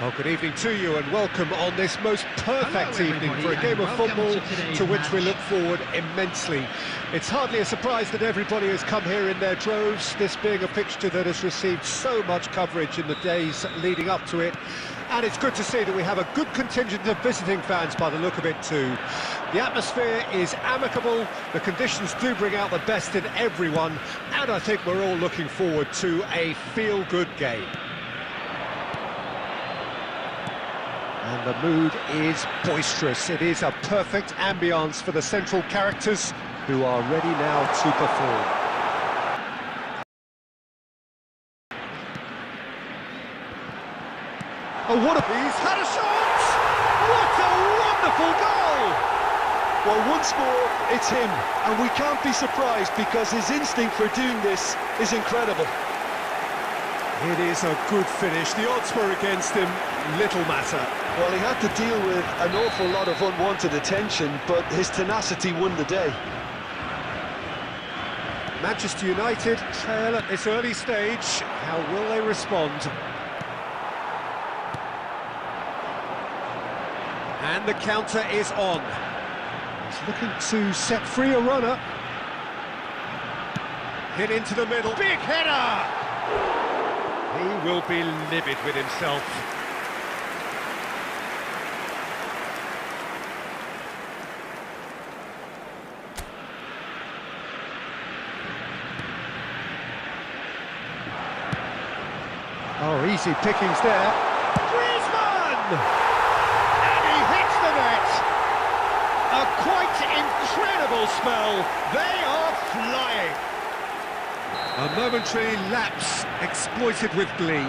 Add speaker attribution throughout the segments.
Speaker 1: Well, good evening to you and welcome on this most perfect evening for a game of football to which we look forward immensely. It's hardly a surprise that everybody has come here in their droves, this being a fixture that has received so much coverage in the days leading up to it. And it's good to see that we have a good contingent of visiting fans by the look of it too. The atmosphere is amicable, the conditions do bring out the best in everyone, and I think we're all looking forward to a feel-good game. And the mood is boisterous. It is a perfect ambience for the central characters who are ready now to perform. Oh, what a... He's had a shot! What a wonderful goal!
Speaker 2: Well, once more, it's him. And we can't be surprised because his instinct for doing this is incredible.
Speaker 1: It is a good finish. The odds were against him. Little matter.
Speaker 2: Well, he had to deal with an awful lot of unwanted attention, but his tenacity won the day.
Speaker 1: Manchester United trail at this early stage. How will they respond? And the counter is on. He's looking to set free a runner. Hit into the middle. Big header! He will be livid with himself. Oh, easy pickings there. Griezmann! And he hits the net! A quite incredible spell. They are flying. A momentary lapse exploited with glee.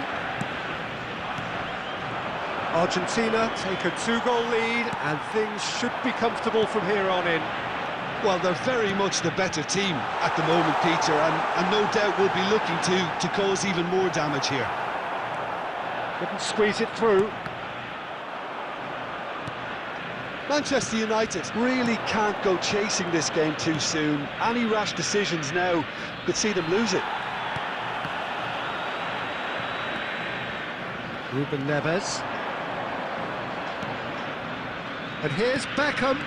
Speaker 1: Argentina take a 2-goal lead and things should be comfortable from here on in.
Speaker 2: Well, they're very much the better team at the moment, Peter, and no doubt will be looking to cause even more damage here.
Speaker 1: Couldn't squeeze it through.
Speaker 2: Manchester United really can't go chasing this game too soon. Any rash decisions now could see them lose it.
Speaker 1: Ruben Neves. And here's Beckham.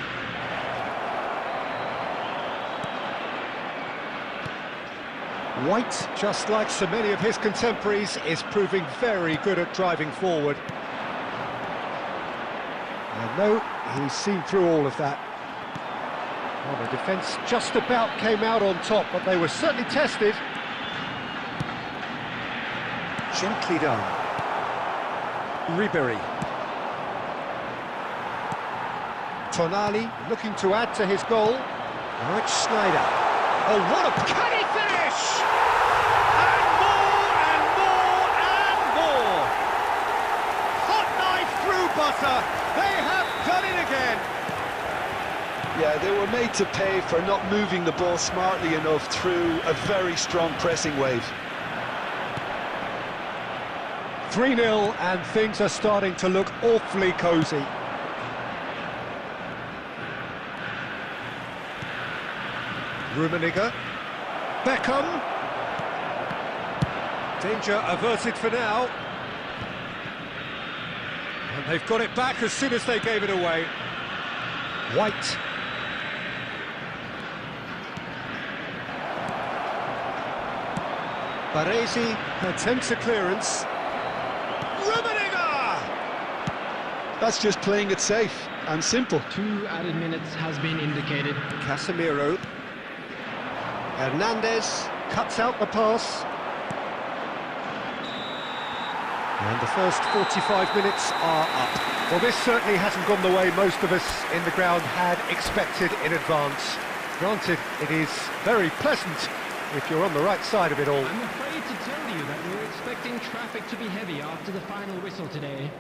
Speaker 1: White, just like so many of his contemporaries, is proving very good at driving forward. And no, he's seen through all of that. Well, the defence just about came out on top, but they were certainly tested. Gently done. Ribery. Tonali looking to add to his goal. Rich Schneider. Oh, what a canny finish! And more and more and more! Hot knife through butter. They have done it again.
Speaker 2: Yeah, they were made to pay for not moving the ball smartly enough through a very strong pressing wave.
Speaker 1: 3-0 and things are starting to look awfully cosy. Rummenigge. Beckham. Danger averted for now. And they've got it back as soon as they gave it away. White. Baresi attempts a clearance. Rummenigge!
Speaker 2: That's just playing it safe and simple.
Speaker 3: 2 added minutes has been indicated.
Speaker 1: Casemiro. Hernandez cuts out the pass. And the first 45 minutes are up. Well, this certainly hasn't gone the way most of us in the ground had expected in advance. Granted, it is very pleasant if you're on the right side of it all.
Speaker 3: I'm afraid to tell you that we're expecting traffic to be heavy after the final whistle today.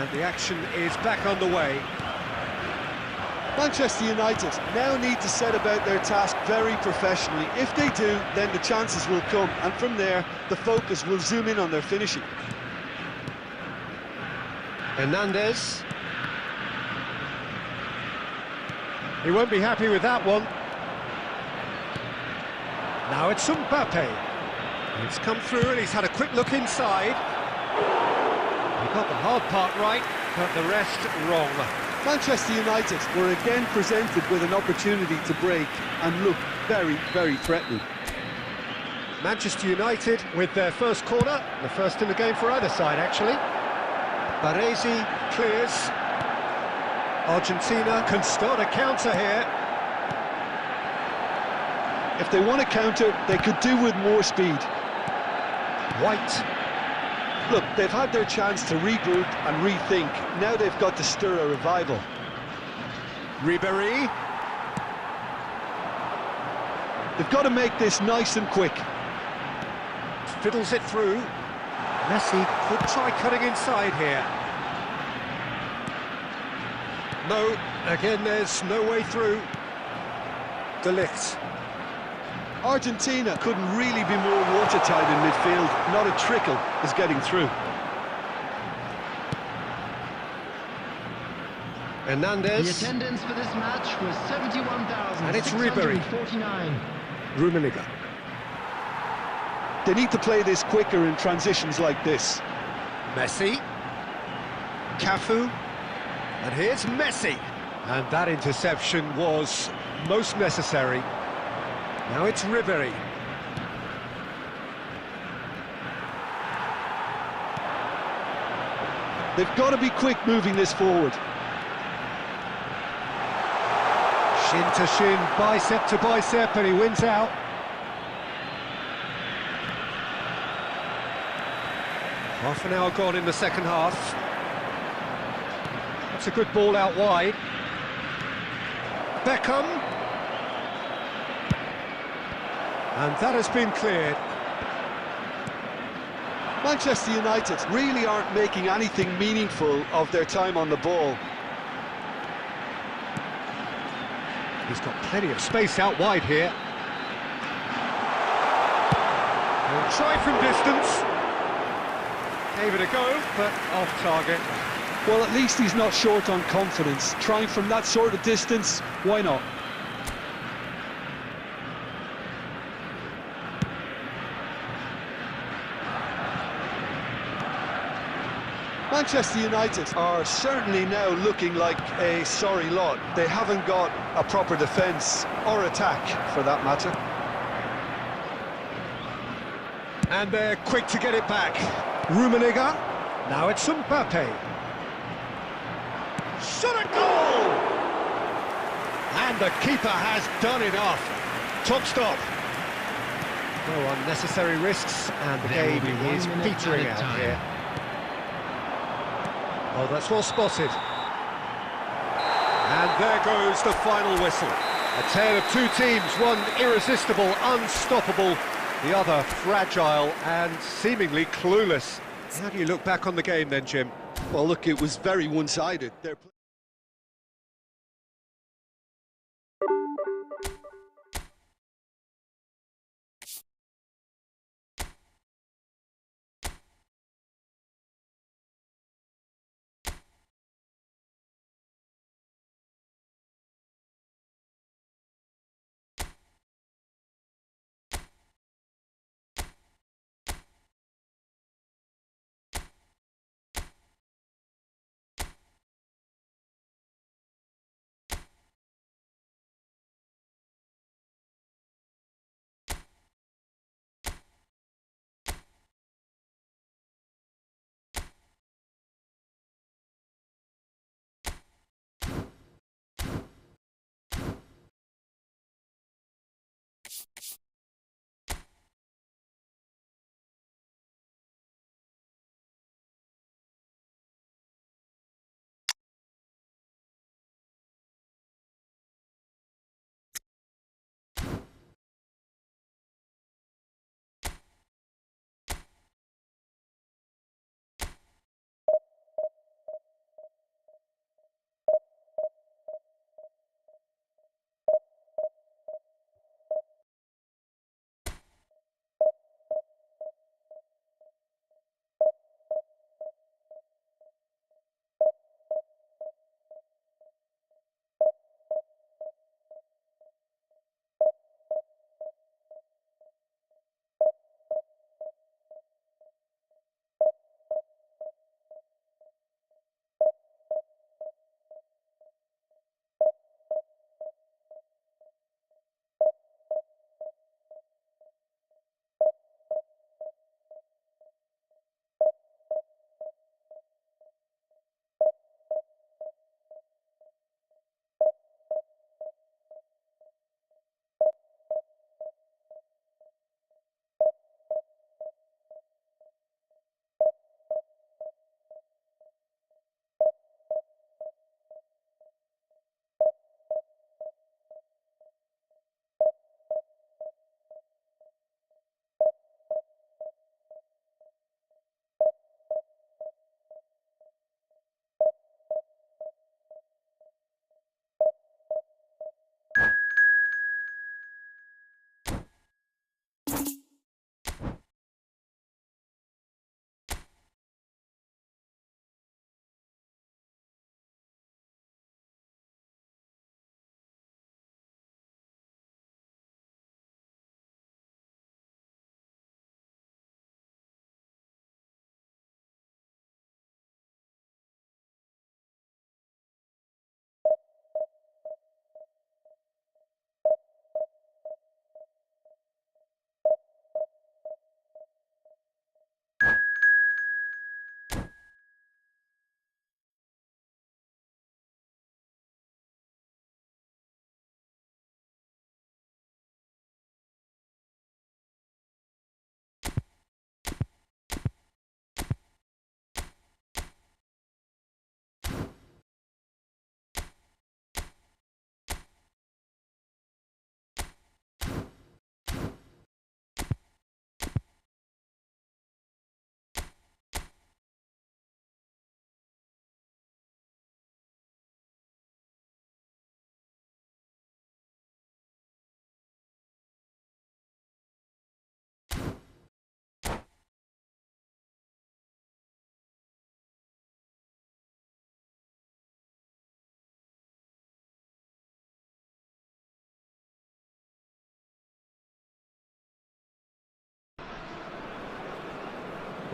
Speaker 1: And the action is back underway.
Speaker 2: Manchester United now need to set about their task very professionally. If they do, then the chances will come, and from there, the focus will zoom in on their finishing.
Speaker 1: Hernandez. He won't be happy with that one. Now it's Mbappe. It's come through and he's had a quick look inside. He got the hard part right, but the rest wrong.
Speaker 2: Manchester United were again presented with an opportunity to break and look very, very threatening.
Speaker 1: Manchester United with their first corner, the first in the game for either side actually. Baresi clears. Argentina can start a counter here.
Speaker 2: If they want to counter, they could do with more speed.
Speaker 1: White.
Speaker 2: Look, they've had their chance to regroup and rethink. Now they've got to stir a revival.
Speaker 1: Ribéry.
Speaker 2: They've got to make this nice and quick.
Speaker 1: Fiddles it through. Messi could try cutting inside here. No, again there's no way through. De Ligt.
Speaker 2: Argentina couldn't really be more watertight in midfield. Not a trickle is getting through.
Speaker 1: Hernandez.
Speaker 3: The attendance for this match was 71,649.
Speaker 1: And it's Ribéry. Rummenigge.
Speaker 2: They need to play this quicker in transitions like this.
Speaker 1: Messi. Cafu. And here's Messi. And that interception was most necessary. Now it's Ribéry.
Speaker 2: They've got to be quick moving this forward.
Speaker 1: Shin to shin, bicep to bicep, and he wins out. Half an hour gone in the second half. That's a good ball out wide. Beckham. And that has been cleared.
Speaker 2: Manchester United really aren't making anything meaningful of their time on the ball.
Speaker 1: He's got plenty of space out wide here. He'll try from distance. Gave it a go, but off target.
Speaker 2: Well, at least he's not short on confidence. Trying from that sort of distance, why not? Manchester United are certainly now looking like a sorry lot. They haven't got a proper defence or attack, for that matter.
Speaker 1: And they're quick to get it back. Rummenigge. Now it's Mbappe. Shot a goal! And the keeper has done enough. Top stop. No unnecessary risks, and the game is petering out here. Oh, that's well spotted. And there goes the final whistle. A tale of two teams, one irresistible, unstoppable, the other fragile and seemingly clueless. How do you look back on the game then, Jim?
Speaker 2: Well, look, it was very one-sided.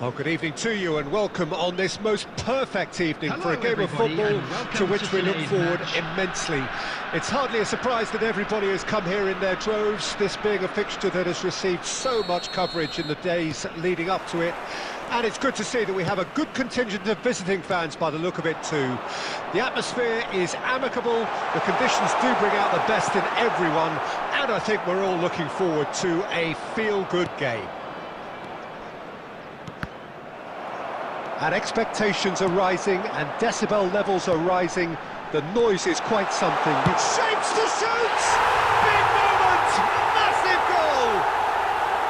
Speaker 1: Well, good evening to you and welcome on this most perfect evening
Speaker 3: Hello,
Speaker 1: for a game of
Speaker 3: everybody,
Speaker 1: football
Speaker 3: and welcome
Speaker 1: to which
Speaker 3: to
Speaker 1: we look
Speaker 3: today's
Speaker 1: forward
Speaker 3: match.
Speaker 1: immensely. It's hardly a surprise that everybody has come here in their droves, this being a fixture that has received so much coverage in the days leading up to it. And it's good to see that we have a good contingent of visiting fans by the look of it too. The atmosphere is amicable, the conditions do bring out the best in everyone, and I think we're all looking forward to a feel-good game. And expectations are rising and decibel levels are rising. The noise is quite something. Shapes to shoot! Big moment! Massive goal!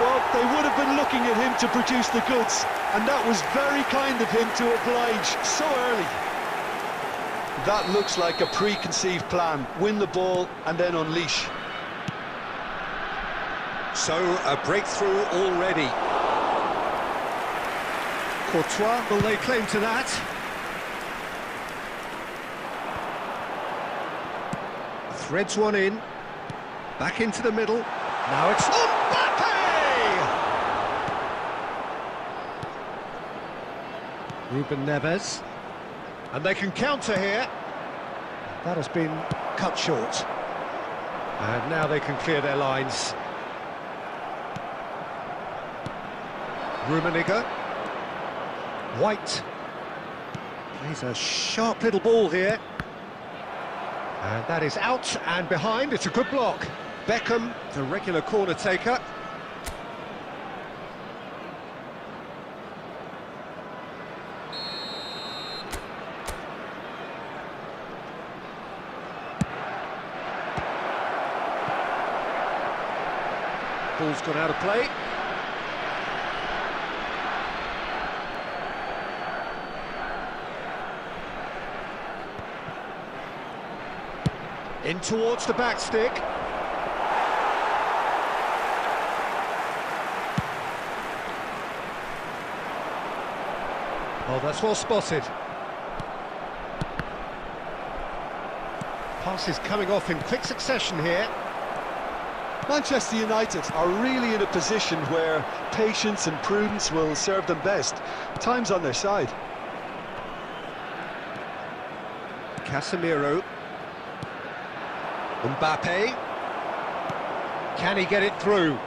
Speaker 2: Well, they would have been looking at him to produce the goods, and that was very kind of him to oblige so early. That looks like a preconceived plan. Win the ball and then unleash.
Speaker 1: So, a breakthrough already. Courtois will lay claim to that. Threads one in. Back into the middle. Now it's Mbappe! Ruben Neves. And they can counter here. That has been cut short. And now they can clear their lines. Rummenigge. White plays a sharp little ball here, and that is out and behind. It's a good block. Beckham, the regular corner taker. Ball's gone out of play. In towards the back stick. Oh, that's well spotted. Passes coming off in quick succession here.
Speaker 2: Manchester United are really in a position where patience and prudence will serve them best. Time's on their side.
Speaker 1: Casemiro. Mbappe. Can he get it through?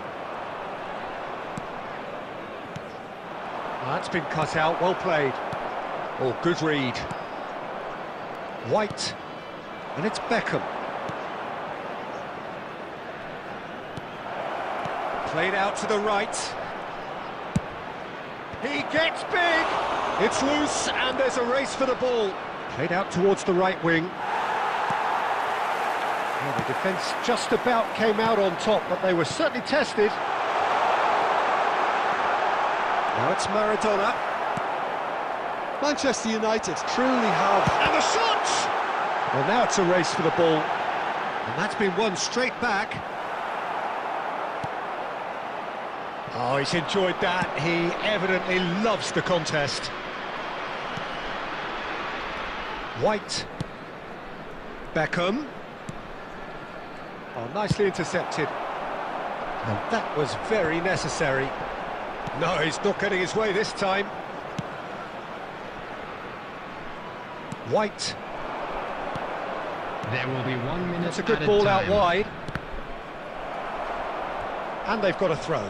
Speaker 1: That's been cut out, well played. Oh, good read. White. And it's Beckham. Played out to the right. He gets big! It's loose and there's a race for the ball. Played out towards the right wing. Well, the defence just about came out on top, but they were certainly tested. Now it's Maradona.
Speaker 2: Manchester United truly have...
Speaker 1: And the shot! Well, now it's a race for the ball. And that's been won straight back. Oh, he's enjoyed that. He evidently loves the contest. White. Beckham. Oh, nicely intercepted. And that was very necessary. No, he's not getting his way this time. White.
Speaker 3: There will be 1 minute.
Speaker 1: It's a good ball out wide. And they've got a throw.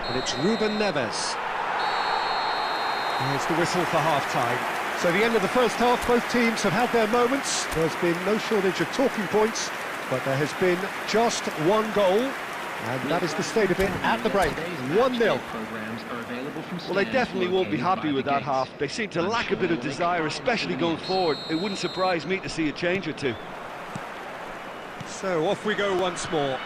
Speaker 1: And it's Ruben Neves. There's the whistle for half-time. So the end of the first half, both teams have had their moments. There's been no shortage of talking points, but there has been just one goal, and that is the state of it at the break. 1-0.
Speaker 4: Well, they definitely won't be happy with that half. They seem to lack a bit of desire, especially going forward. It wouldn't surprise me to see a change or two.
Speaker 1: So off we go once more.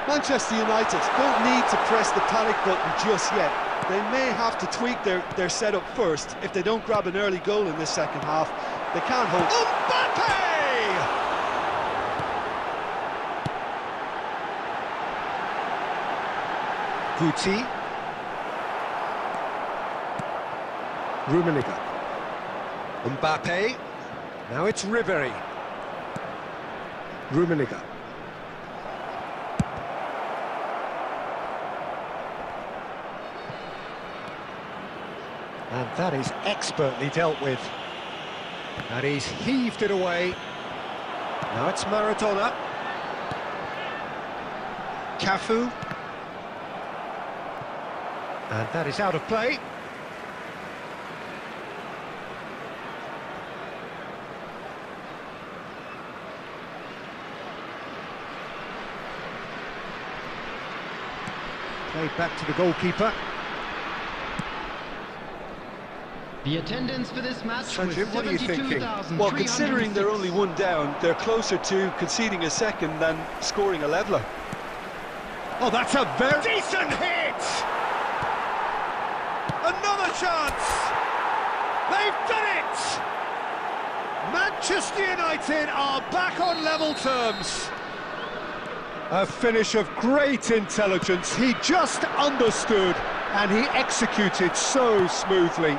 Speaker 2: Manchester United don't need to press the panic button just yet. They may have to tweak their setup first. If they don't grab an early goal in this second half, they can't hold...
Speaker 1: Mbappe! Guti. Rummenigge. Mbappe. Now it's Ribery. Rummenigge. And that is expertly dealt with. And he's heaved it away. Now it's Maradona. Cafu. And that is out of play. Played back to the goalkeeper.
Speaker 3: The attendance for this match was
Speaker 1: Jim, what are you thinking?
Speaker 3: 72,306.
Speaker 2: Well, considering they're only one down, they're closer to conceding a second than scoring a leveller.
Speaker 1: Oh, that's a very decent hit! Another chance! They've done it! Manchester United are back on level terms. A finish of great intelligence. He just understood and he executed so smoothly.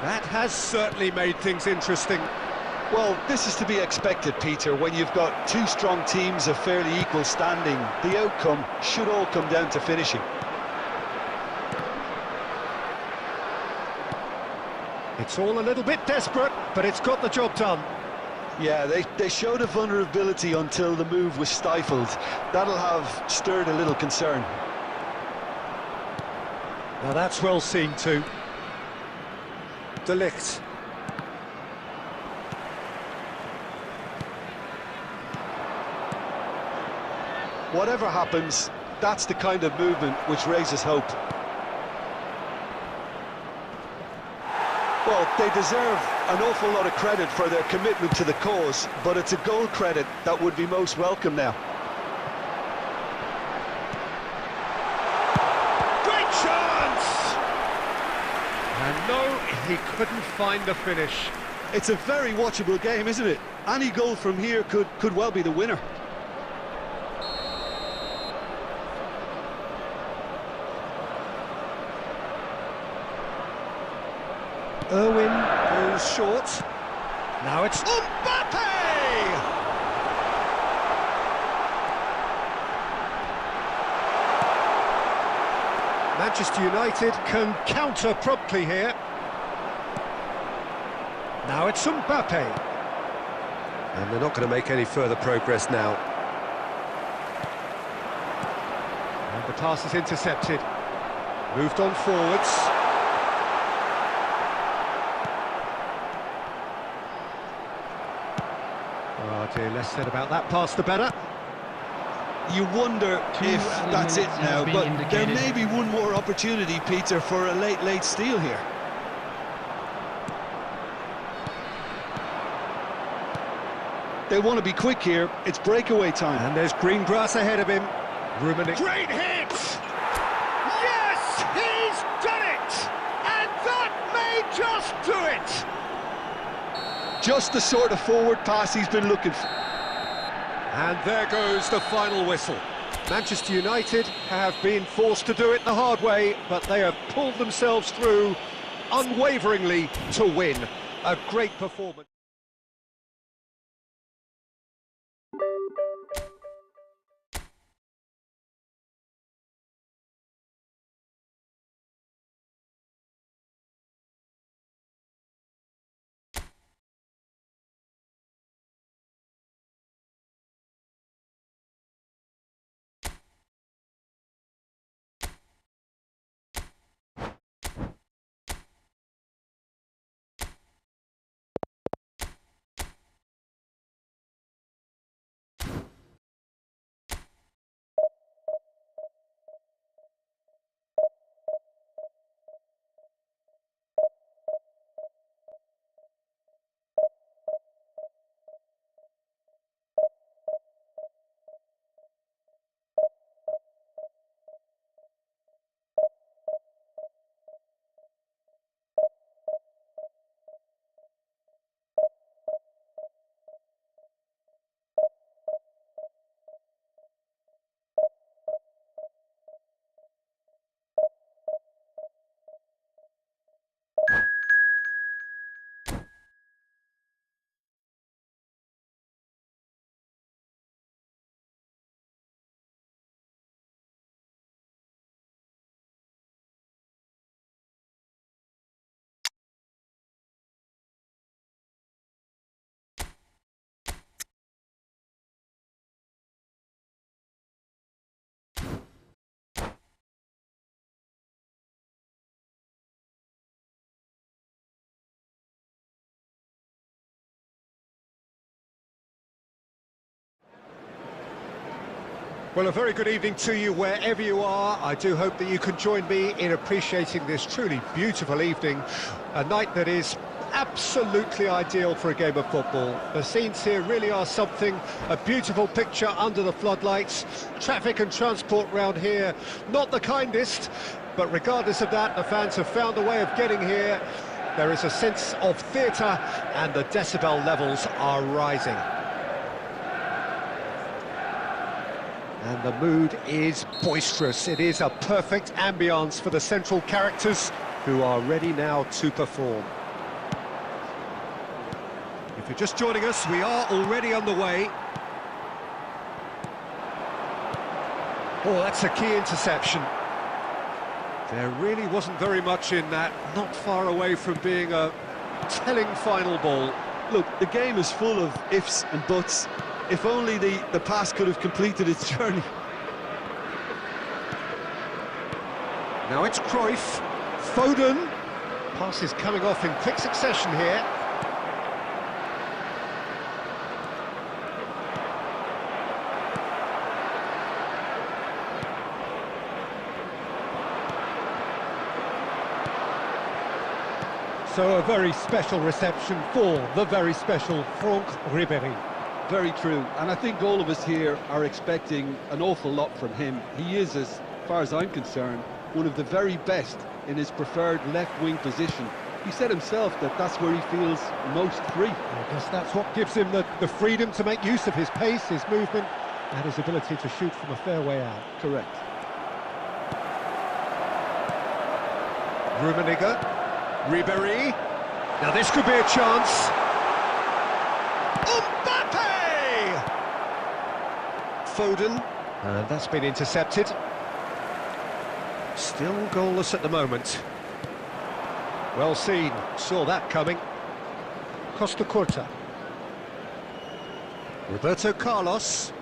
Speaker 1: That has certainly made things interesting.
Speaker 2: Well, this is to be expected, Peter. When you've got two strong teams of fairly equal standing, the outcome should all come down to finishing.
Speaker 1: It's all a little bit desperate, but it's got the job done.
Speaker 2: Yeah, they showed a vulnerability until the move was stifled. That'll have stirred a little concern.
Speaker 1: Now that's well seen too. De Ligt.
Speaker 2: Whatever happens, that's the kind of movement which raises hope. Well, they deserve an awful lot of credit for their commitment to the cause, but it's a goal credit that would be most welcome now.
Speaker 1: Great chance! And no, he couldn't find the finish.
Speaker 2: It's a very watchable game, isn't it? Any goal from here could well be the winner.
Speaker 1: Irwin goes short. Now it's Mbappe! Manchester United can counter promptly here. Now it's Mbappe. And they're not going to make any further progress now. And the pass is intercepted. Moved on forwards. Oh dear, less said about that pass the better.
Speaker 2: You wonder if that's it now, but there may be one more opportunity, Peter, for a late steal here. They want to be quick here. It's breakaway time.
Speaker 1: And there's green grass ahead of him. Great hit! Yes, he's done it! And that may just do it!
Speaker 2: Just the sort of forward pass he's been looking for.
Speaker 1: And there goes the final whistle. Manchester United have been forced to do it the hard way, but they have pulled themselves through unwaveringly to win. A great performance. Well, a very good evening to you wherever you are. I do hope that you can join me in appreciating this truly beautiful evening, a night that is absolutely ideal for a game of football. The scenes here really are something, a beautiful picture under the floodlights. Traffic and transport round here, not the kindest, but regardless of that, the fans have found a way of getting here. There is a sense of theatre and the decibel levels are rising. And the mood is boisterous. It is a perfect ambience for the central characters who are ready now to perform. If you're just joining us, we are already underway. Oh, that's a key interception. There really wasn't very much in that, not far away from being a telling final ball.
Speaker 2: Look, the game is full of ifs and buts. If only the pass could have completed its journey.
Speaker 1: Now it's Cruyff. Foden. Pass is coming off in quick succession here. So a very special reception for the very special Franck Ribéry.
Speaker 2: Very true, and I think all of us here are expecting an awful lot from him. He is, as far as I'm concerned, one of the very best in his preferred left-wing position. He said himself that that's where he feels most free.
Speaker 1: I guess that's what gives him the freedom to make use of his pace, his movement, and his ability to shoot from a fair way out.
Speaker 2: Correct.
Speaker 1: Rummenigge, Ribéry. Now this could be a chance. Foden, and that's been intercepted. Still goalless at the moment. Well seen, saw that coming. Costa Curta. Roberto Carlos.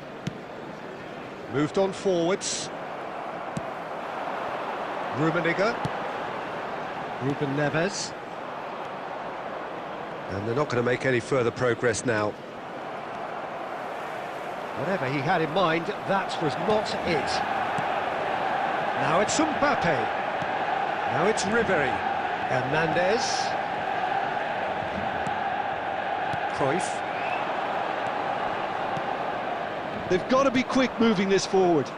Speaker 1: Moved on forwards. Rummenigge. Ruben Neves. And they're not going to make any further progress now. Whatever he had in mind, that was not it. Now it's Mbappe. Now it's Ribéry. Hernandez. Cruyff.
Speaker 2: They've got to be quick moving this forward.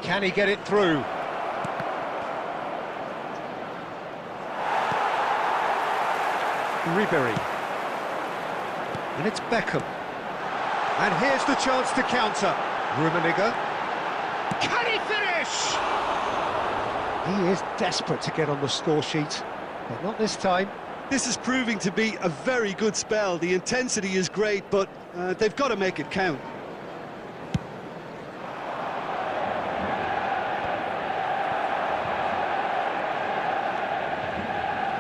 Speaker 1: Can he get it through? Ribéry. And it's Beckham. And here's the chance to counter. Rummenigge. Can he finish? He is desperate to get on the score sheet, but not this time.
Speaker 2: This is proving to be a very good spell. The intensity is great, but they've got to make it count.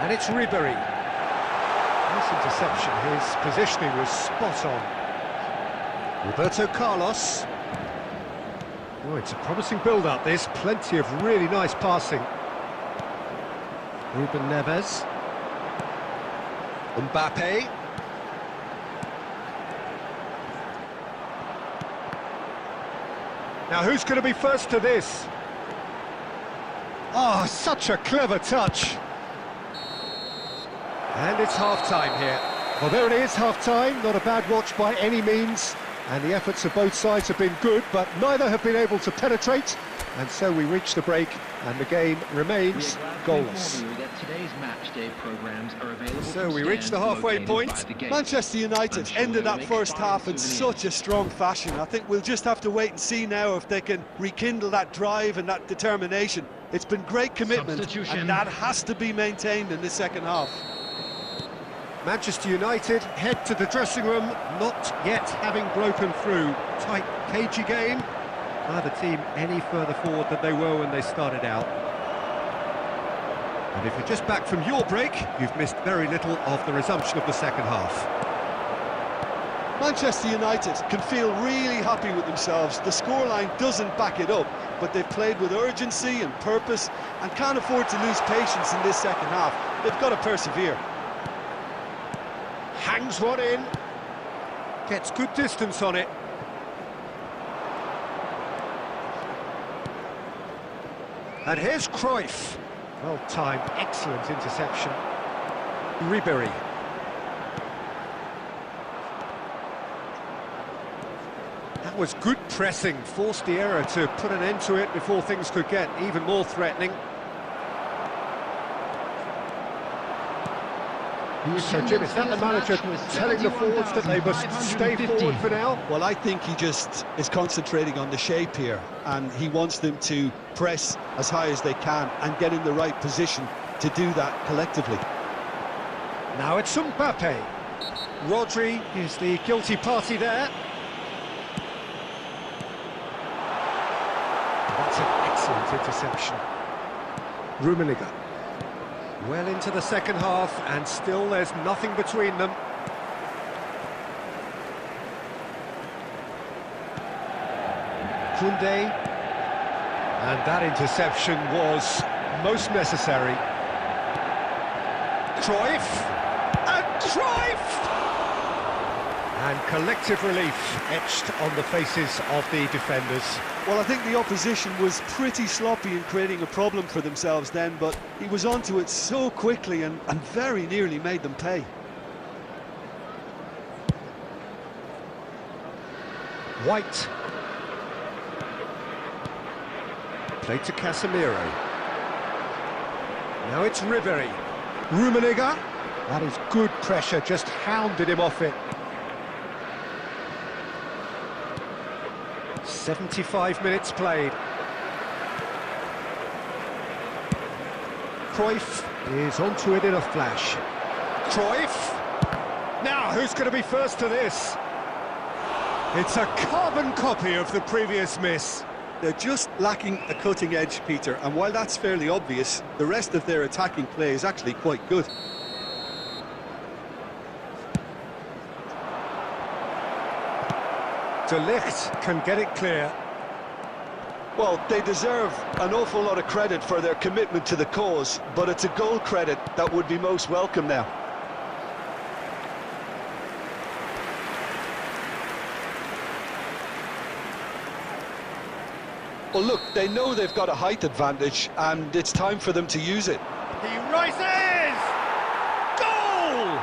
Speaker 1: And it's Ribéry. Nice interception. His positioning was spot on. Roberto Carlos. Oh, it's a promising build-up, this. Plenty of really nice passing. Ruben Neves. Mbappe. Now, who's going to be first to this? Oh, such a clever touch. And it's half-time here. Well, there it is, half-time. Not a bad watch by any means. And the efforts of both sides have been good, but neither have been able to penetrate. And so we reach the break, and the game remains goalless. So we reach the halfway point.
Speaker 2: Manchester United ended that first half in such a strong fashion. I think we'll just have to wait and see now if they can rekindle that drive and that determination. It's been great commitment, and that has to be maintained in the second half.
Speaker 1: Manchester United head to the dressing room, not yet having broken through. Tight, cagey game. Neither team any further forward than they were when they started out. And if you're just back from your break, you've missed very little of the resumption of the second half.
Speaker 2: Manchester United can feel really happy with themselves. The scoreline doesn't back it up, but they've played with urgency and purpose and can't afford to lose patience in this second half. They've got to persevere.
Speaker 1: Hangs one in, gets good distance on it. And here's Cruyff. Well timed, excellent interception. Ribery. That was good pressing, forced the error to put an end to it before things could get even more threatening. So Jim, is that the manager telling the forwards that they must stay forward for now?
Speaker 2: Well, I think he just is concentrating on the shape here, and he wants them to press as high as they can and get in the right position to do that collectively.
Speaker 1: Now it's Mbappe. Rodri is the guilty party there. That's an excellent interception. Rummenigge. Well into the second half, and still there's nothing between them. Koundé. And that interception was most necessary. Cruyff. And Cruyff! And collective relief etched on the faces of the defenders.
Speaker 2: Well, I think the opposition was pretty sloppy in creating a problem for themselves then, but he was onto it so quickly and very nearly made them pay.
Speaker 1: White. Played to Casemiro. Now it's Ribery. Rummenigge. That is good pressure, just hounded him off it. 75 minutes played. Cruyff is onto it in a flash. Cruyff! Now, who's going to be first to this? It's a carbon copy of the previous miss.
Speaker 2: They're just lacking a cutting edge, Peter, and while that's fairly obvious, the rest of their attacking play is actually quite good.
Speaker 1: De Ligt can get it clear.
Speaker 2: Well, they deserve an awful lot of credit for their commitment to the cause, but it's a goal credit that would be most welcome now. Well, look, they know they've got a height advantage, and it's time for them to use it.
Speaker 1: He rises! Goal!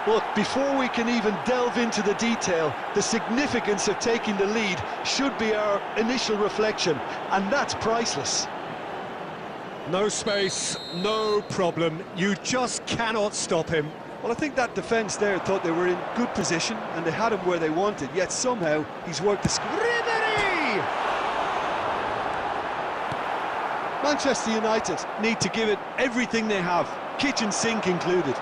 Speaker 2: Look, before we can even delve into the detail, the significance of taking the lead should be our initial reflection, and that's priceless.
Speaker 1: No space, no problem. You just cannot stop him.
Speaker 2: Well, I think that defence there thought they were in good position, and they had him where they wanted, yet somehow he's worked the...
Speaker 1: Ribery!
Speaker 2: Manchester United need to give it everything they have, kitchen sink included.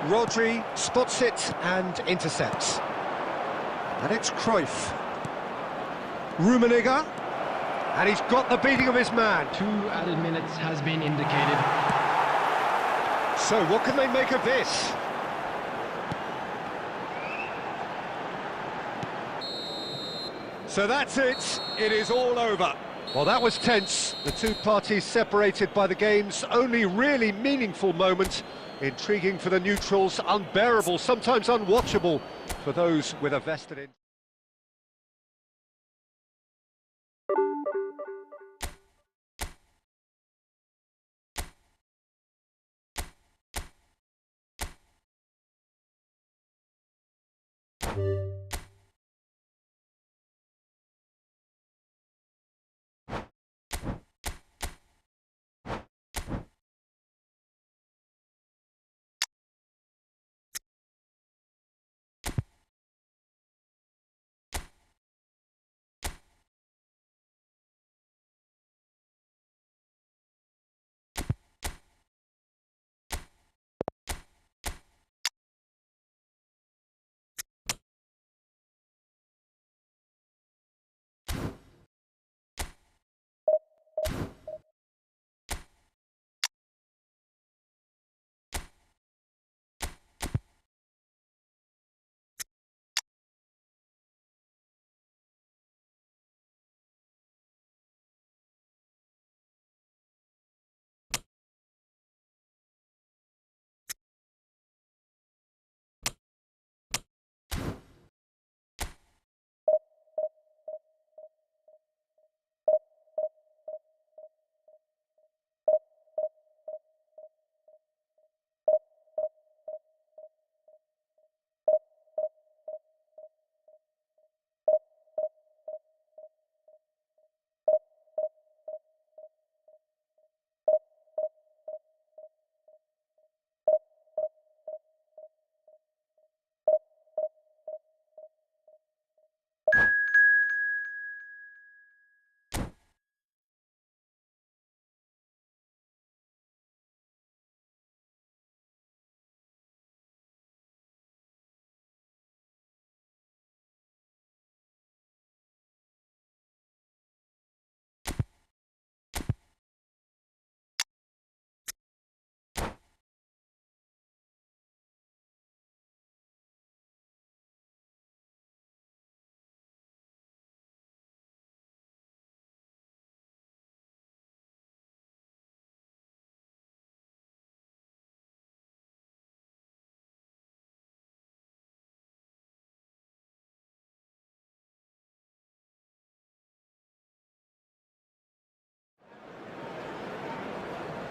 Speaker 1: Rodri spots it and intercepts. And it's Cruyff. Rummenigge. And he's got the beating of his man.
Speaker 3: 2 added minutes has been indicated.
Speaker 1: So what can they make of this? So that's it. It is all over. Well, that was tense. The two parties separated by the game's only really meaningful moment. Intriguing for the neutrals, unbearable, sometimes unwatchable for those with a vested interest.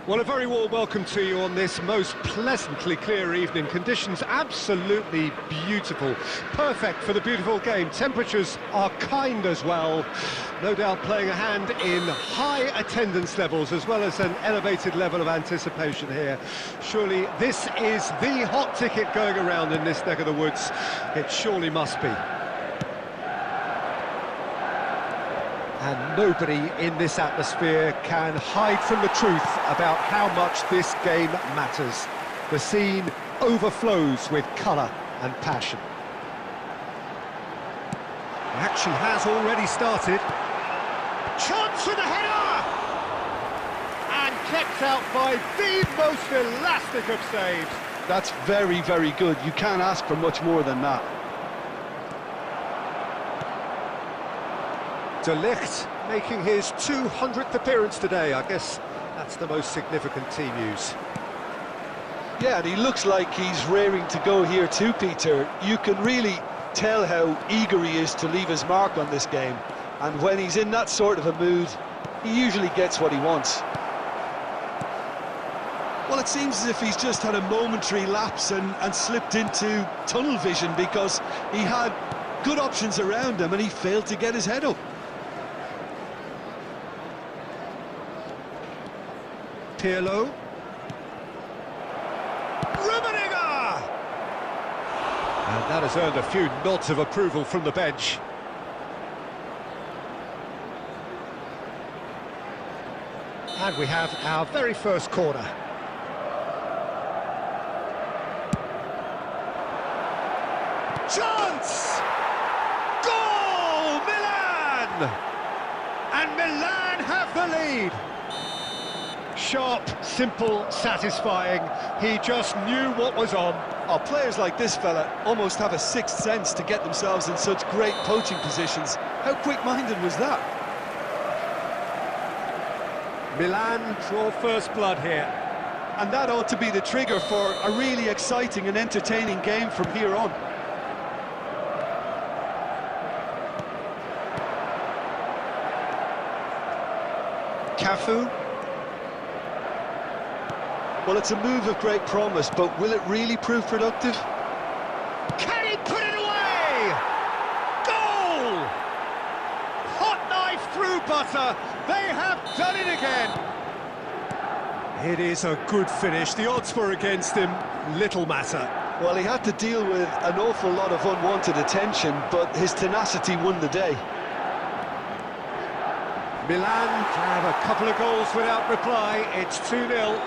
Speaker 1: Well, a very warm welcome to you on this most pleasantly clear evening. Conditions absolutely beautiful. Perfect for the beautiful game. Temperatures are kind as well. No doubt playing a hand in high attendance levels as well as an elevated level of anticipation here. Surely this is the hot ticket going around in this neck of the woods. It surely must be. And nobody in this atmosphere can hide from the truth about how much this game matters. The scene overflows with colour and passion. The action has already started. Chance with a header! And kept out by the most elastic of saves.
Speaker 2: That's very, very good. You can't ask for much more than that.
Speaker 1: De Ligt making his 200th appearance today. I guess that's the most significant team news.
Speaker 2: Yeah, and he looks like he's raring to go here too, Peter. You can really tell how eager he is to leave his mark on this game. And when he's in that sort of a mood, he usually gets what he wants. Well, it seems as if he's just had a momentary lapse and slipped into tunnel vision, because he had good options around him and he failed to get his head up.
Speaker 1: Pirlo. Rummenigge! And that has earned a few nods of approval from the bench. And we have our very first corner. Chance! Goal! Milan! And Milan have the lead. Sharp, simple, satisfying. He just knew what was on.
Speaker 2: Oh, players like this fella almost have a sixth sense to get themselves in such great poaching positions. How quick-minded was that?
Speaker 1: Milan draw first blood here.
Speaker 2: And that ought to be the trigger for a really exciting and entertaining game from here on.
Speaker 1: Cafu.
Speaker 2: Well, it's a move of great promise, but will it really prove productive?
Speaker 1: Can he put it away? Goal! Hot knife through butter. They have done it again. It is a good finish. The odds were against him. Little matter.
Speaker 2: Well, he had to deal with an awful lot of unwanted attention, but his tenacity won the day.
Speaker 1: Milan have a couple of goals without reply. It's 2-0.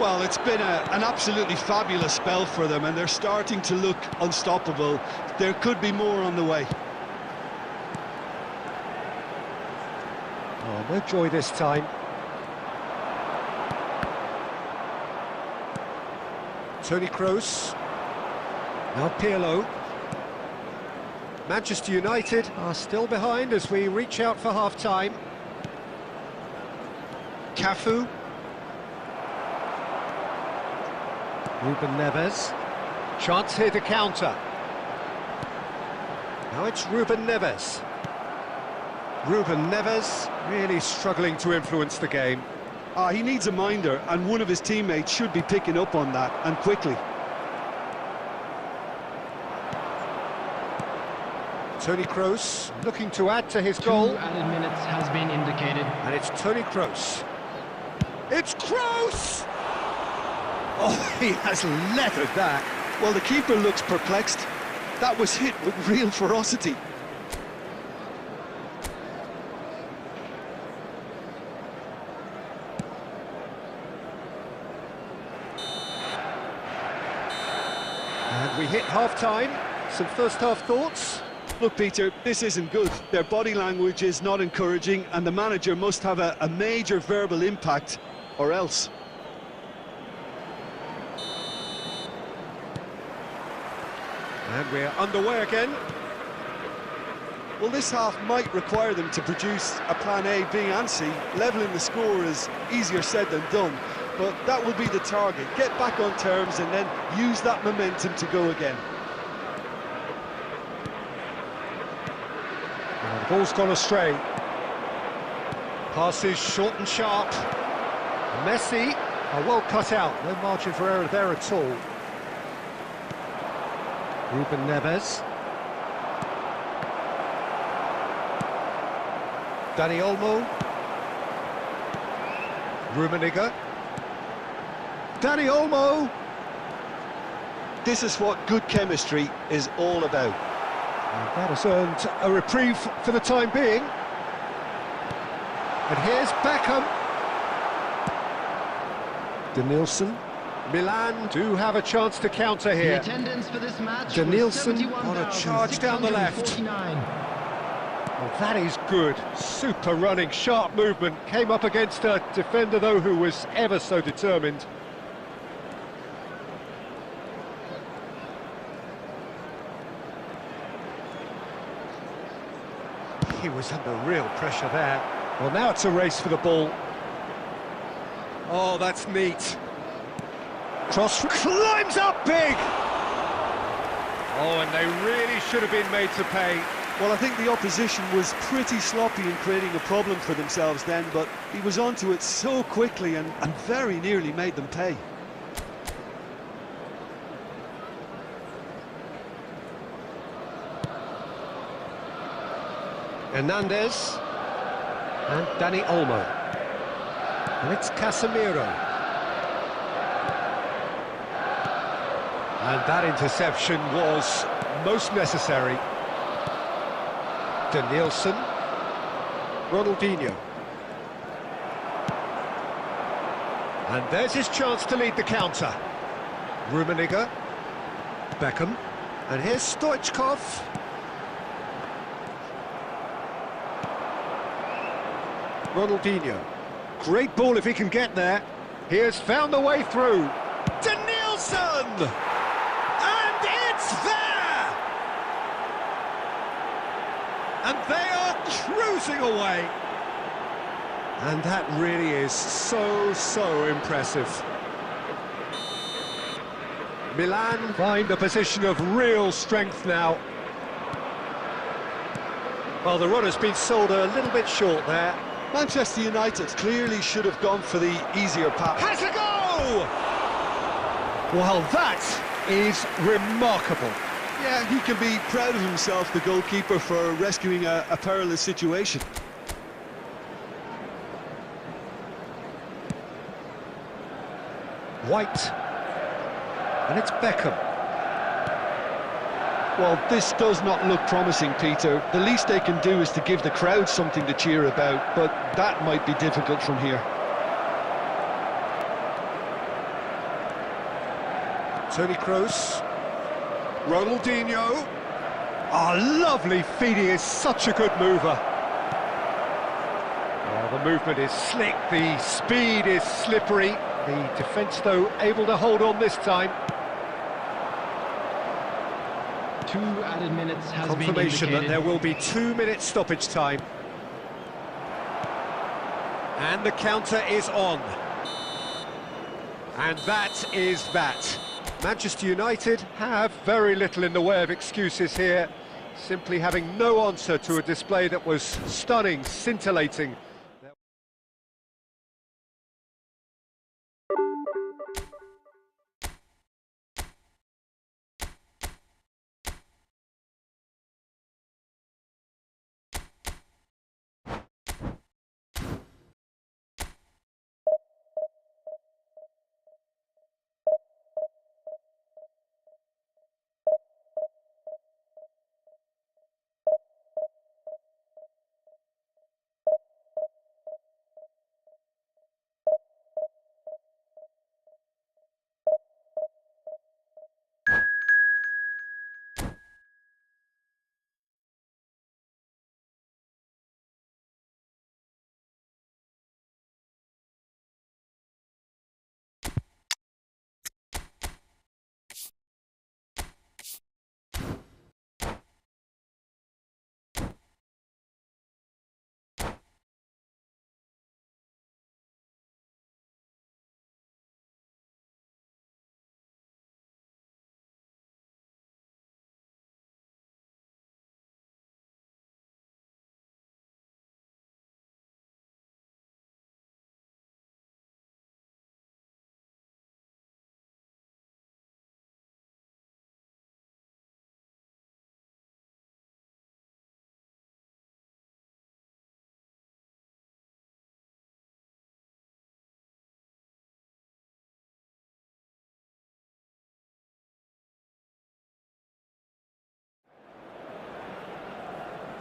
Speaker 2: Well, it's been an absolutely fabulous spell for them, and they're starting to look unstoppable. There could be more on the way.
Speaker 1: Oh, no joy this time. Toni Kroos. Now Pirlo. Manchester United are still behind as we reach out for half-time. Cafu. Ruben Neves. Chance here to counter. Now it's Ruben Neves. Ruben Neves really struggling to influence the game.
Speaker 2: He needs a minder, and one of his teammates should be picking up on that, and quickly.
Speaker 1: Toni Kroos looking to add to his goal.
Speaker 3: 2 added minutes has been indicated.
Speaker 1: And it's Toni Kroos. It's Kroos! Oh, he has leathered that.
Speaker 2: Well, the keeper looks perplexed. That was hit with real ferocity.
Speaker 1: And we hit half-time. Some first-half thoughts?
Speaker 2: Look, Peter, this isn't good. Their body language is not encouraging, and the manager must have a major verbal impact, or else.
Speaker 1: And we're underway again.
Speaker 2: Well, this half might require them to produce a plan A, B and C. Levelling the score is easier said than done, but that will be the target. Get back on terms and then use that momentum to go again.
Speaker 1: And the ball's gone astray. Passes short and sharp. Messi. Oh, well cut out, no margin for error there at all. Ruben Neves. Dani Olmo. Rummenigge. Dani Olmo!
Speaker 2: This is what good chemistry is all about.
Speaker 1: And that has earned a reprieve for the time being. And here's Beckham. Denilson. Milan do have a chance to counter here.
Speaker 3: The attendance for this match
Speaker 1: Denilson on a charge down the left. Well, that is good. Super running, sharp movement. Came up against a defender, though, who was ever so determined. He was under real pressure there. Well, now it's a race for the ball. Oh, that's neat. Cross climbs up big! Oh, and they really should have been made to pay.
Speaker 2: Well, I think the opposition was pretty sloppy in creating a problem for themselves then, but he was onto it so quickly and very nearly made them pay.
Speaker 1: Hernandez and Dani Olmo. And it's Casemiro. And that interception was most necessary. Denilson. Ronaldinho. And there's his chance to lead the counter. Rummenigge. Beckham. And here's Stoichkov. Ronaldinho. Great ball if he can get there. He has found the way through. Denilson! And it's there! And they are cruising away. And that really is so impressive. Milan find a position of real strength now. Well, the run has been sold a little bit short there.
Speaker 2: Manchester United clearly should have gone for the easier path.
Speaker 1: Has a go! Well, that is remarkable.
Speaker 2: Yeah, he can be proud of himself, the goalkeeper, for rescuing a perilous situation.
Speaker 1: White. And it's Beckham.
Speaker 2: Well, this does not look promising, Peter. The least they can do is to give the crowd something to cheer about, but that might be difficult from here.
Speaker 1: Toni Kroos. Ronaldinho. Oh, lovely feed. He is such a good mover. Oh, the movement is slick, the speed is slippery. The defence, though, able to hold on this time.
Speaker 3: 2 added minutes has been
Speaker 1: Confirmation that
Speaker 3: indicated.
Speaker 1: there will be 2 minutes stoppage time. And the counter is on. And that is that. Manchester United have very little in the way of excuses here, simply having no answer to a display that was stunning, scintillating.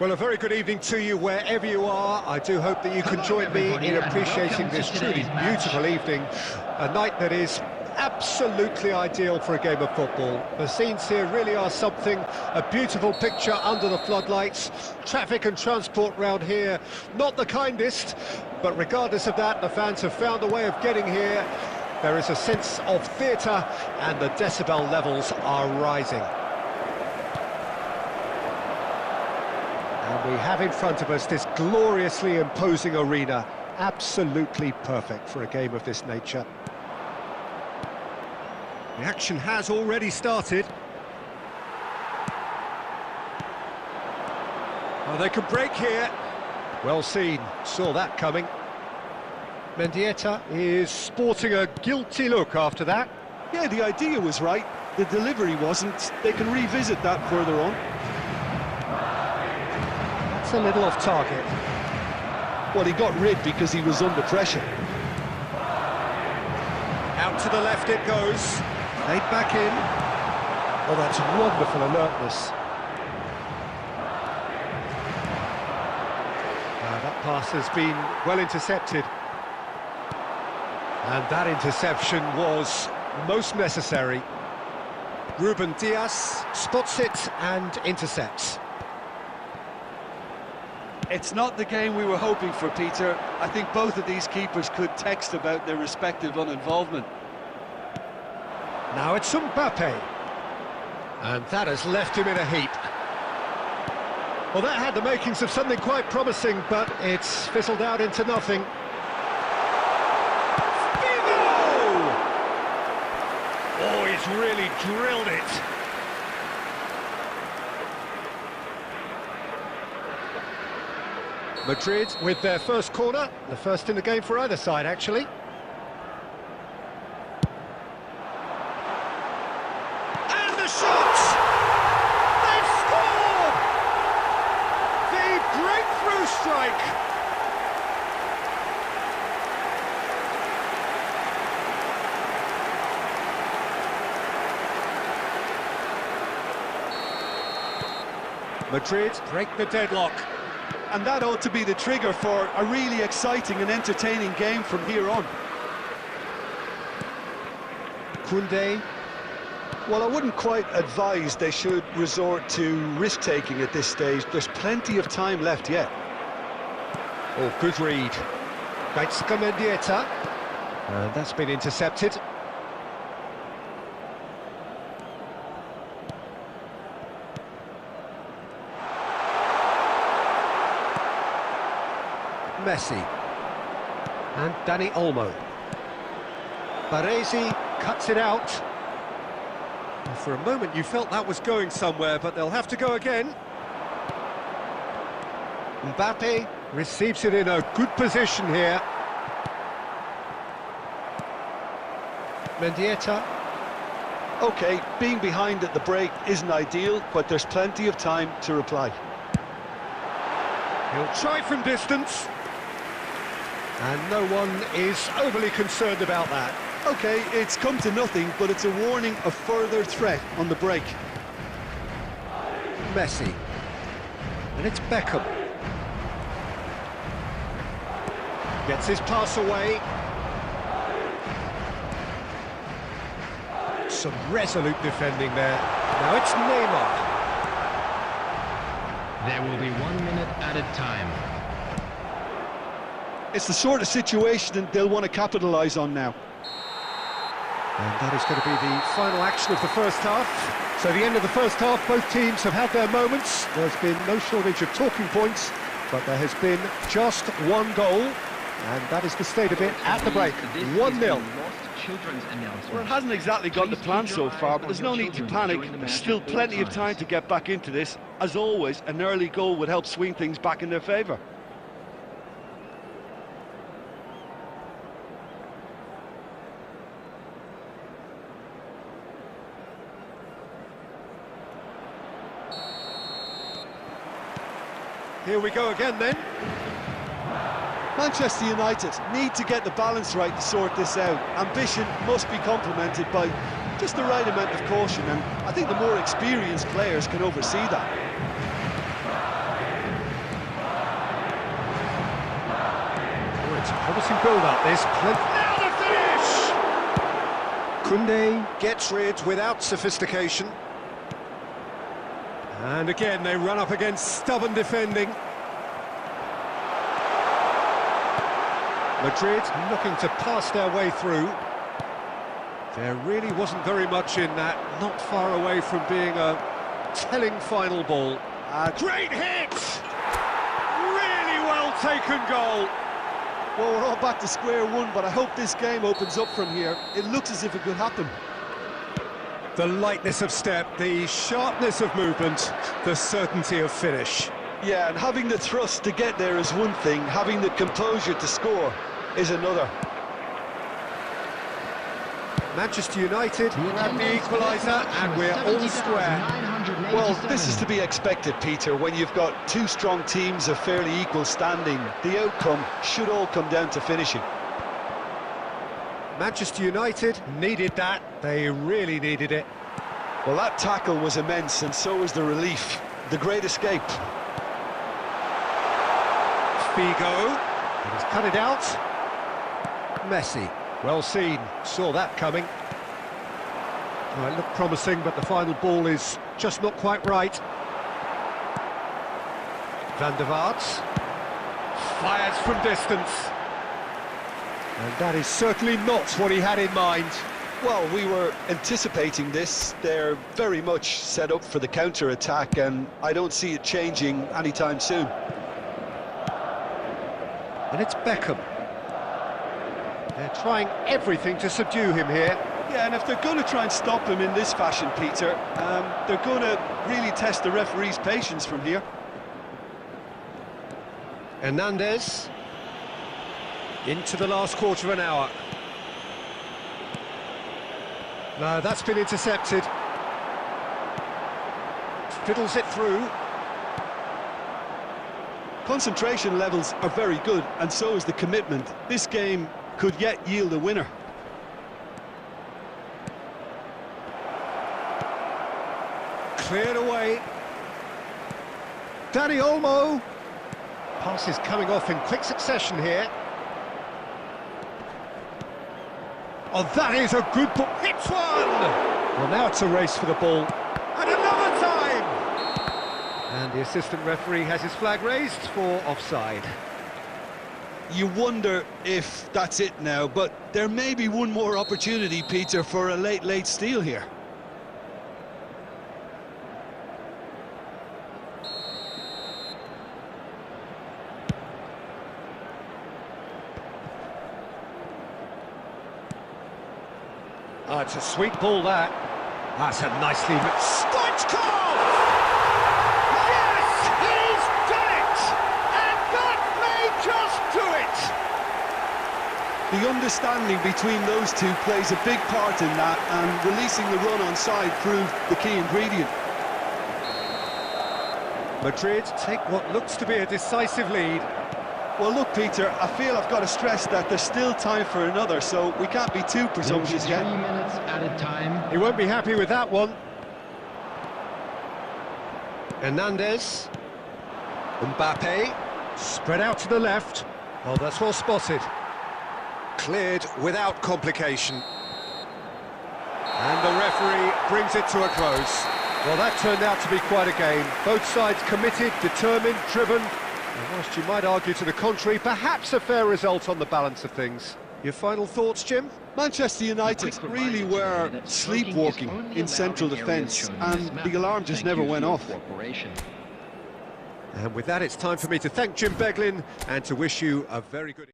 Speaker 1: Well, a very good evening to you wherever you are. I do hope that you can join me in appreciating this truly beautiful evening, a night that is absolutely ideal for a game of football. The scenes here really are something, a beautiful picture under the floodlights. Traffic and transport round here, not the kindest, but regardless of that, the fans have found a way of getting here. There is a sense of theatre and the decibel levels are rising. And we have in front of us this gloriously imposing arena, absolutely perfect for a game of this nature. The action has already started. Oh, they can break here. Well seen, saw that coming. Mendieta is sporting a guilty look after that.
Speaker 2: Yeah, the idea was right, the delivery wasn't. They can revisit that further on.
Speaker 1: That's a little off target.
Speaker 2: Well, he got rid because he was under pressure.
Speaker 1: Out to the left it goes. Played back in. Oh, that's wonderful alertness. That pass has been well intercepted. And that interception was most necessary. Ruben Diaz spots it and intercepts.
Speaker 4: It's not the game we were hoping for, Peter. I think both of these keepers could text about their respective uninvolvement.
Speaker 1: Now it's Mbappe. And that has left him in a heap. Well, that had the makings of something quite promising, but it's fizzled out into nothing. Oh, he's really drilled it. Madrid with their first corner, the first in the game for either side, actually. And the shot! They've scored! The breakthrough strike! Madrid break the deadlock.
Speaker 2: And that ought to be the trigger for a really exciting and entertaining game from here on.
Speaker 1: Koundé.
Speaker 2: Well, I wouldn't quite advise they should resort to risk-taking at this stage. There's plenty of time left yet.
Speaker 1: Oh, good read. Mendieta. And that's been intercepted. Messi and Dani Olmo. Baresi cuts it out. And for a moment you felt that was going somewhere, but they'll have to go again. Mbappe receives it in a good position here. Mendieta.
Speaker 2: Okay, being behind at the break isn't ideal, but there's plenty of time to reply.
Speaker 1: He'll try from distance. And no one is overly concerned about that.
Speaker 2: Okay, it's come to nothing, but it's a warning of further threat on the break.
Speaker 1: Messi. And it's Beckham. Gets his pass away. Some resolute defending there. Now it's Neymar.
Speaker 3: There will be 1 minute added time.
Speaker 2: It's the sort of situation they'll want to capitalise on now.
Speaker 1: And that is going to be the final action of the first half. So the end of the first half, both teams have had their moments. There's been no shortage of talking points, but there has been just one goal, and that is the state of it at the break. 1-0.
Speaker 4: Well, it hasn't exactly got the plan so far, but there's no need to panic. There's still plenty of time to get back into this. As always, an early goal would help swing things back in their favour.
Speaker 1: Here we go again then.
Speaker 2: Manchester United need to get the balance right to sort this out. Ambition must be complemented by just the right amount of caution, and I think the more experienced players can oversee that.
Speaker 1: It's a promising build-up, this. Now the finish! Koundé gets rid without sophistication. And again, they run up against stubborn defending. Madrid looking to pass their way through. There really wasn't very much in that, not far away from being a telling final ball. A great hit! Really well taken goal.
Speaker 2: Well, we're all back to square one, but I hope this game opens up from here. It looks as if it could happen.
Speaker 1: The lightness of step, the sharpness of movement, the certainty of finish.
Speaker 2: Yeah, and having the thrust to get there is one thing, having the composure to score is another.
Speaker 1: Manchester United grab the equaliser and we're all square.
Speaker 2: Well, this is to be expected, Peter, when you've got two strong teams of fairly equal standing. The outcome should all come down to finishing.
Speaker 1: Manchester United needed that, they really needed it.
Speaker 2: Well, that tackle was immense, and so was the relief. The great escape.
Speaker 1: Figo, he's cut it out. Messi, well seen, saw that coming. Well, it looked promising, but the final ball is just not quite right. Van der Vaart fires from distance. And that is certainly not what he had in mind.
Speaker 2: Well, we were anticipating this. They're very much set up for the counter-attack, and I don't see it changing anytime soon.
Speaker 1: And it's Beckham. They're trying everything to subdue him here.
Speaker 2: Yeah, and if they're going to try and stop him in this fashion, Peter, they're going to really test the referee's patience from here.
Speaker 1: Hernandez into the last quarter of an hour. No, that's been intercepted. Fiddles it through.
Speaker 2: Concentration levels are very good, and so is the commitment. This game could yet yield a winner.
Speaker 1: Cleared away. Dani Olmo. Passes coming off in quick succession here. Oh, that is a good ball. Hits one! Well, now it's a race for the ball. And another time! And the assistant referee has his flag raised for offside.
Speaker 2: You wonder if that's it now, but there may be one more opportunity, Peter, for a late steal here.
Speaker 1: Oh, it's a sweet ball, that. That's a nicely... Stoichkov! Yes, he's done it! And that may just do it!
Speaker 2: The understanding between those two plays a big part in that, and releasing the run on side proved the key ingredient.
Speaker 1: Madrid take what looks to be a decisive lead.
Speaker 2: Well, look, Peter, I feel I've got to stress that there's still time for another, so we can't be too presumptuous yet.
Speaker 3: 3 minutes added time.
Speaker 1: He won't be happy with that one. Hernandez. Mbappe. Spread out to the left. Oh, that's well spotted. Cleared without complication. And the referee brings it to a close. Well, that turned out to be quite a game. Both sides committed, determined, driven. And whilst you might argue to the contrary, perhaps a fair result on the balance of things. Your final thoughts, Jim?
Speaker 2: Manchester United really were sleepwalking in central defence, and the alarm just never went off.
Speaker 1: And with that, it's time for me to thank Jim Beglin and to wish you a very good...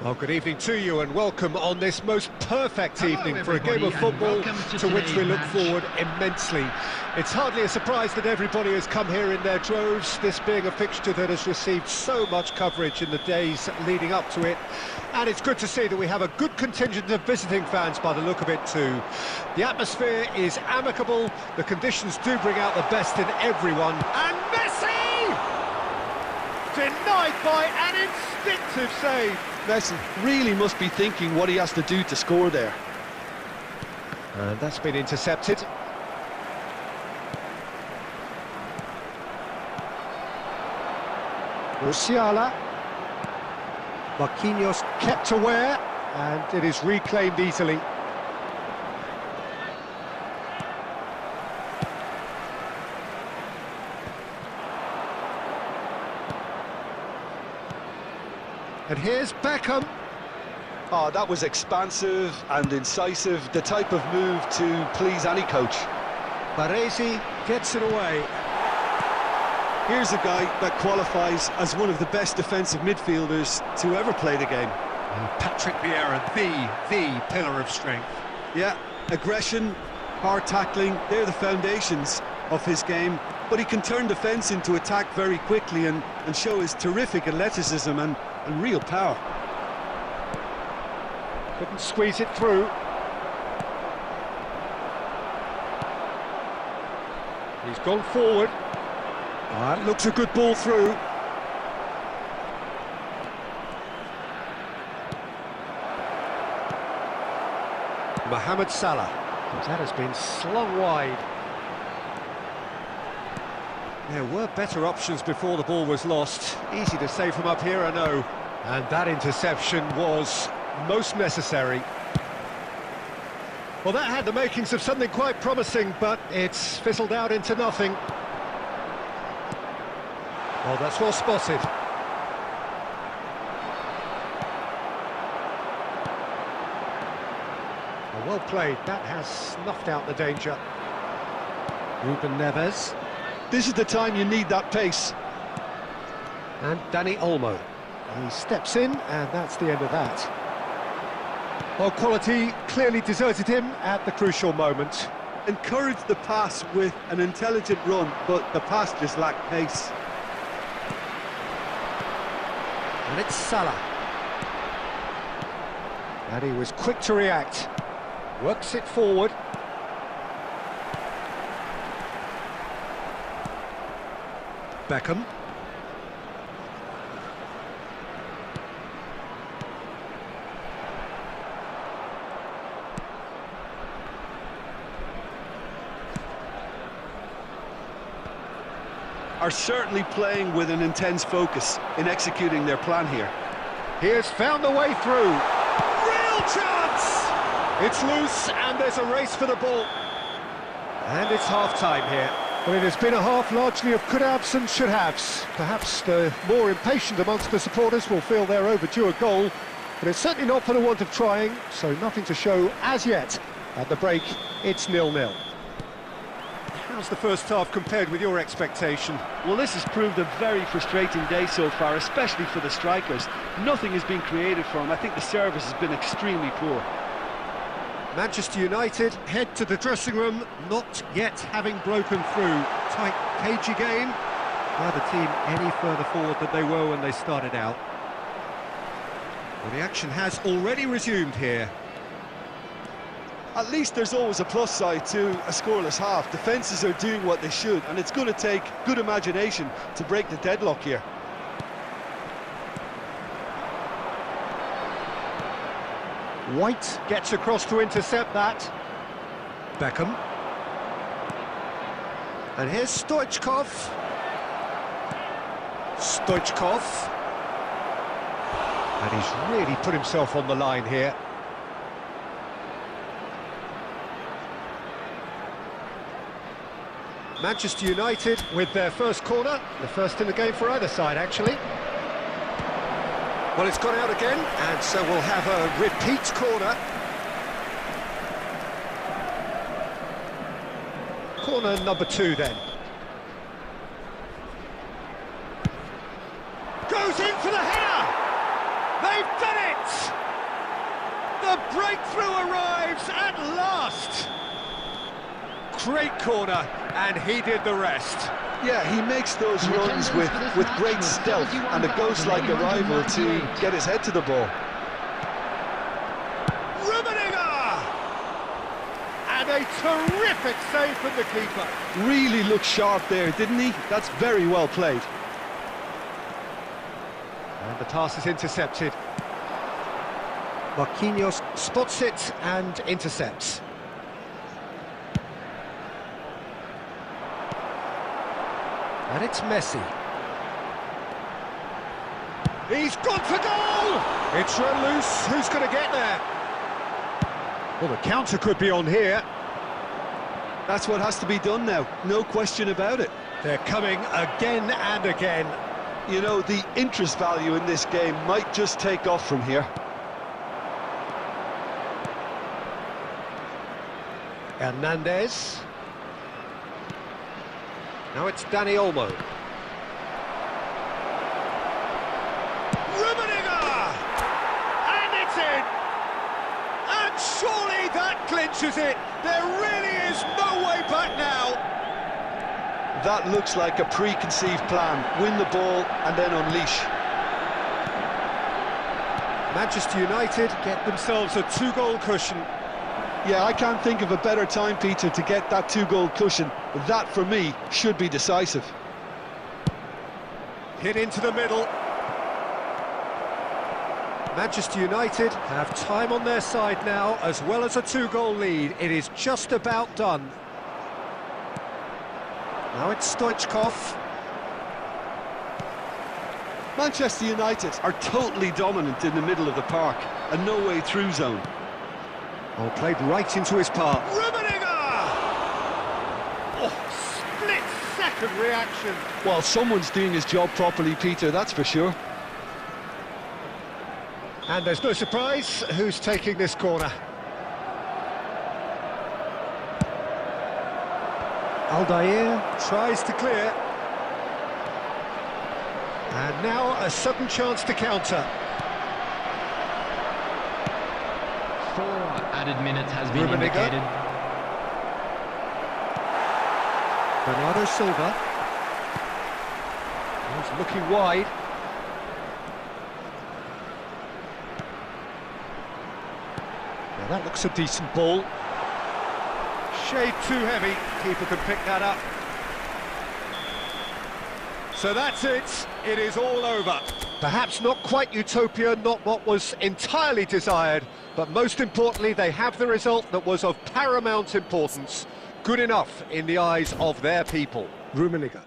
Speaker 1: Well, good evening to you and welcome on this most perfect evening for a game of football to which we look forward immensely. It's hardly a surprise that everybody has come here in their droves, this being a fixture that has received so much coverage in the days leading up to it. And it's good to see that we have a good contingent of visiting fans by the look of it too. The atmosphere is amicable, the conditions do bring out the best in everyone. And Messi! Denied by an instinctive save.
Speaker 2: Messi really must be thinking what he has to do to score there.
Speaker 1: And that's been intercepted. Musiala. Marquinhos kept aware, and it is reclaimed easily. And here's Beckham.
Speaker 2: Oh, that was expansive and incisive, the type of move to please any coach.
Speaker 1: Baresi gets it away.
Speaker 2: Here's a guy that qualifies as one of the best defensive midfielders to ever play the game.
Speaker 1: Patrick Vieira, the pillar of strength.
Speaker 2: Yeah, aggression, hard tackling, they're the foundations of his game, but he can turn defence into attack very quickly and show his terrific athleticism and real power.
Speaker 1: Couldn't squeeze it through. He's gone forward. That looks a good ball through. Mohamed Salah. That has been slung wide. There were better options before the ball was lost. Easy to say from up here, I know. And that interception was most necessary. Well, that had the makings of something quite promising, but it's fizzled out into nothing. Oh, that's well spotted. Oh, well played. That has snuffed out the danger. Ruben Neves.
Speaker 2: This is the time you need that pace.
Speaker 1: And Dani Olmo. He steps in, and that's the end of that. Well, quality clearly deserted him at the crucial moment.
Speaker 2: Encouraged the pass with an intelligent run, but the pass just lacked pace.
Speaker 1: And it's Salah. And he was quick to react. Works it forward. Beckham.
Speaker 2: Are certainly playing with an intense focus in executing their plan here.
Speaker 1: He has found the way through. Real chance! It's loose and there's a race for the ball. And it's half-time here. Well, it has been a half largely of could-haves and should-haves. Perhaps the more impatient amongst the supporters will feel they're overdue a goal, but it's certainly not for the want of trying, so nothing to show as yet. At the break, it's 0-0. How's the first half compared with your expectation?
Speaker 4: Well, this has proved a very frustrating day so far, especially for the strikers. Nothing has been created for them. I think the service has been extremely poor.
Speaker 1: Manchester United head to the dressing room, not yet having broken through. Tight, cagey game. Neither team any further forward than they were when they started out. Well, the action has already resumed here.
Speaker 2: At least there's always a plus side to a scoreless half. Defences are doing what they should, and it's going to take good imagination to break the deadlock here.
Speaker 1: White gets across to intercept that. Beckham. And here's Stoichkov. Stoichkov. And he's really put himself on the line here. Manchester United with their first corner, the first in the game for either side, actually. Well, it's gone out again, and so we'll have a repeat corner. Corner number 2, then. Goes in for the header! They've done it! The breakthrough arrives at last! Great corner, and he did the rest.
Speaker 2: Yeah, he makes those runs with great stealth, and it goes like a rival to get his head to the ball.
Speaker 1: And a terrific save from the keeper.
Speaker 2: Really looked sharp there, didn't he? That's very well played.
Speaker 1: And the pass is intercepted. Marquinhos spots it and intercepts. And it's Messi. He's gone for goal! It's run loose. Who's going to get there? Well, the counter could be on here.
Speaker 2: That's what has to be done now, no question about it.
Speaker 1: They're coming again and again.
Speaker 2: You know, the interest value in this game might just take off from here.
Speaker 1: Hernandez. Now it's Dani Olmo. And it's in! And surely that clinches it! There really is no way back now!
Speaker 2: That looks like a preconceived plan. Win the ball and then unleash.
Speaker 1: Manchester United get themselves a two-goal cushion.
Speaker 2: Yeah, I can't think of a better time, Peter, to get that two-goal cushion. That, for me, should be decisive.
Speaker 1: Hit into the middle. Manchester United have time on their side now, as well as a two-goal lead. It is just about done. Now it's Stoichkov.
Speaker 2: Manchester United are totally dominant in the middle of the park, a no-way through zone.
Speaker 1: Oh, played right into his path. Oh, split-second reaction.
Speaker 2: Well, someone's doing his job properly, Peter, that's for sure.
Speaker 1: And there's no surprise who's taking this corner. Aldair tries to clear. And now a sudden chance to counter.
Speaker 3: 4 added minutes has been indicated.
Speaker 1: Bernardo Silva. He's looking wide. Now that looks a decent ball. Shade too heavy. Keeper can pick that up. So that's it. It is all over. Perhaps not quite utopia, not what was entirely desired, but most importantly, they have the result that was of paramount importance. Good enough in the eyes of their people. Rummenigge.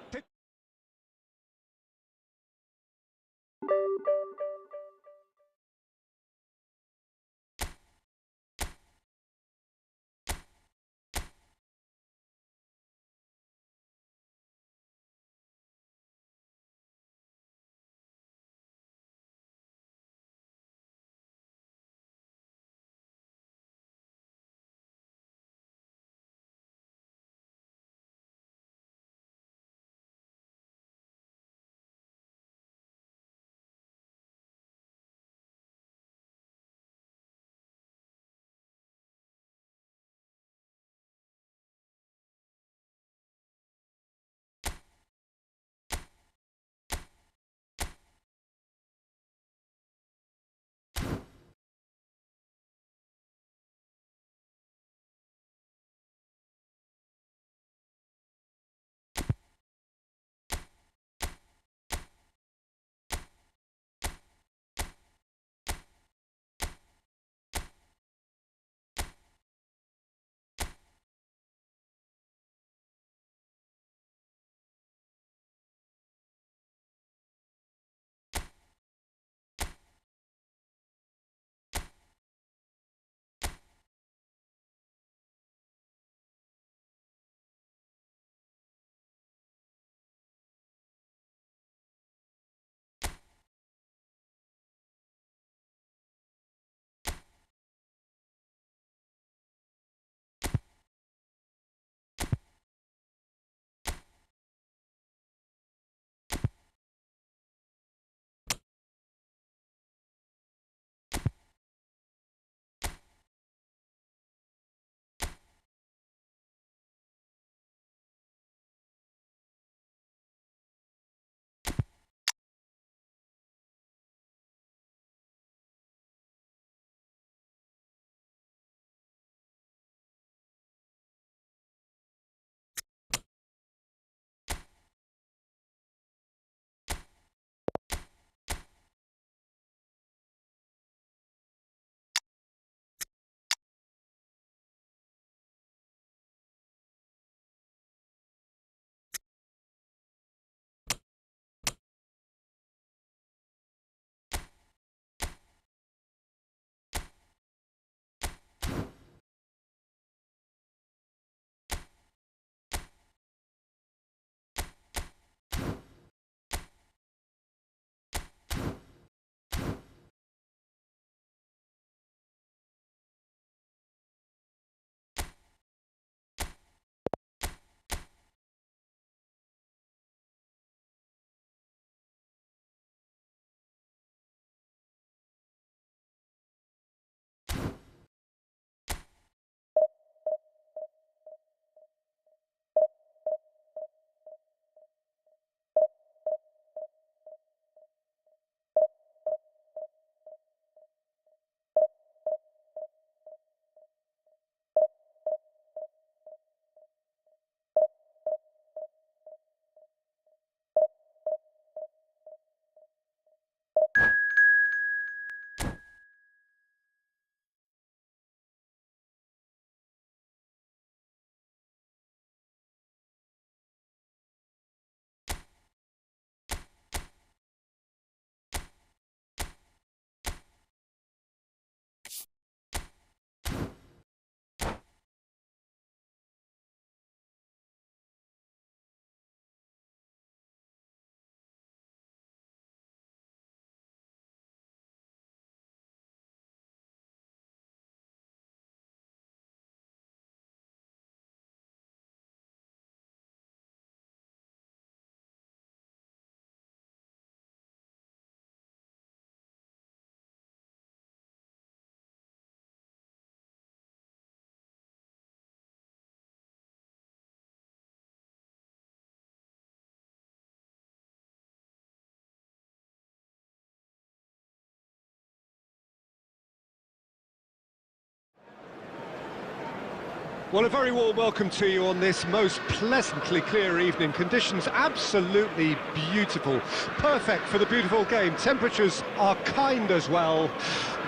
Speaker 1: Well, a very warm welcome to you on this most pleasantly clear evening. Conditions absolutely beautiful. Perfect for the beautiful game. Temperatures are kind as well.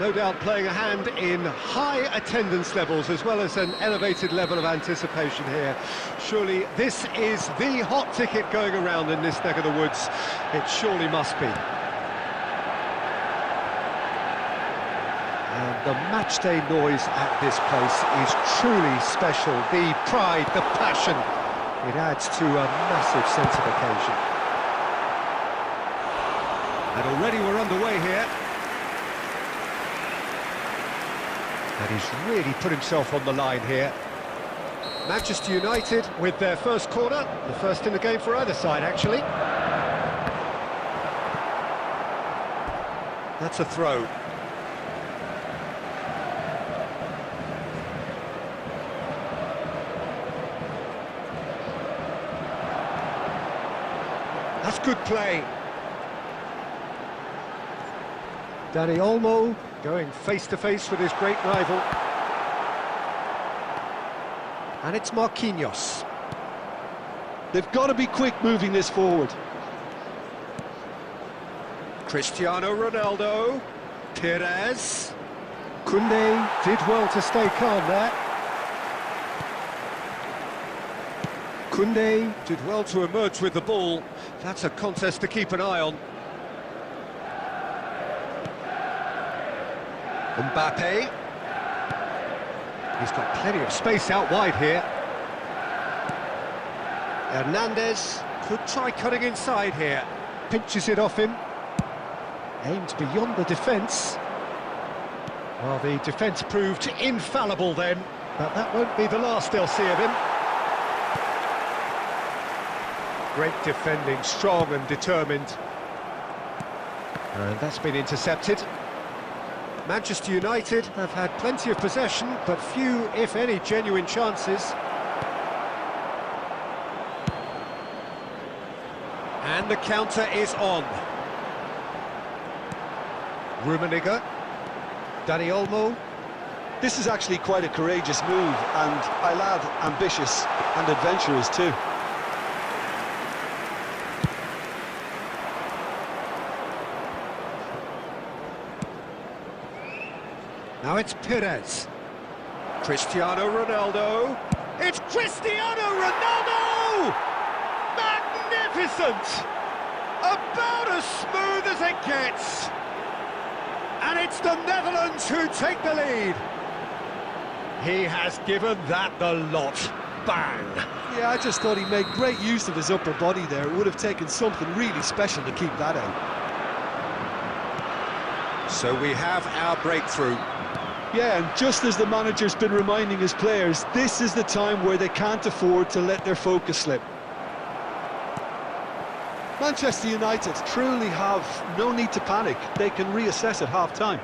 Speaker 1: No doubt playing a hand in high attendance levels as well as an elevated level of anticipation here. Surely this is the hot ticket going around in this neck of the woods. It surely must be. And the matchday noise at this place is truly special. The pride, the passion, it adds to a massive sense of occasion. And already we're underway here. And he's really put himself on the line here. Manchester United with their first corner, the first in the game for either side, actually. That's a throw. That's good play. Dani Olmo going face-to-face with his great rival. And it's Marquinhos.
Speaker 2: They've got to be quick moving this forward.
Speaker 1: Cristiano Ronaldo. Perez. Koundé did well to stay calm there. Koundé did well to emerge with the ball. That's a contest to keep an eye on. Mbappe. He's got plenty of space out wide here. Hernandez could try cutting inside here. Pinches it off him. Aimed beyond the defence. Well, the defence proved infallible then, but that won't be the last they'll see of him. Great defending, strong and determined. And that's been intercepted. Manchester United have had plenty of possession, but few, if any, genuine chances. And the counter is on. Rummenigge. Dani Olmo.
Speaker 2: This is actually quite a courageous move, and I'll add ambitious and adventurous too.
Speaker 1: Now it's Perez. Cristiano Ronaldo. It's Cristiano Ronaldo! Magnificent! About as smooth as it gets. And it's the Netherlands who take the lead. He has given that the lot. Bang!
Speaker 2: Yeah, I just thought he made great use of his upper body there. It would have taken something really special to keep that out.
Speaker 1: So we have our breakthrough.
Speaker 2: Yeah, and just as the manager's been reminding his players, this is the time where they can't afford to let their focus slip. Manchester United truly have no need to panic. They can reassess at half-time.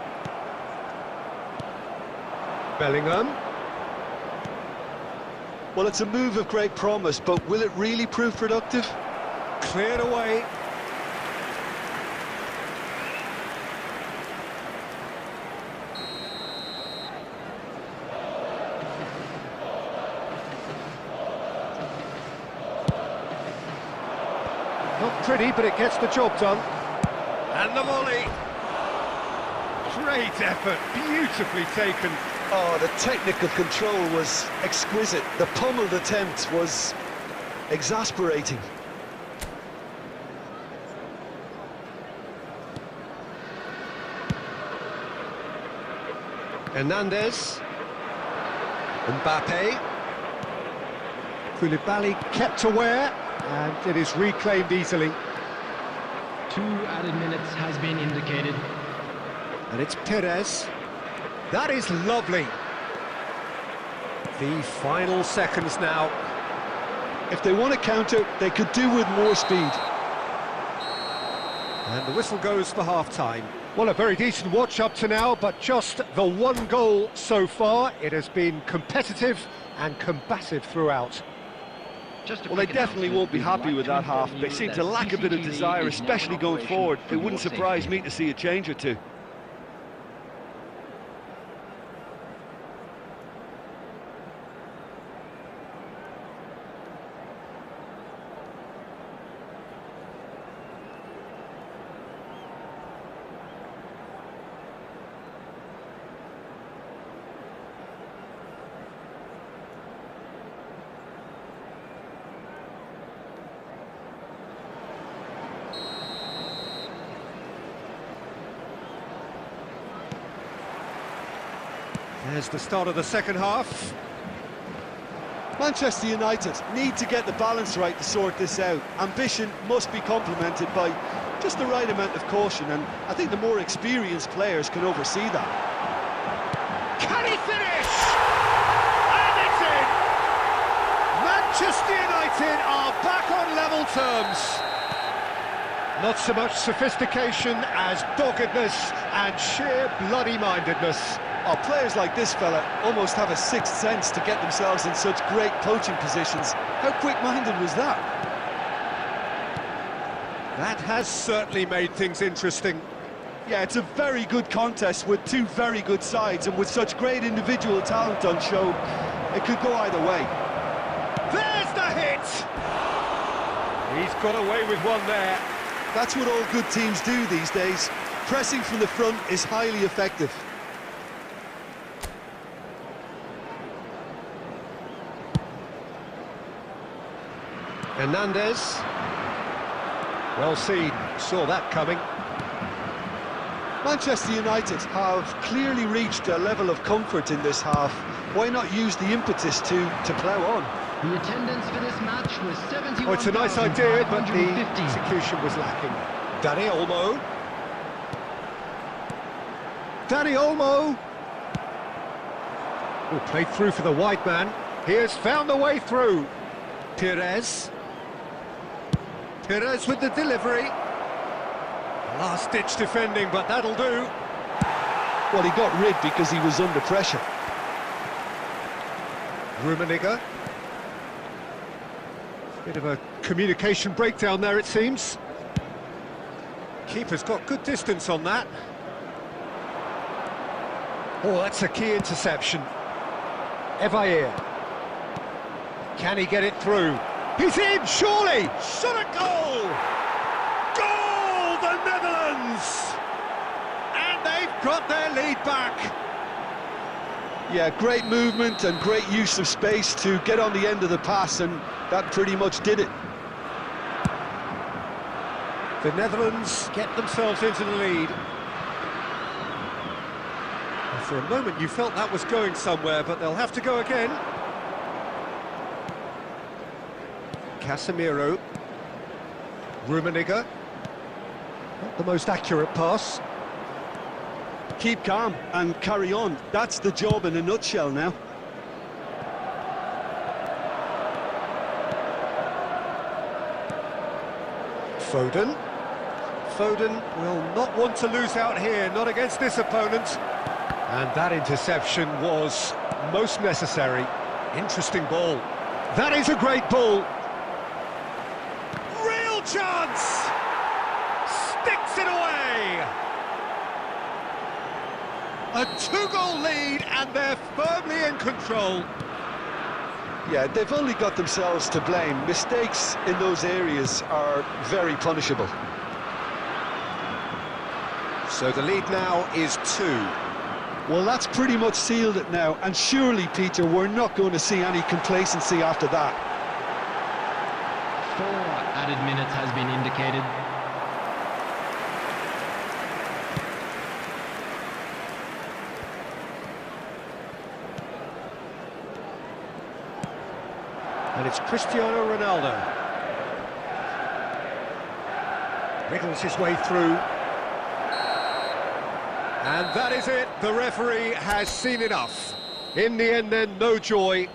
Speaker 1: Bellingham.
Speaker 2: Well, it's a move of great promise, but will it really prove productive?
Speaker 1: Cleared away. Not pretty, but it gets the job done. And the volley. Great effort, beautifully taken.
Speaker 2: Oh, the technical control was exquisite. The pummeled attempt was exasperating.
Speaker 1: Hernandez. Mbappe. Koulibaly kept aware. And it is reclaimed easily.
Speaker 3: 2 added minutes has been indicated.
Speaker 1: And it's Perez. That is lovely. The final seconds now.
Speaker 2: If they want to counter, they could do with more speed.
Speaker 1: And the whistle goes for half-time. Well, a very decent watch up to now, but just the one goal so far. It has been competitive and combative throughout.
Speaker 4: Well, they definitely won't be happy with that half. They seem to lack a bit of desire, especially going forward. It wouldn't surprise me to see a change or two.
Speaker 1: There's the start of the second half.
Speaker 2: Manchester United need to get the balance right to sort this out. Ambition must be complemented by just the right amount of caution, and I think the more experienced players can oversee that.
Speaker 1: Can he finish? And it's in! Manchester United are back on level terms. Not so much sophistication as doggedness and sheer bloody-mindedness.
Speaker 2: Oh, players like this fella almost have a sixth sense to get themselves in such great poaching positions. How quick-minded was that?
Speaker 1: That has certainly made things interesting.
Speaker 2: Yeah, it's a very good contest with two very good sides, and with such great individual talent on show, it could go either way.
Speaker 1: There's the hit! He's got away with one there.
Speaker 2: That's what all good teams do these days. Pressing from the front is highly effective.
Speaker 1: Hernandez. Well seen, saw that coming.
Speaker 2: Manchester United have clearly reached a level of comfort in this half. Why not use the impetus to plough on?
Speaker 3: The attendance for this match was 71,550.
Speaker 1: Oh, it's a nice idea, but the execution was lacking. Dani Olmo. Dani Olmo. Oh, played through for the wide man. He has found a way through. Perez. Perez with the delivery. Last-ditch defending, but that'll do.
Speaker 2: Well, he got rid because he was under pressure.
Speaker 1: Rummenigge. Bit of a communication breakdown there, it seems. Keeper's got good distance on that. Oh, that's a key interception. Evair. Can he get it through? He's in, surely! Shot a goal! Goal, the Netherlands! And they've got their lead back.
Speaker 2: Yeah, great movement and great use of space to get on the end of the pass, and that pretty much did it.
Speaker 1: The Netherlands get themselves into the lead. And for a moment you felt that was going somewhere, but they'll have to go again. Casemiro. Rummenigge. Not the most accurate pass.
Speaker 2: Keep calm and carry on. That's the job in a nutshell now.
Speaker 1: Foden. Foden will not want to lose out here, not against this opponent. And that interception was most necessary. Interesting ball. That is a great ball. Real chance! Sticks it away! A two-goal lead, and they're firmly in control.
Speaker 2: Yeah, they've only got themselves to blame. Mistakes in those areas are very punishable.
Speaker 1: So the lead now is 2.
Speaker 2: Well, that's pretty much sealed it now, and surely, Peter, we're not going to see any complacency after that.
Speaker 3: 4 added minutes has been indicated.
Speaker 1: And it's Cristiano Ronaldo. Wriggles his way through. And that is it. The referee has seen enough. In the end then, no joy.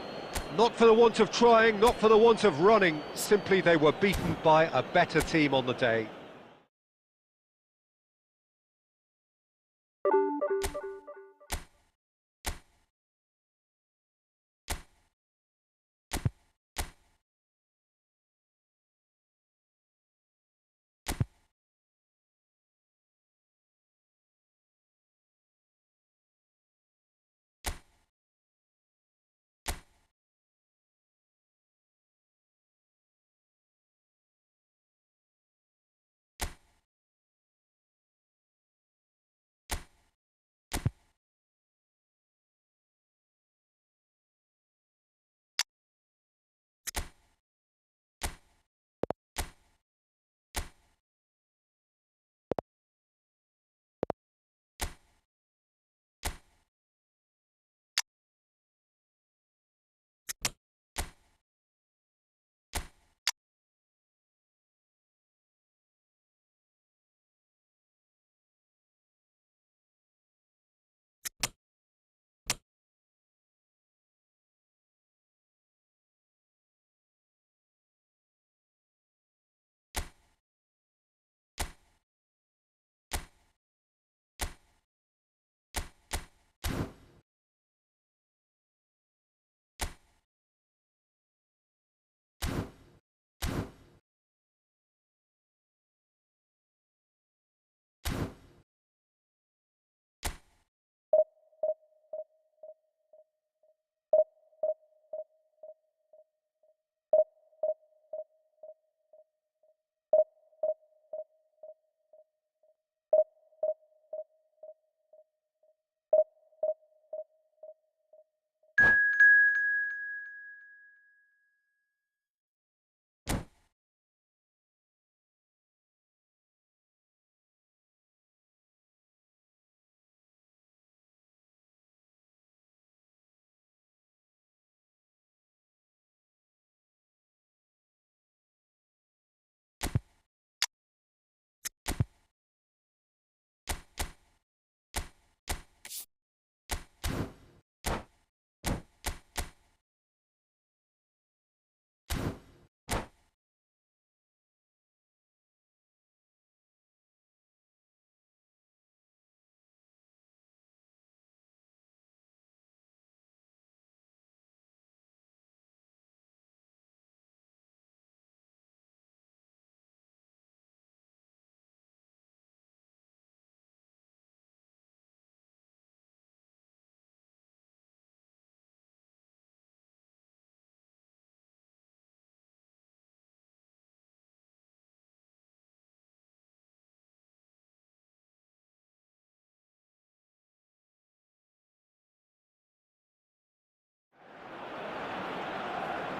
Speaker 1: Not for the want of trying, not for the want of running. Simply they were beaten by a better team on the day.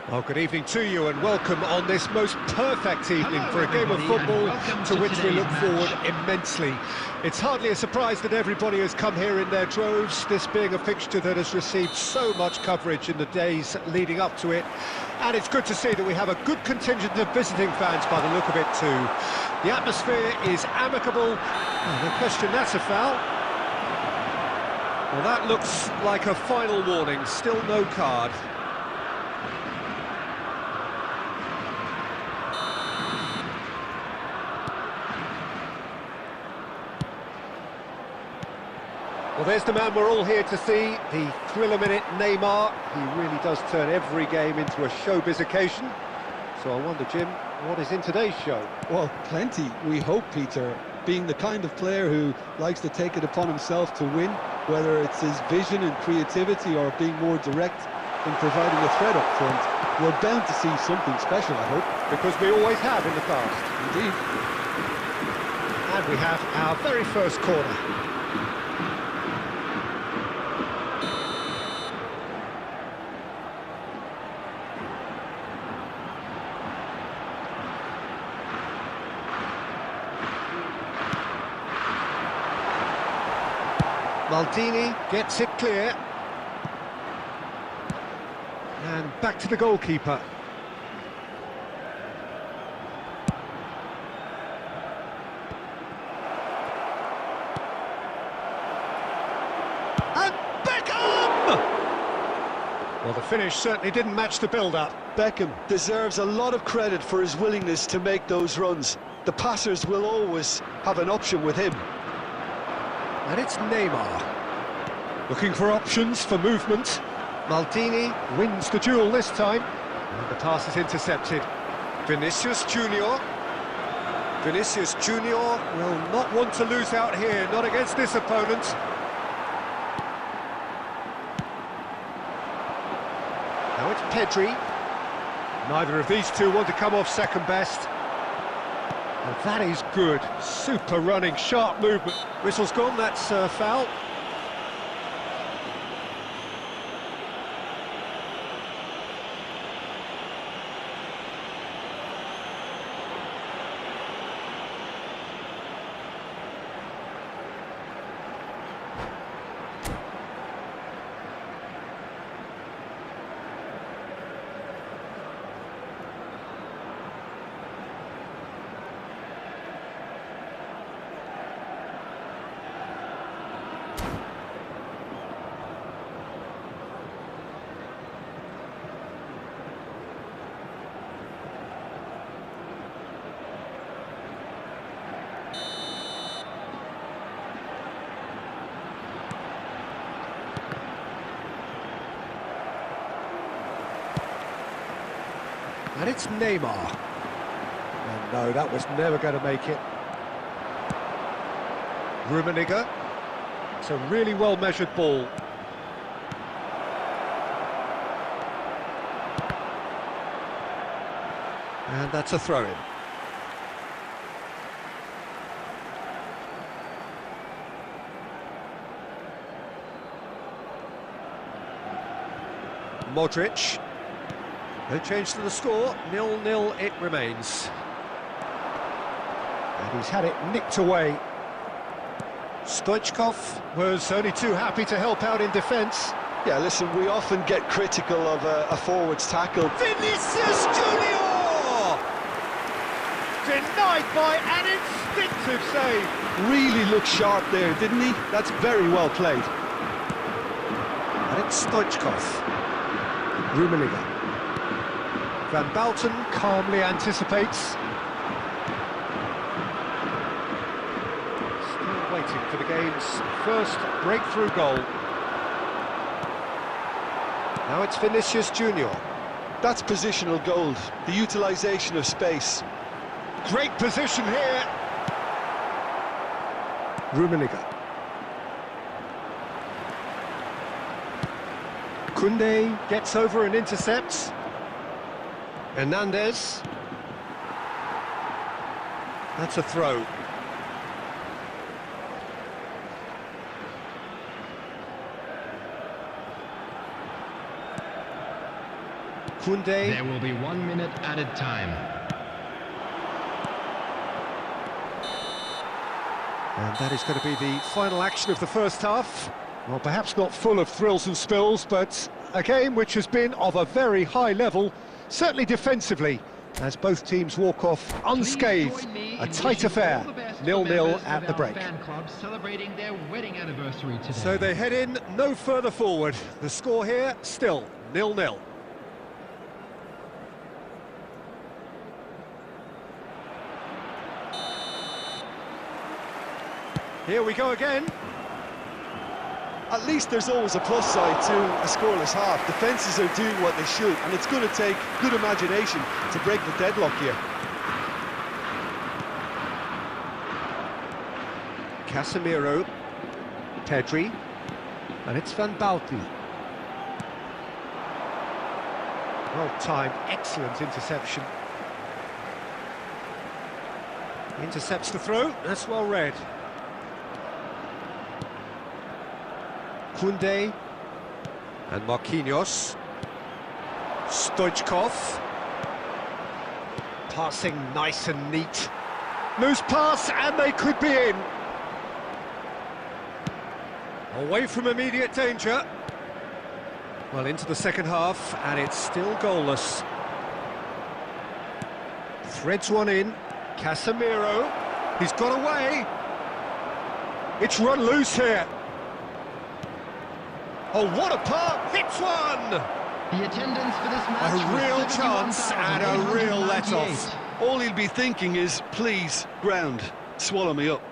Speaker 1: Well, good evening to you and welcome on this most perfect evening for a game of football to which we look forward immensely. It's hardly a surprise that everybody has come here in their droves, this being a fixture that has received so much coverage in the days leading up to it. And it's good to see that we have a good contingent of visiting fans by the look of it too. The atmosphere is amicable. Oh, no question, that's a foul. Well, that looks like a final warning, still no card. Well, there's the man we're all here to see, the thriller-minute Neymar. He really does turn every game into a showbiz occasion. So I wonder, Jim, what is in today's show?
Speaker 2: Well, plenty, we hope, Peter. Being the kind of player who likes to take it upon himself to win, whether it's his vision and creativity or being more direct in providing a threat up front, we're bound to see something special, I hope.
Speaker 1: Because we always have in the past.
Speaker 2: Indeed.
Speaker 1: And we have our very first corner. Maldini gets it clear. And back to the goalkeeper. And Beckham! Well, the finish certainly didn't match the build-up.
Speaker 2: Beckham deserves a lot of credit for his willingness to make those runs. The passers will always have an option with him.
Speaker 1: And it's Neymar. Looking for options for movement. Maldini wins the duel this time. And the pass is intercepted. Vinicius Junior. Vinicius Junior will not want to lose out here, not against this opponent. Now it's Pedri. Neither of these two want to come off second best. And that is good. Super running, sharp movement. Whistle's gone, that's foul. And it's Neymar. And no, that was never going to make it. Rummenigge. It's a really well-measured ball. And that's a throw-in. Modric. No change to the score, 0-0 it remains. And he's had it nicked away. Stoichkov was only too happy to help out in defence.
Speaker 2: Yeah, listen, we often get critical of a forward's tackle.
Speaker 1: Vinicius Junior! Denied by an instinctive save.
Speaker 2: Really looked sharp there, didn't he? That's very well played.
Speaker 1: And it's Stoichkov. Rummenigge. Van Bouten calmly anticipates. Still waiting for the game's first breakthrough goal. Now it's Vinicius Junior.
Speaker 2: That's positional gold, the utilisation of space.
Speaker 1: Great position here. Rummenigge. Koundé gets over and intercepts. Hernandez. That's a throw. Koundé.
Speaker 3: There will be 1 minute added time.
Speaker 1: And that is going to be the final action of the first half. Well, perhaps not full of thrills and spills, but a game which has been of a very high level, certainly defensively, as both teams walk off unscathed. A tight affair, 0-0 at the break.
Speaker 3: Fan club celebrating their wedding anniversary today.
Speaker 1: So they head in no further forward. The score here, still 0-0. Here we go again.
Speaker 2: At least there's always a plus side to a scoreless half. Defences are doing what they should, and it's going to take good imagination to break the deadlock here.
Speaker 1: Casemiro, Pedri, and it's Van Basten. Well-timed, excellent interception. Intercepts the throw, that's well read. Koundé and Marquinhos. Stoichkov. Passing nice and neat. Loose pass and they could be in. Away from immediate danger. Well, into the second half and it's still goalless. Threads one in. Casemiro. He's got away. It's run loose here. Oh, what a part! Hits one!
Speaker 3: The attendance for this match
Speaker 1: A real chance and a real let-off.
Speaker 4: All he'll be thinking is, please, ground, swallow me up.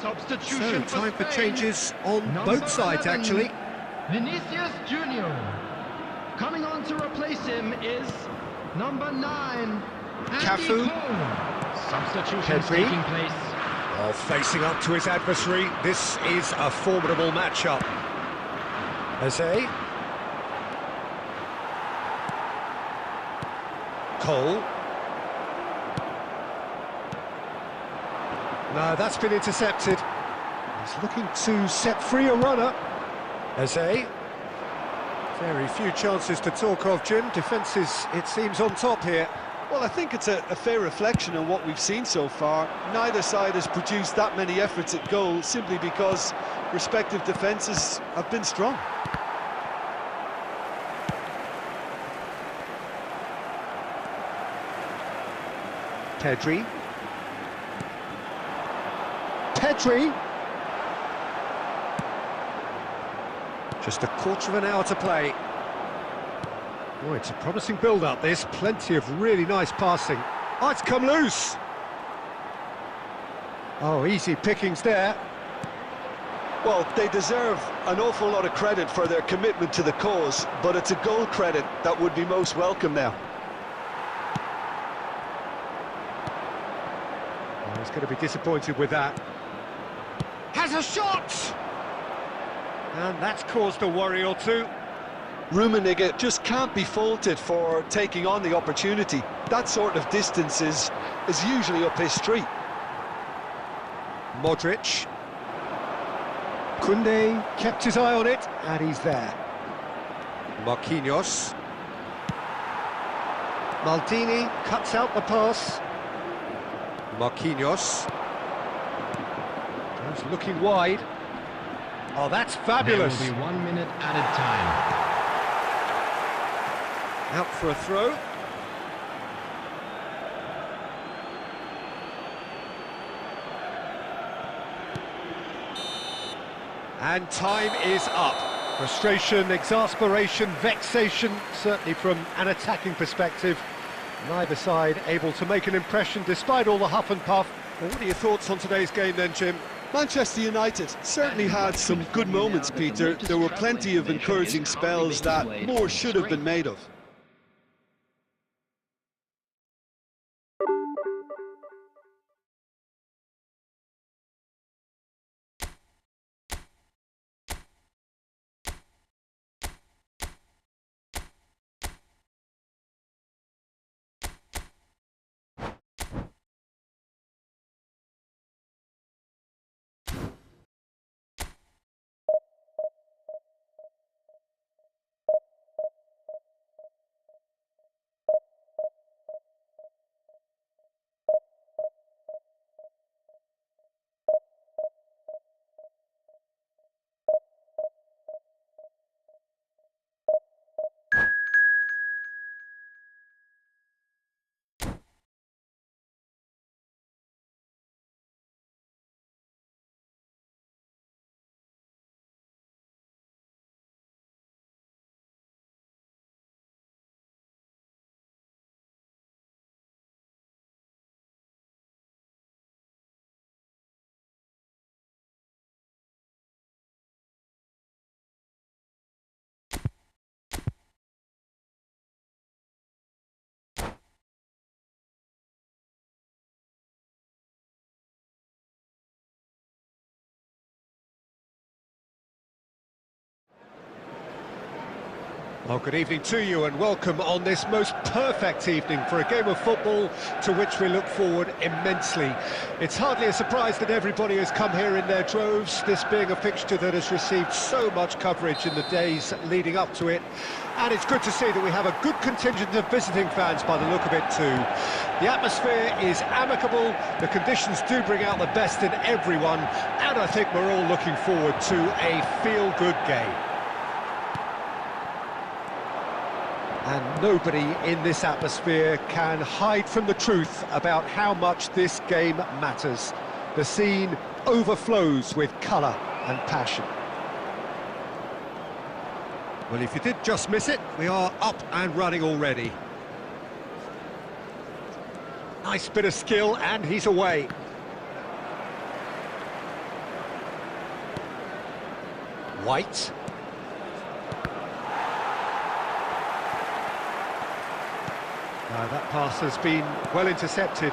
Speaker 3: Substitution
Speaker 1: So, time for
Speaker 3: Spain.
Speaker 1: changes on
Speaker 3: Number
Speaker 1: both sides,
Speaker 3: 11,
Speaker 1: actually.
Speaker 3: Vinicius Junior. Coming on to replace him is number 9,
Speaker 1: Cafu.
Speaker 3: Substitutions
Speaker 1: Pedri.
Speaker 3: taking place.
Speaker 1: Oh, facing up to his adversary, this is a formidable matchup. Eze. Cole. No, that's been intercepted. He's looking to set free a runner. Eze. Very few chances to talk of, Jim. Defence is, it seems, on top here.
Speaker 2: Well, I think it's a fair reflection on what we've seen so far. Neither side has produced that many efforts at goal simply because respective defences have been strong.
Speaker 1: Pedri. Pedri. Just a quarter of an hour to play. Oh, it's a promising build-up, this. Plenty of really nice passing. Oh, it's come loose. Oh, easy pickings there.
Speaker 2: Well, they deserve an awful lot of credit for their commitment to the cause, but it's a goal credit that would be most welcome now.
Speaker 1: Oh, he's going to be disappointed with that. Has a shot! And that's caused a worry or two.
Speaker 2: Rummenigge just can't be faulted for taking on the opportunity. That sort of distance is usually up his street.
Speaker 1: Modric. Koundé kept his eye on it, and he's there. Marquinhos. Maldini cuts out the pass. Marquinhos. He's looking wide. Oh, that's fabulous.
Speaker 3: There will be 1 minute added time.
Speaker 1: Out for a throw. And time is up. Frustration, exasperation, vexation, certainly from an attacking perspective. Neither side able to make an impression despite all the huff and puff. Well, what are your thoughts on today's game then, Jim?
Speaker 2: Manchester United certainly had some good moments, Peter. There were plenty of encouraging spells that more should have been made of.
Speaker 1: Well, good evening to you and welcome on this most perfect evening for a game of football to which we look forward immensely. It's hardly a surprise that everybody has come here in their droves, this being a fixture that has received so much coverage in the days leading up to it. And it's good to see that we have a good contingent of visiting fans by the look of it too. The atmosphere is amicable, the conditions do bring out the best in everyone, and I think we're all looking forward to a feel-good game. And nobody in this atmosphere can hide from the truth about how much this game matters. The scene overflows with colour and passion. Well, if you did just miss it, we are up and running already. Nice bit of skill, and he's away. White. That pass has been well intercepted.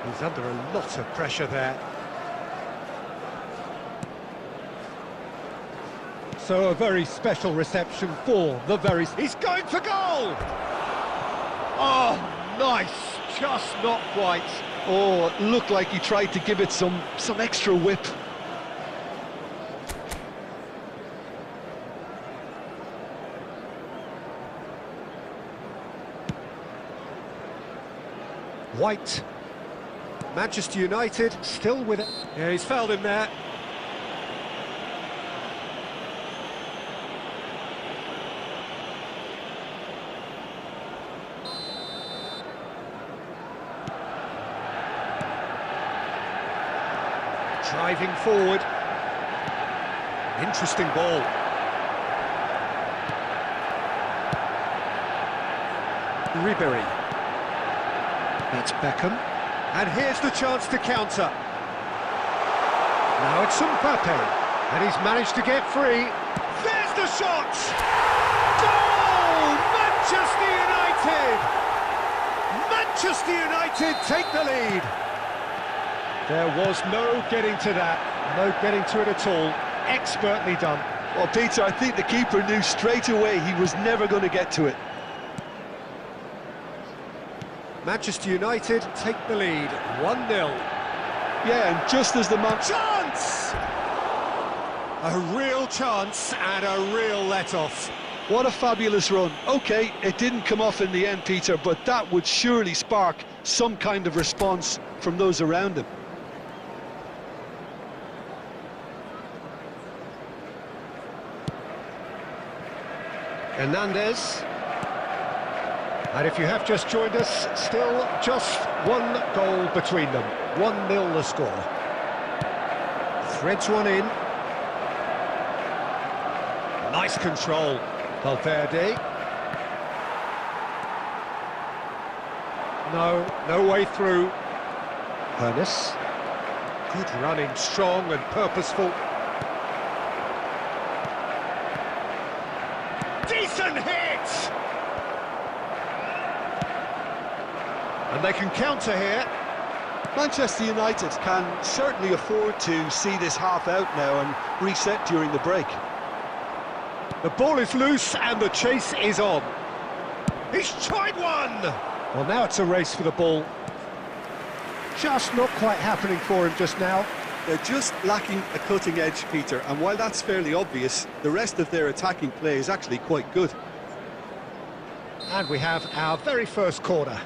Speaker 1: He's under a lot of pressure there. So a very special reception for the very... He's going for goal! Oh, nice, just not quite.
Speaker 2: Oh, it looked like he tried to give it some extra whip.
Speaker 1: White. Manchester United still with it. Yeah, he's fouled him there. Driving forward. Interesting ball. Ribery. That's Beckham. And here's the chance to counter. Now it's Mbappe. And he's managed to get free. There's the shot! Goal! Manchester United! Manchester United take the lead. There was no getting to that. No getting to it at all. Expertly done.
Speaker 2: Well, Peter, I think the keeper knew straight away he was never going to get to it.
Speaker 1: Manchester United take the lead, 1-0.
Speaker 2: Yeah, and just as the man...
Speaker 1: Chance! A real chance and a real let-off.
Speaker 2: What a fabulous run. OK, it didn't come off in the end, Peter, but that would surely spark some kind of response from those around him.
Speaker 1: Hernandez. And if you have just joined us, still just one goal between them. 1-0 the score. Threads one in. Nice control, Valverde. No way through. Ernest. Good running, strong and purposeful. Decent hit! And they can counter here.
Speaker 2: Manchester United can certainly afford to see this half out now and reset during the break.
Speaker 1: The ball is loose and the chase is on. He's tried one! Well, now it's a race for the ball. Just not quite happening for him just now.
Speaker 4: They're just lacking a cutting edge, Peter, and while that's fairly obvious, the rest of their attacking play is actually quite good.
Speaker 1: And we have our very first corner.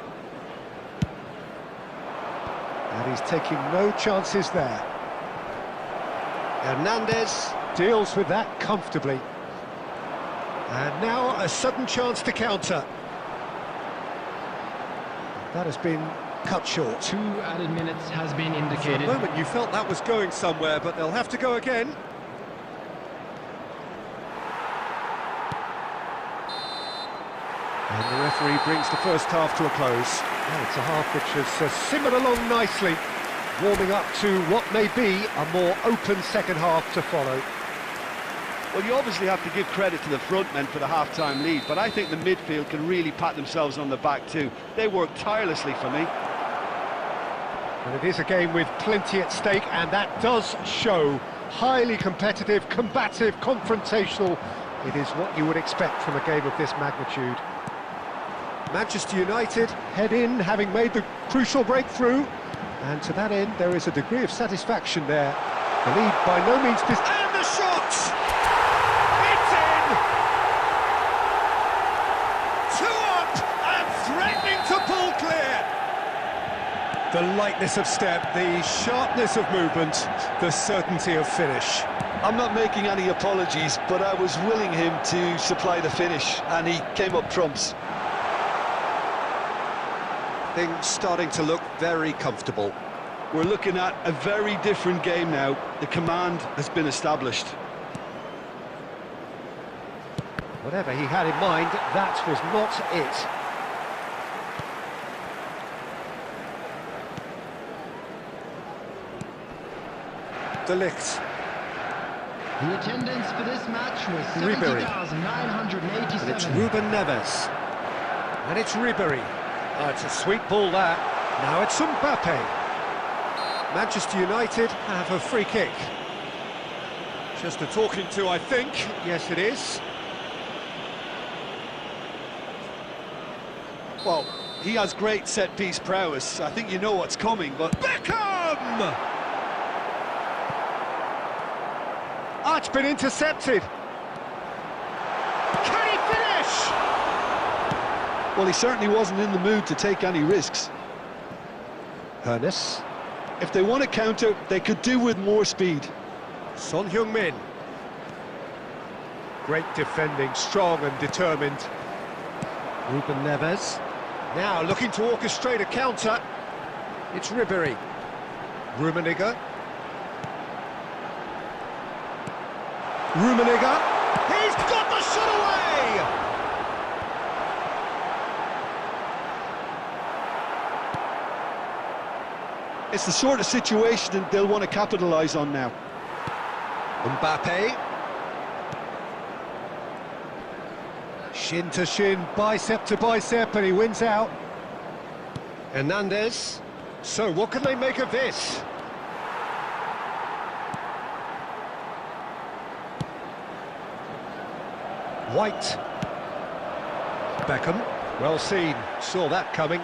Speaker 1: And he's taking no chances there. Hernandez deals with that comfortably. And now a sudden chance to counter. That has been cut short.
Speaker 3: 2 added minutes has been
Speaker 1: For a
Speaker 3: indicated.
Speaker 1: moment you felt that was going somewhere, but they'll have to go again. And the referee brings the first half to a close. Well, it's a half which has simmered along nicely, warming up to what may be a more open second half to follow.
Speaker 4: Well, you obviously have to give credit to the front men for the half-time lead, but I think the midfield can really pat themselves on the back too. They work tirelessly for me.
Speaker 1: And it is a game with plenty at stake, and that does show. Highly competitive, combative, confrontational. It is what you would expect from a game of this magnitude. Manchester United head in, having made the crucial breakthrough, and to that end there is a degree of satisfaction there. The lead by no means... And the shot! It's in! 2 up and threatening to pull clear! The lightness of step, the sharpness of movement, the certainty of finish.
Speaker 2: I'm not making any apologies, but I was willing him to supply the finish, and he came up trumps.
Speaker 1: Things starting to look very comfortable.
Speaker 4: We're looking at a very different game now. The command has been established.
Speaker 1: Whatever he had in mind, that was not it. De Ligt.
Speaker 3: The attendance for this match was
Speaker 1: Ribéry.
Speaker 3: 70,987.
Speaker 1: And it's Ruben Neves. And it's Ribéry. Oh, it's a sweet ball that. Now it's Mbappe. Manchester United have a free kick. Just a talking to, I think. Yes, it is.
Speaker 4: Well, he has great set-piece prowess. I think you know what's coming, but...
Speaker 1: Beckham! Oh, it's been intercepted. Can he finish?
Speaker 2: Well, he certainly wasn't in the mood to take any risks.
Speaker 1: Ernest.
Speaker 2: If they want to counter, they could do with more speed.
Speaker 1: Son Heung-min. Great defending, strong and determined. Ruben Neves. Now looking to orchestrate a counter. It's Ribéry. Rummenigge. Rummenigge. He's got the shot away!
Speaker 2: It's the sort of situation that they'll want to capitalise on now.
Speaker 1: Mbappe. Shin to shin, bicep to bicep, and he wins out. Hernandez. So, what can they make of this? White. Beckham. Well seen. Saw that coming.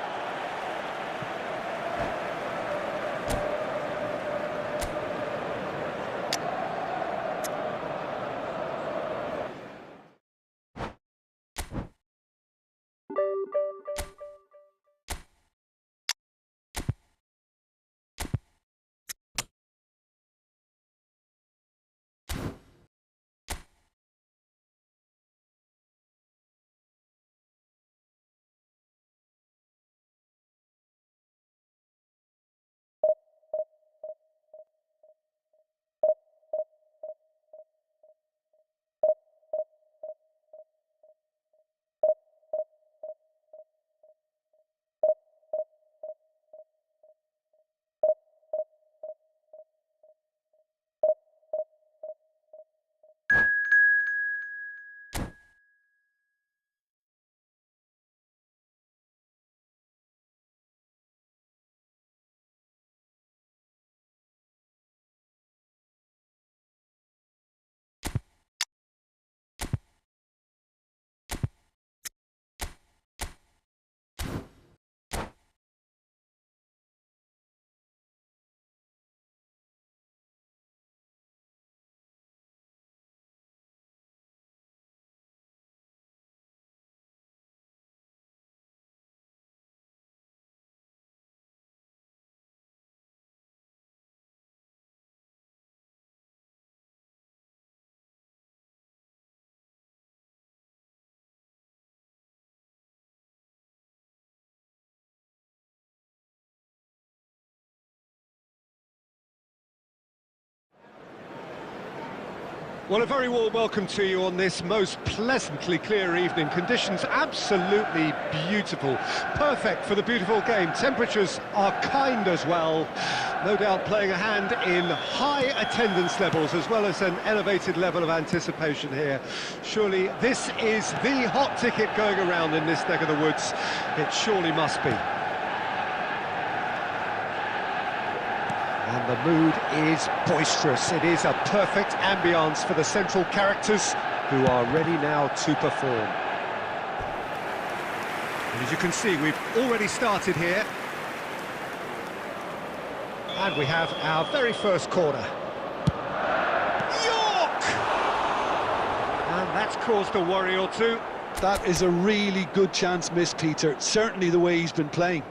Speaker 1: Well, a very warm welcome to you on this most pleasantly clear evening. Conditions absolutely beautiful. Perfect for the beautiful game. Temperatures are kind as well. No doubt playing a hand in high attendance levels as well as an elevated level of anticipation here. Surely this is the hot ticket going around in this neck of the woods. It surely must be. And the mood is boisterous. It is a perfect ambience for the central characters who are ready now to perform. And as you can see, we've already started here. And we have our very first corner. York! And that's caused a worry or two.
Speaker 2: That is a really good chance missed, Peter. Certainly the way he's been playing.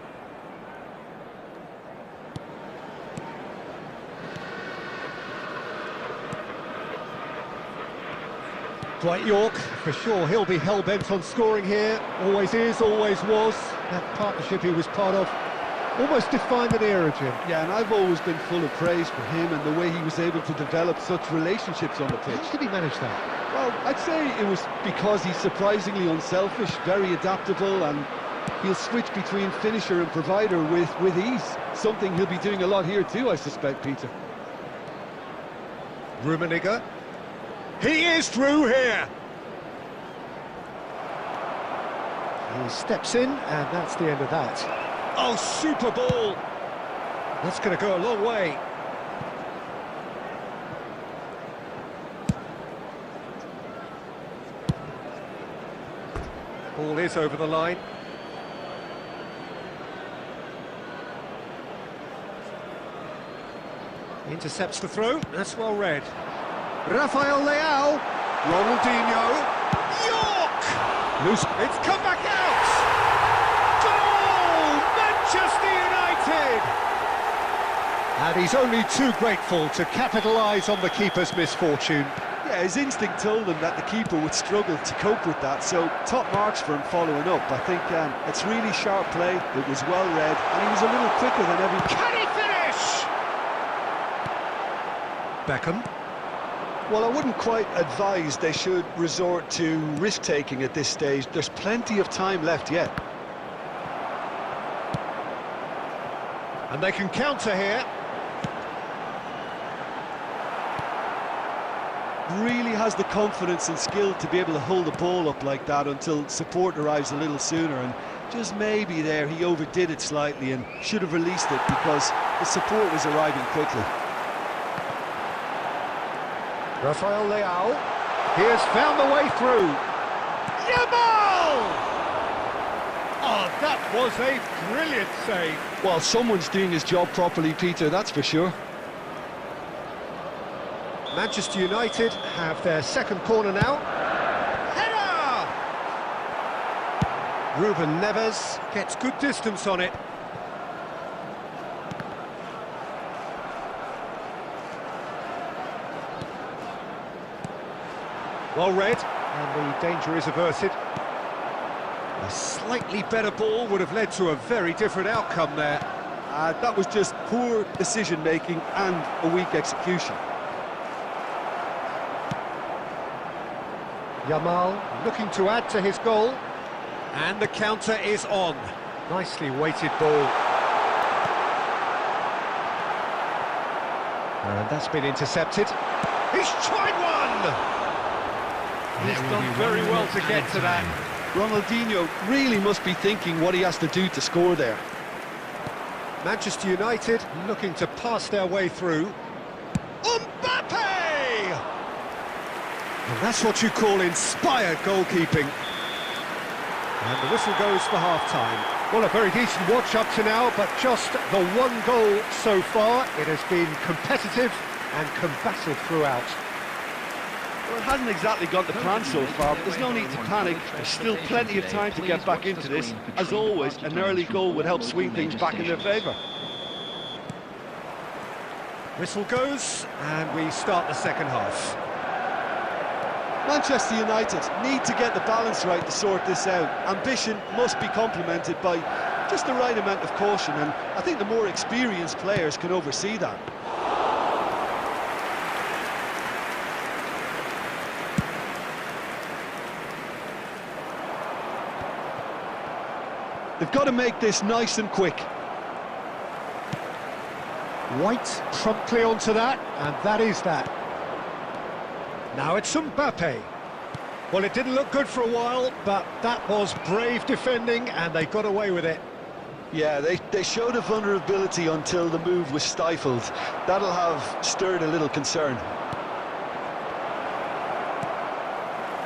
Speaker 1: Dwight York, for sure, he'll be hell-bent on scoring here. Always is, always was. That partnership he was part of almost defined an era, Jim.
Speaker 2: Yeah, and I've always been full of praise for him and the way he was able to develop such relationships on the pitch.
Speaker 1: How did he manage that?
Speaker 2: Well, I'd say it was because he's surprisingly unselfish, very adaptable, and he'll switch between finisher and provider with ease. Something he'll be doing a lot here too, I suspect, Peter.
Speaker 1: Rummenigge. He is through here! He steps in, and that's the end of that. Oh, super ball! That's going to go a long way. Ball is over the line. Intercepts the throw, that's well read. Rafael Leao, Ronaldinho, York! Loose, it's come back out! Goal! Manchester United! And he's only too grateful to capitalise on the keeper's misfortune.
Speaker 2: Yeah, his instinct told him that the keeper would struggle to cope with that, so top marks for him following up. I think it's really sharp play, it was well read, and he was a little quicker than every...
Speaker 1: Can he finish? Beckham.
Speaker 2: Well, I wouldn't quite advise they should resort to risk-taking at this stage. There's plenty of time left yet.
Speaker 1: And they can counter here.
Speaker 2: Really has the confidence and skill to be able to hold the ball up like that until support arrives a little sooner, and just maybe there he overdid it slightly and should have released it because the support was arriving quickly.
Speaker 1: Rafael Leao, he has found the way through. Yamal! Oh, that was a brilliant save.
Speaker 2: Well, someone's doing his job properly, Peter, that's for sure.
Speaker 1: Manchester United have their second corner now. Header! Ruben Neves gets good distance on it. Well read, and the danger is averted. A slightly better ball would have led to a very different outcome there.
Speaker 2: That was just poor decision-making and a weak execution.
Speaker 1: Yamal looking to add to his goal, and the counter is on. Nicely weighted ball. And that's been intercepted. He's tried one! He's done very well to get to that.
Speaker 2: Ronaldinho really must be thinking what he has to do to score there.
Speaker 1: Manchester United looking to pass their way through. Mbappe! And that's what you call inspired goalkeeping. And the whistle goes for half-time. Well, a very decent watch up to now, but just the one goal so far. It has been competitive and combative throughout.
Speaker 4: Well, it hasn't exactly got the plan so far, but there's no need to panic. There's still plenty of time to get back into this. As always, an early goal would help swing things back in their favour.
Speaker 1: Whistle goes, and we start the second half.
Speaker 2: Manchester United need to get the balance right to sort this out. Ambition must be complemented by just the right amount of caution, and I think the more experienced players can oversee that. They've got to make this nice and quick.
Speaker 1: White promptly onto that, and that is that. Now it's Mbappe. Well, it didn't look good for a while, but that was brave defending, and they got away with it.
Speaker 2: Yeah, they showed a vulnerability until the move was stifled. That'll have stirred a little concern.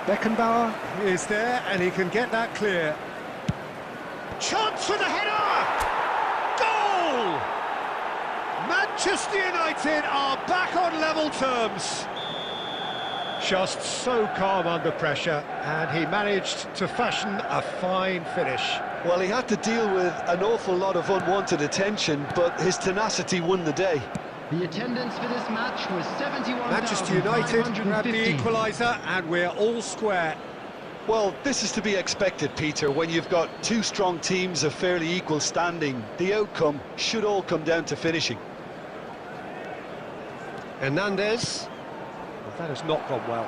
Speaker 1: Beckenbauer is there, and he can get that clear. Chance for the header! Goal! Manchester United are back on level terms. Just so calm under pressure, and he managed to fashion a fine finish.
Speaker 2: Well, he had to deal with an awful lot of unwanted attention, but his tenacity won the day.
Speaker 3: The attendance for this match was 71,550.
Speaker 1: Manchester United grab the equaliser, and we're all square.
Speaker 2: Well, this is to be expected, Peter. When you've got two strong teams of fairly equal standing, the outcome should all come down to finishing.
Speaker 1: Hernandez. Well, that has not gone well.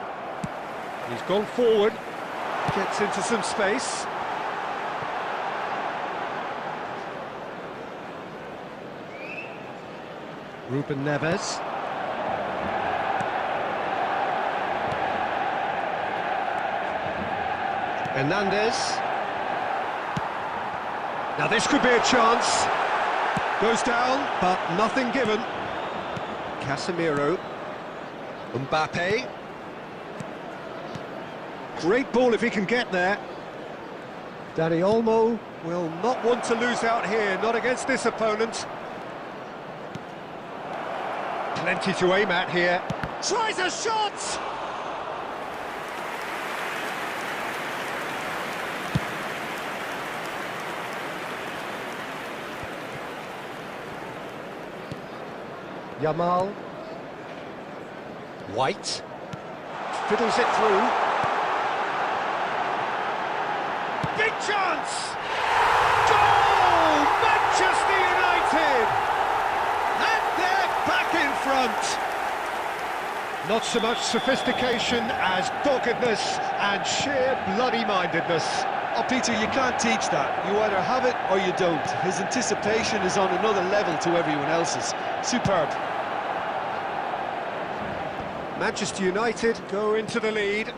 Speaker 1: He's gone forward, gets into some space. Ruben Neves. Hernandez. Now this could be a chance. Goes down, but nothing given. Casemiro. Mbappe. Great ball if he can get there. Dani Olmo will not want to lose out here, not against this opponent. Plenty to aim at here. Tries a shot! Yamal. White. Fiddles it through. Big chance! Goal! Manchester United! And they're back in front. Not so much sophistication as doggedness and sheer bloody-mindedness.
Speaker 2: Oh, Peter, you can't teach that. You either have it or you don't. His anticipation is on another level to everyone else's. Superb.
Speaker 1: Manchester United go into the lead.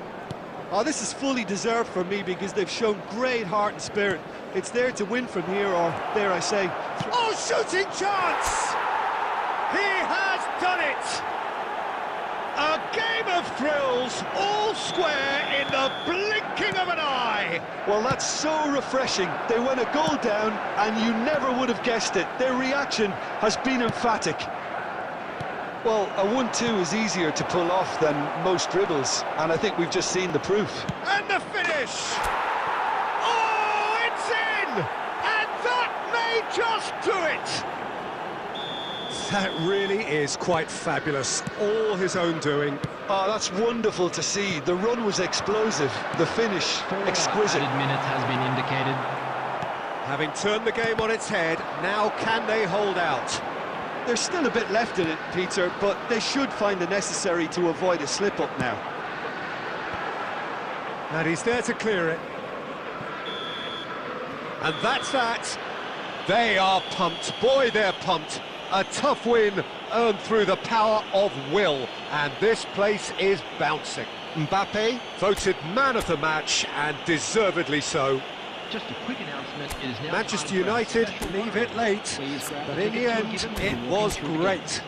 Speaker 4: Oh, this is fully deserved for me because they've shown great heart and spirit. It's there to win from here, or dare I say...
Speaker 1: Oh, shooting chance! He has done it! A game of thrills, all square in the blinking of an eye!
Speaker 2: Well, that's so refreshing. They went a goal down, and you never would have guessed it. Their reaction has been emphatic. Well, a 1-2 is easier to pull off than most dribbles, and I think we've just seen the proof.
Speaker 1: And the finish! Oh, it's in! And that may just do it! That really is quite fabulous. All his own doing.
Speaker 2: Oh, that's wonderful to see. The run was explosive, the finish exquisite.
Speaker 3: Added minutes has been indicated.
Speaker 1: Having turned the game on its head, now can they hold out?
Speaker 4: There's still a bit left in it, Peter, but they should find the necessary to avoid a slip-up now.
Speaker 1: And he's there to clear it. And that's that. They are pumped. Boy, they're pumped. A tough win earned through the power of will. And this place is bouncing. Mbappe voted man of the match, and deservedly so.
Speaker 3: Just a quick announcement, it is now
Speaker 1: Manchester United leave it late, but in the end, it was great.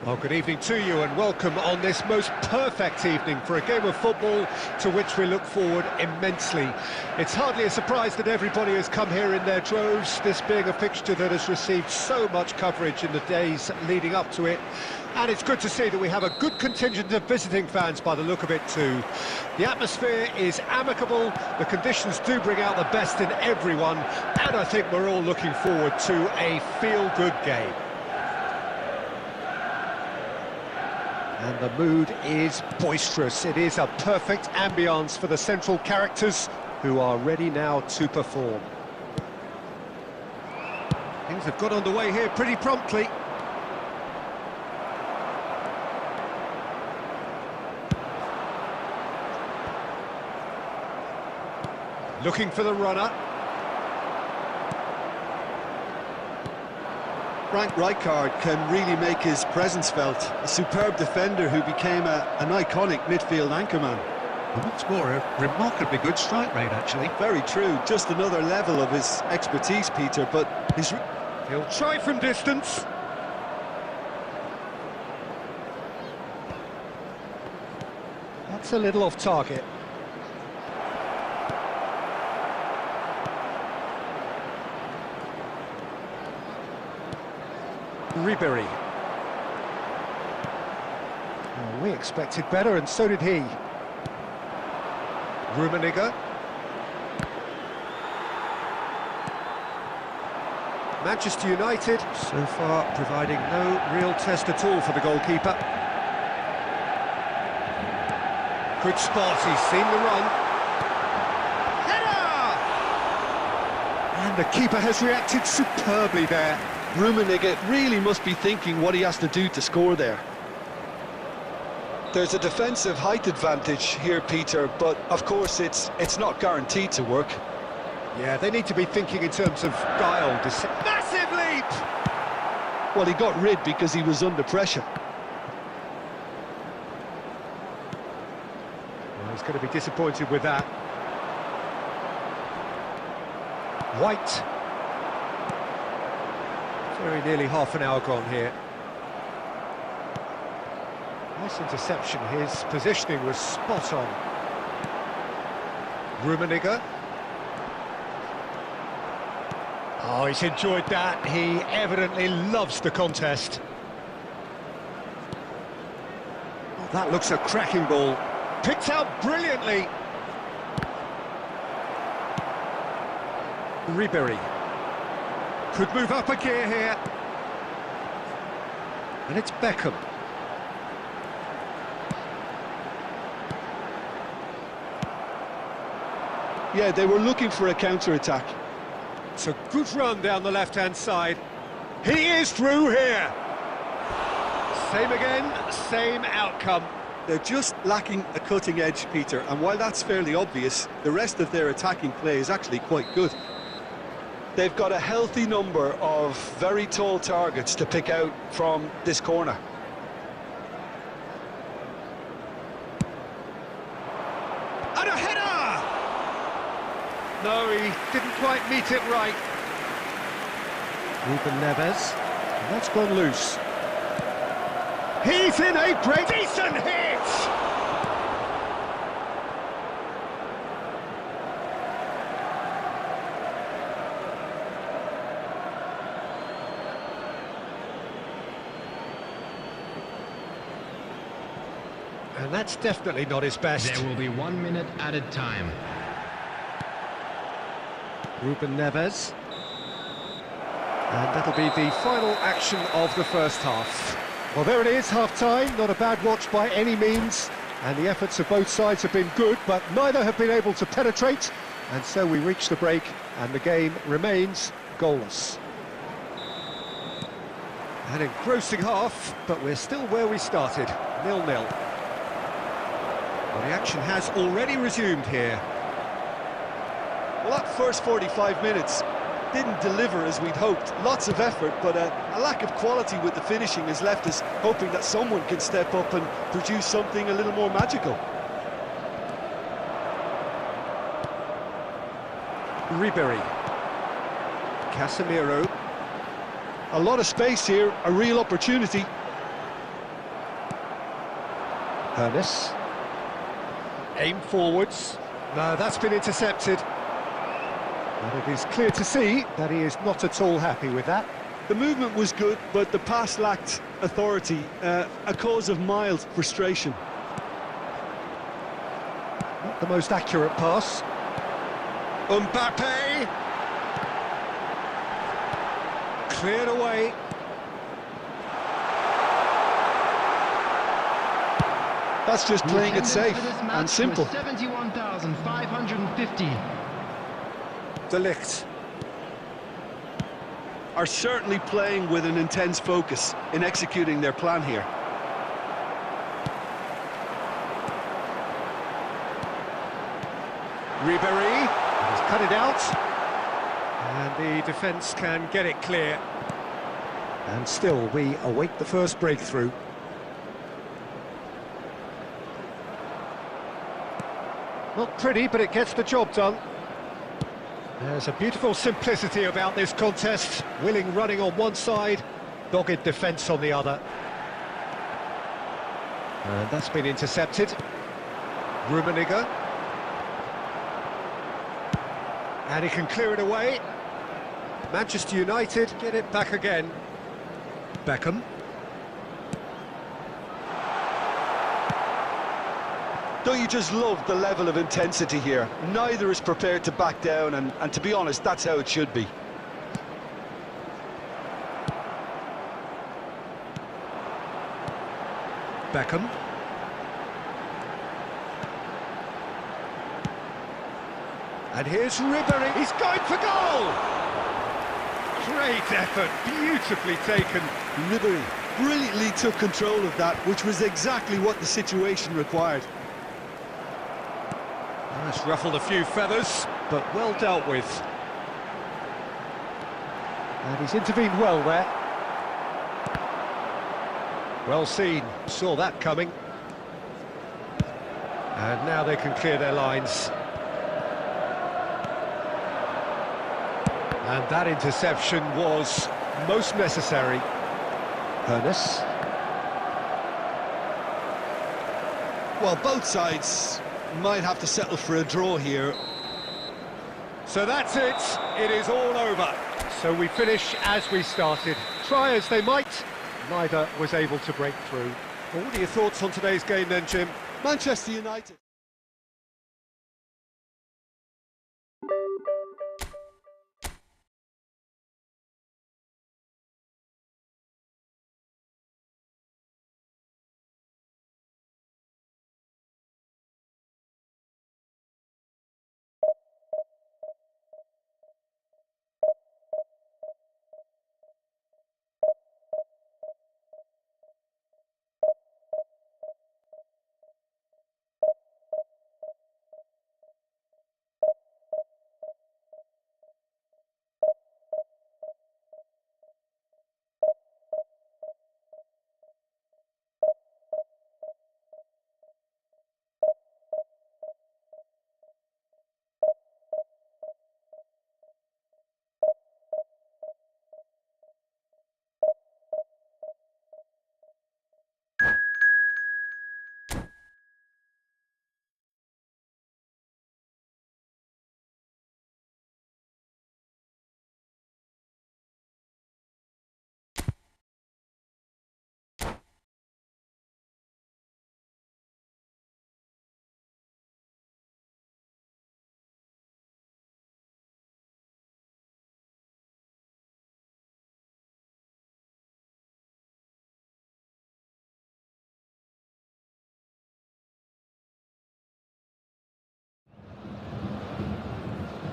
Speaker 1: Well, good evening to you and welcome on this most perfect evening for a game of football to which we look forward immensely. It's hardly a surprise that everybody has come here in their droves, this being a fixture that has received so much coverage in the days leading up to it. And it's good to see that we have a good contingent of visiting fans by the look of it too. The atmosphere is amicable, the conditions do bring out the best in everyone, and I think we're all looking forward to a feel-good game. And the mood is boisterous. It is a perfect ambience for the central characters who are ready now to perform. Things have got underway here pretty promptly. Looking for the runner.
Speaker 4: Frank Rijkaard can really make his presence felt. A superb defender who became an iconic midfield anchorman.
Speaker 1: What's more, a remarkably good strike rate, actually.
Speaker 4: Very true, just another level of his expertise, Peter, but
Speaker 1: he'll try from distance. That's a little off target. Ribery. Well, we expected better, and so did he. Rummenigge. Manchester United, so far providing no real test at all for the goalkeeper. Good spot, he's seen the run. Header! And the keeper has reacted superbly there.
Speaker 2: Rummenigge really must be thinking what he has to do to score there. There's a defensive height advantage here, Peter, but of course it's not guaranteed to work.
Speaker 1: Yeah, they need to be thinking in terms of guile. Massive leap!
Speaker 2: Well, he got rid because he was under pressure.
Speaker 1: Well, he's going to be disappointed with that. White. Very nearly half an hour gone here. Nice interception, his positioning was spot on. Rummenigge. Oh, he's enjoyed that, he evidently loves the contest. Oh, that looks a cracking ball. Picked out brilliantly. Ribery. Could move up a gear here. And it's Beckham.
Speaker 2: Yeah, they were looking for a counter-attack.
Speaker 1: It's a good run down the left-hand side. He is through here. Same again, same outcome.
Speaker 4: they're just lacking a cutting edge, Peter, and while that's fairly obvious, the rest of their attacking play is actually quite good.
Speaker 2: They've got a healthy number of very tall targets to pick out from this corner.
Speaker 1: And a header! No, he didn't quite meet it right. Ruben Neves, and that's gone loose. He's in a great, decent hit! And that's definitely not his best.
Speaker 3: There will be 1 minute added time.
Speaker 1: Ruben Neves. And that'll be the final action of the first half. Well, there it is, half-time. Not a bad watch by any means. And the efforts of both sides have been good, but neither have been able to penetrate. And so we reach the break, and the game remains goalless. An engrossing half, but we're still where we started, 0-0. Well, the action has already resumed here.
Speaker 2: Well, that first 45 minutes didn't deliver as we'd hoped. Lots of effort, but a lack of quality with the finishing has left us hoping that someone can step up and produce something a little more magical.
Speaker 1: Ribery. Casemiro.
Speaker 2: A lot of space here, a real opportunity.
Speaker 1: Ernest. Aim forwards. No, that's been intercepted. And it is clear to see that he is not at all happy with that.
Speaker 2: The movement was good, but the pass lacked authority, a cause of mild frustration.
Speaker 1: Not the most accurate pass. Mbappe! Cleared away.
Speaker 2: That's just playing it safe and simple.
Speaker 3: 71,550.
Speaker 1: De Ligt.
Speaker 4: Are certainly playing with an intense focus in executing their plan here.
Speaker 1: Ribéry. He's cut it out. And the defence can get it clear. And still, we await the first breakthrough. Not pretty, but it gets the job done. There's a beautiful simplicity about this contest. Willing running on one side, dogged defence on the other. And that's been intercepted. Rummenigge. And he can clear it away. Manchester United get it back again. Beckham.
Speaker 2: Don't you just love the level of intensity here? Neither is prepared to back down, and to be honest, that's how it should be.
Speaker 1: Beckham. And here's Ribéry. He's going for goal! Great effort, beautifully taken.
Speaker 2: Ribéry brilliantly took control of that, which was exactly what the situation required.
Speaker 1: That's ruffled a few feathers, but well dealt with. And he's intervened well there. Well seen, saw that coming. And now they can clear their lines. And that interception was most necessary. Ernest.
Speaker 2: Well, both sides might have to settle for a draw here.
Speaker 1: So that's it, it is all over. So we finish as we started. Try as they might, neither was able to break through. Well, what are your thoughts on today's game then, Jim?
Speaker 2: Manchester United.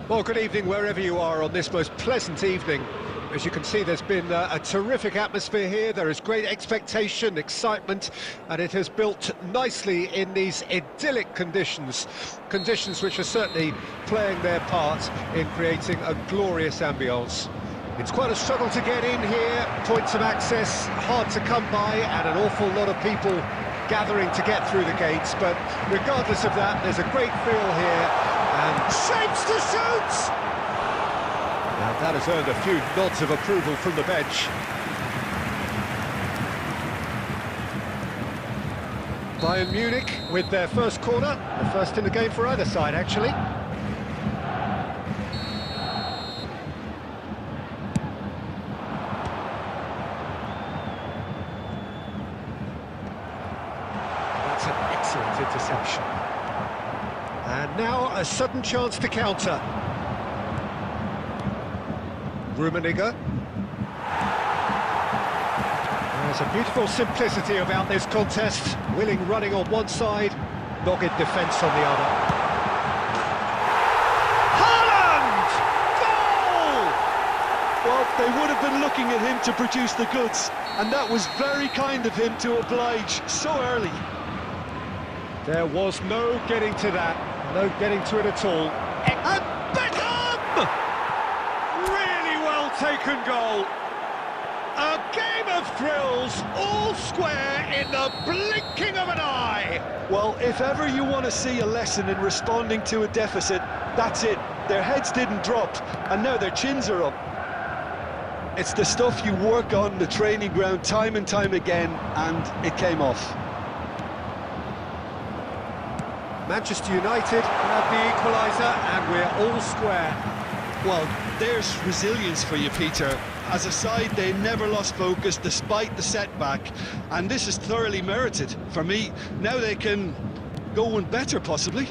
Speaker 1: Well, good evening wherever you are on this most pleasant evening. As you can see, there's been a terrific atmosphere here. There is great expectation, excitement, and it has built nicely in these idyllic conditions. Conditions which are certainly playing their part in creating a glorious ambience. It's quite a struggle to get in here, points of access hard to come by, and an awful lot of people gathering to get through the gates, but regardless of that, there's a great feel here, and shapes to shoot! Now that has earned a few nods of approval from the bench. Bayern Munich with their first corner, the first in the game for either side, actually. That's an excellent interception. And now a sudden chance to counter. Rummenigge. There's a beautiful simplicity about this contest. Willing running on one side, dogged defence on the other. Haaland! Goal!
Speaker 2: Well, they would have been looking at him to produce the goods, and that was very kind of him to oblige so early.
Speaker 1: There was no getting to that, no getting to it at all. And Beckham! Really well taken goal. A game of thrills, all square in the blinking of an eye.
Speaker 2: Well, if ever you want to see a lesson in responding to a deficit, that's it. Their heads didn't drop, and now their chins are up. It's the stuff you work on the training ground time and time again, and it came off.
Speaker 1: Manchester United have the equaliser, and we're all square.
Speaker 2: Well, there's resilience for you, Peter. As a side, they never lost focus despite the setback, and this is thoroughly merited. For me, now they can go one better, possibly.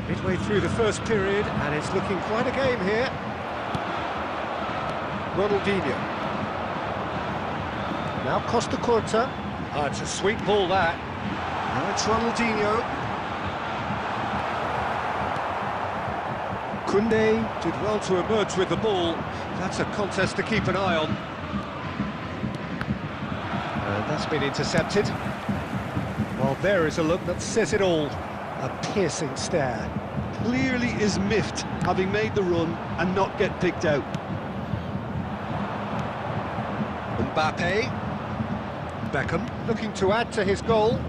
Speaker 1: Midway through the first period, and it's looking quite a game here. Ronaldinho. Now Costa Curta. Oh, it's a sweet ball, that. Now it's Ronaldinho. Koundé did well to emerge with the ball. That's a contest to keep an eye on. And that's been intercepted. Well, there is a look that says it all. A piercing stare.
Speaker 2: Clearly is miffed, having made the run and not get picked out.
Speaker 1: Mbappe. Beckham looking to add to his goal.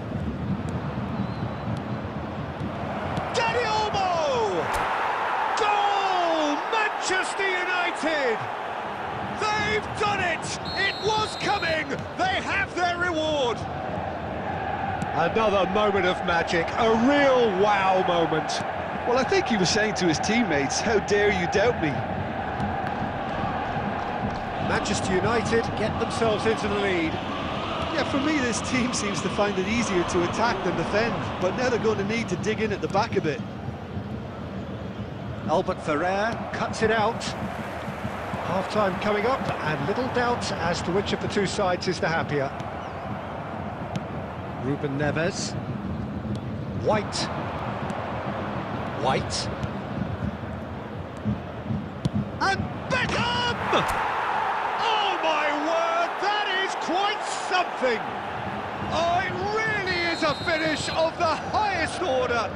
Speaker 1: Dani Olmo! Goal! Manchester United! They've done it! It was coming! They have their reward! Another moment of magic, a real wow moment.
Speaker 2: Well, I think he was saying to his teammates, how dare you doubt me?
Speaker 1: Manchester United get themselves into the lead.
Speaker 2: Yeah, for me, this team seems to find it easier to attack than defend, but now they're going to need to dig in at the back a bit.
Speaker 1: Albert Ferrer cuts it out. Half-time coming up, and little doubt as to which of the two sides is the happier. Ruben Neves. White. And Beckham! Oh my word, that is quite something! Oh, it really is a finish of the highest order!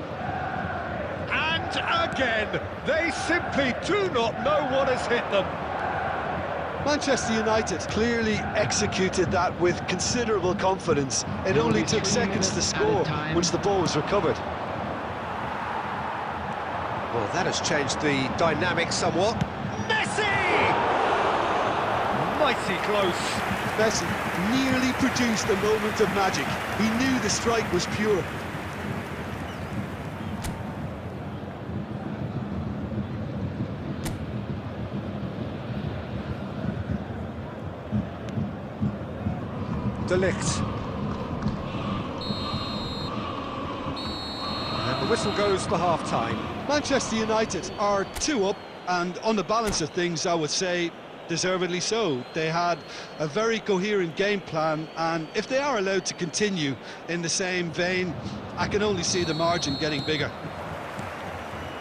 Speaker 1: And again, they simply do not know what has hit them.
Speaker 2: Manchester United clearly executed that with considerable confidence. It only took seconds to score once the ball was recovered.
Speaker 1: Well, that has changed the dynamic somewhat. Messi! Mighty close.
Speaker 2: Messi nearly produced a moment of magic. He knew the strike was pure.
Speaker 1: De Ligt. And the whistle goes for half-time.
Speaker 2: Manchester United are 2 up, and on the balance of things, I would say deservedly so. They had a very coherent game plan, and if they are allowed to continue in the same vein, I can only see the margin getting bigger.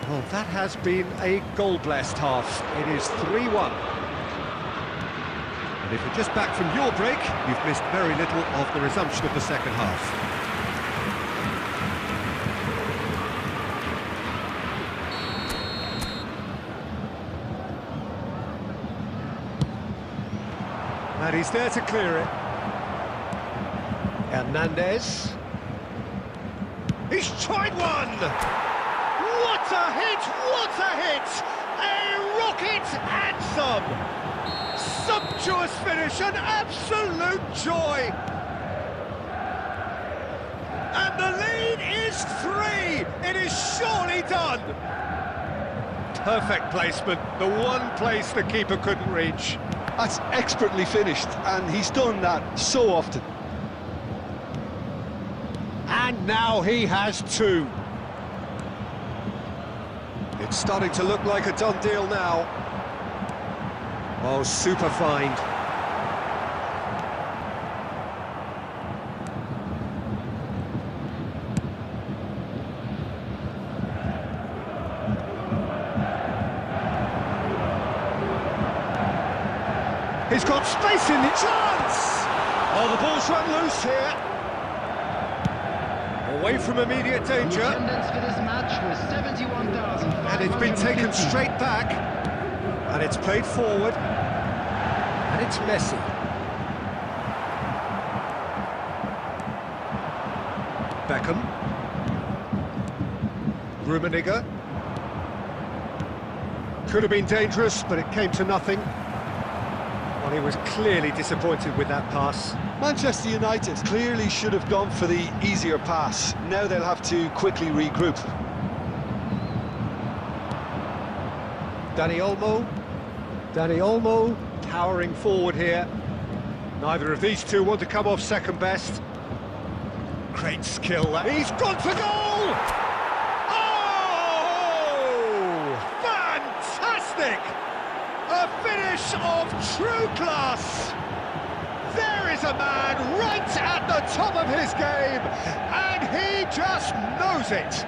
Speaker 1: Well, that has been a goal-blessed half. It is 3-1. And if you're just back from your break, you've missed very little of the resumption of the second half. And he's there to clear it. Hernandez. He's tried one! What a hit! What a hit! A rocket and some! Sumptuous finish, an absolute joy! And the lead is 3! It is surely done! Perfect placement, the one place the keeper couldn't reach.
Speaker 2: That's expertly finished, and he's done that so often.
Speaker 1: And now he has 2. It's starting to look like a done deal now. Oh, super find. He's got space in the chance! Oh, the ball's run loose here. Away from immediate danger.
Speaker 3: The attendance for this match was 71,550.
Speaker 1: And it's been taken straight back. And it's played forward. And it's Messi. Beckham. Rummenigge. Could have been dangerous, but it came to nothing. Well, he was clearly disappointed with that pass.
Speaker 2: Manchester United clearly should have gone for the easier pass. Now they'll have to quickly regroup.
Speaker 1: Dani Olmo towering forward here. Neither of these two want to come off second best. Great skill. He's gone for goal! Oh! Fantastic! A finish of true class! There is a man right at the top of his game, and he just knows it!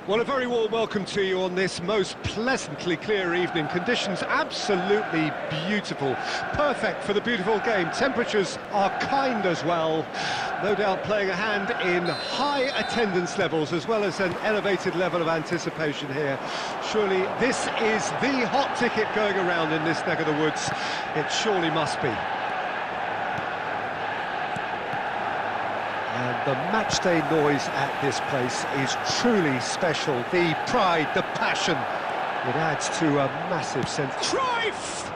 Speaker 1: Well, a very warm welcome to you on this most pleasantly clear evening. Conditions absolutely beautiful. Perfect for the beautiful game. Temperatures are kind as well. No doubt playing a hand in high attendance levels as well as an elevated level of anticipation here. Surely this is the hot ticket going around in this neck of the woods. It surely must be. And the matchday noise at this place is truly special. The pride, the passion, it adds to a massive sense. Cruyff!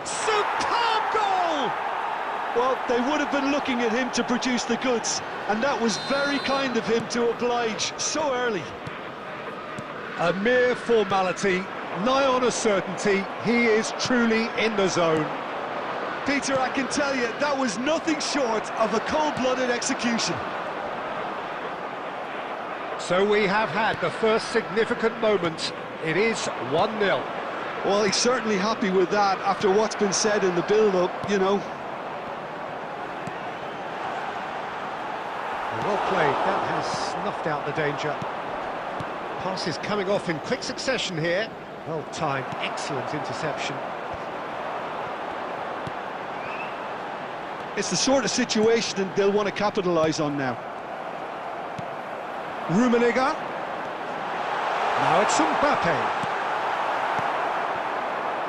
Speaker 1: Superb goal!
Speaker 2: Well, they would have been looking at him to produce the goods, and that was very kind of him to oblige so early.
Speaker 1: A mere formality, nigh on a certainty. He is truly in the zone.
Speaker 2: Peter, I can tell you, that was nothing short of a cold-blooded execution.
Speaker 1: So we have had the first significant moment. It is 1-0.
Speaker 2: Well, he's certainly happy with that after what's been said in the build-up, you know.
Speaker 1: Well played, that has snuffed out the danger. Passes coming off in quick succession here. Well timed, excellent interception.
Speaker 2: It's the sort of situation they'll want to capitalise on now.
Speaker 1: Rummenigge. Now it's Mbappe.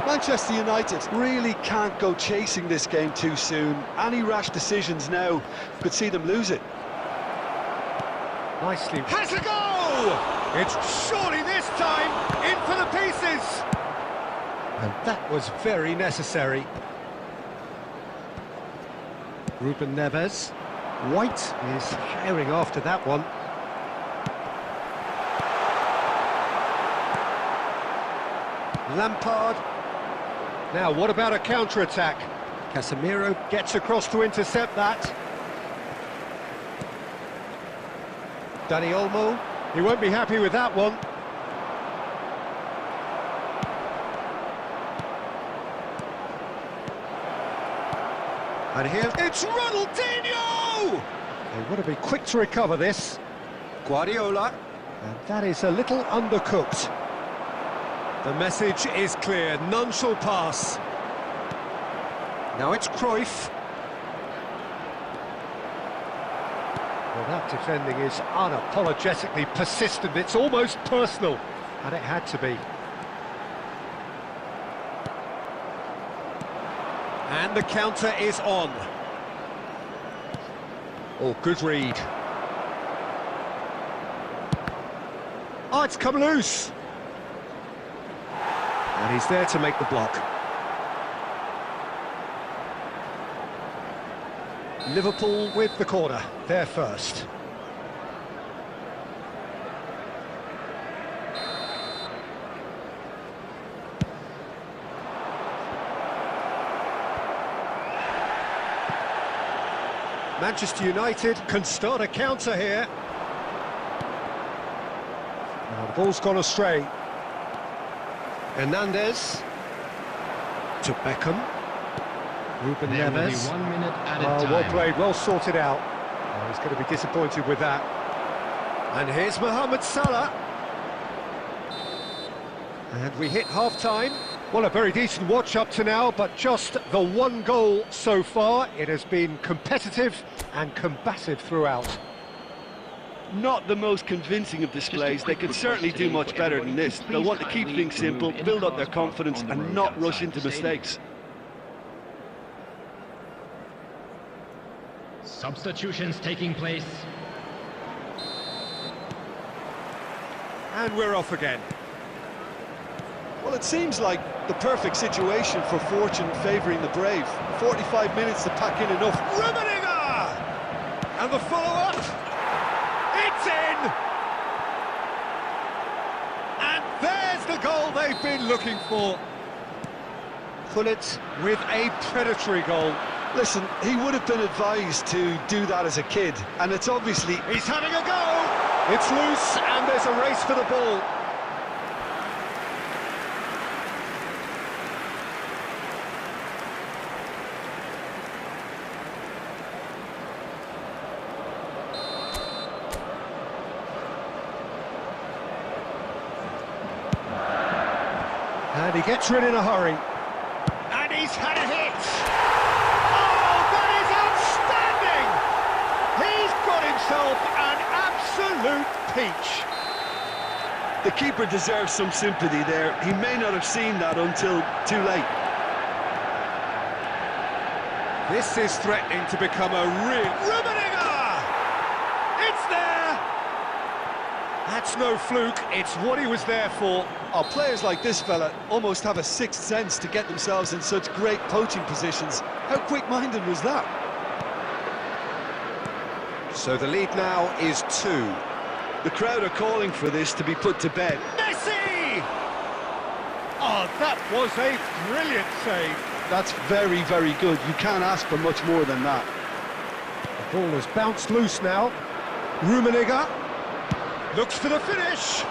Speaker 2: Manchester United really can't go chasing this game too soon. Any rash decisions now could see them lose it.
Speaker 1: Nicely. Has a goal! It's surely this time in for the pieces! And that was very necessary. Ruben Neves. White is firing after that one. Lampard. Now, what about a counter-attack? Casemiro gets across to intercept that. Dani Olmo, he won't be happy with that one. And here, it's Ronaldinho! They want to be quick to recover this. Guardiola. And that is a little undercooked. The message is clear, none shall pass. Now it's Cruyff. Well, that defending is unapologetically persistent, it's almost personal, and it had to be. And the counter is on. Oh, good read. Oh, it's come loose. And he's there to make the block. Liverpool with the corner, they're first. Manchester United can start a counter here. Now the ball's gone astray. Hernandez to Beckham. Ruben Neves.
Speaker 3: 1 minute at a time.
Speaker 1: Well played, well sorted out. Oh, he's going to be disappointed with that. And here's Mohamed Salah. And we hit half-time. Well, a very decent watch up to now, but just the one goal so far. It has been competitive and combative throughout.
Speaker 4: Not the most convincing of displays. They could certainly do much better than this. They'll want to keep things simple, build up their confidence and not rush into mistakes.
Speaker 3: Substitutions taking place.
Speaker 1: And we're off again.
Speaker 2: Well, it seems like the perfect situation for fortune favouring the brave. 45 minutes to pack in enough.
Speaker 1: Rummenigge! And the follow-up. It's in! And there's the goal they've been looking for. Gullit with a predatory goal.
Speaker 2: Listen, he would have been advised to do that as a kid, and it's obviously...
Speaker 1: He's having a go! It's loose, and there's a race for the ball. And he gets rid in a hurry. And he's had a hit! Oh, that is outstanding! He's got himself an absolute peach.
Speaker 2: The keeper deserves some sympathy there. He may not have seen that until too late.
Speaker 1: This is threatening to become a real... Rummenigge! It's there! That's no fluke, it's what he was there for.
Speaker 2: Oh, players like this fella almost have a sixth sense to get themselves in such great poaching positions. How quick-minded was that?
Speaker 1: So the lead now is 2.
Speaker 2: The crowd are calling for this to be put to bed.
Speaker 1: Messi! Oh, that was a brilliant save.
Speaker 2: That's very, very good. You can't ask for much more than that.
Speaker 1: The ball has bounced loose now. Rummenigge looks for the finish.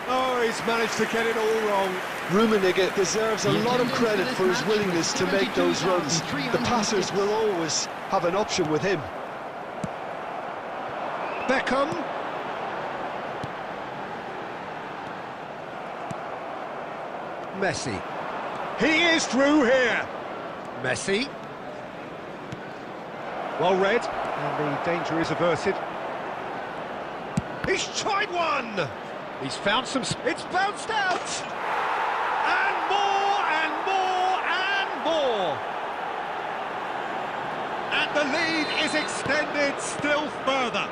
Speaker 1: Oh, he's managed to get it all wrong.
Speaker 2: Rummenigge deserves a lot of credit for his willingness to make those runs. The passers will always have an option with him.
Speaker 1: Beckham. Messi. He is through here. Messi. Well read, and the danger is averted. He's tried one! He's found some... It's bounced out! And more, and more, and more! And the lead is extended still further.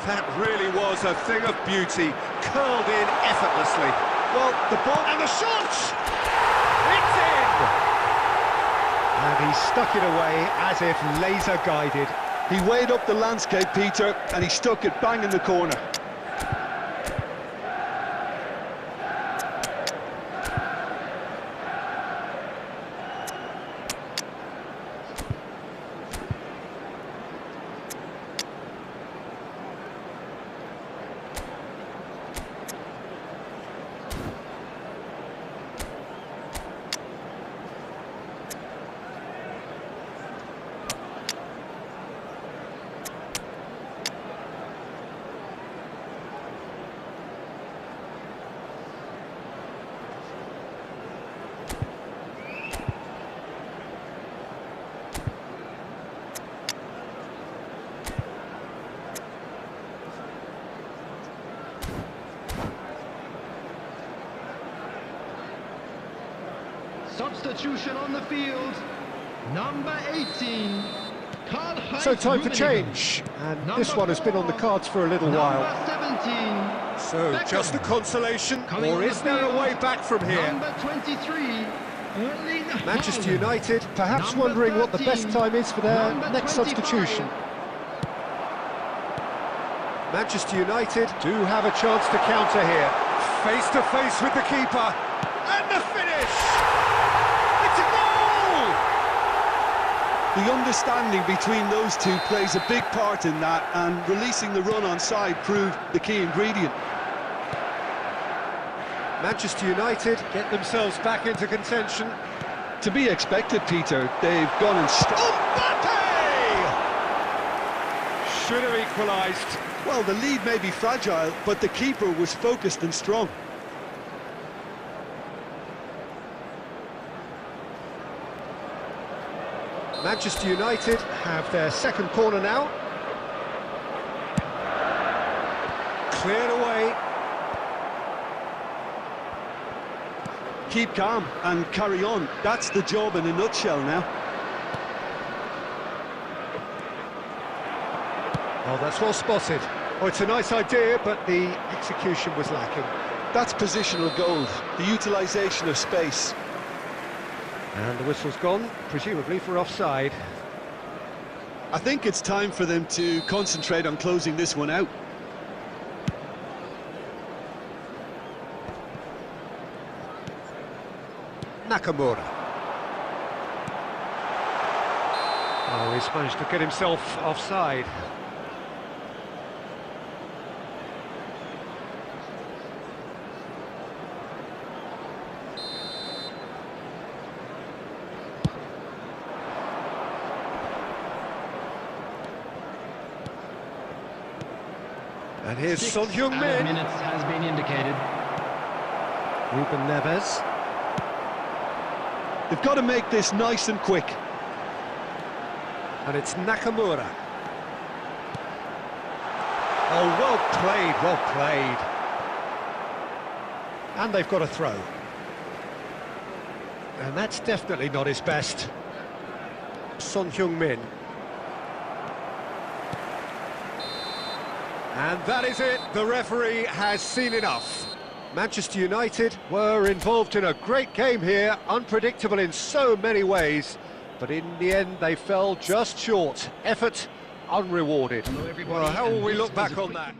Speaker 1: That really was a thing of beauty, curled in effortlessly. Well, the ball and the shot! It's in! And he stuck it away as if laser guided.
Speaker 2: He weighed up the landscape, Peter, and he stuck it bang in the corner.
Speaker 3: Substitution on the field, number 18.
Speaker 1: So time for change, and this one has been on the cards for a little while.
Speaker 3: Number 17.
Speaker 1: So
Speaker 3: Beckham.
Speaker 1: just a consolation, or is there a way back from here?
Speaker 3: Number 23.
Speaker 1: Manchester United perhaps wondering what the best time is for their next substitution. Manchester United do have a chance to counter here. Face to face with the keeper, and the finish! It's a goal!
Speaker 2: The understanding between those two plays a big part in that, and releasing the run on side proved the key ingredient.
Speaker 1: Manchester United get themselves back into contention.
Speaker 2: To be expected, Peter. They've gone and
Speaker 1: Mbappe! Should have equalised.
Speaker 2: Well, the lead may be fragile, but the keeper was focused and strong.
Speaker 1: Manchester United have their second corner now. Cleared away.
Speaker 2: Keep calm and carry on. That's the job in a nutshell now.
Speaker 1: Oh, that's well spotted. Oh, it's a nice idea, but the execution was lacking.
Speaker 2: That's positional gold, the utilisation of space.
Speaker 1: And the whistle's gone, presumably for offside.
Speaker 2: I think it's time for them to concentrate on closing this one out.
Speaker 1: Nakamura. Oh, he's managed to get himself offside. And here's Son Heung-min.
Speaker 3: Minutes has been indicated.
Speaker 1: Ruben Neves.
Speaker 2: They've got to make this nice and quick.
Speaker 1: And it's Nakamura. Oh, well played, well played. And they've got a throw. And that's definitely not his best. Son Heung-min. And that is it, the referee has seen enough. Manchester United were involved in a great game here, unpredictable in so many ways, but in the end they fell just short. Effort unrewarded. Well, how will we look back on that?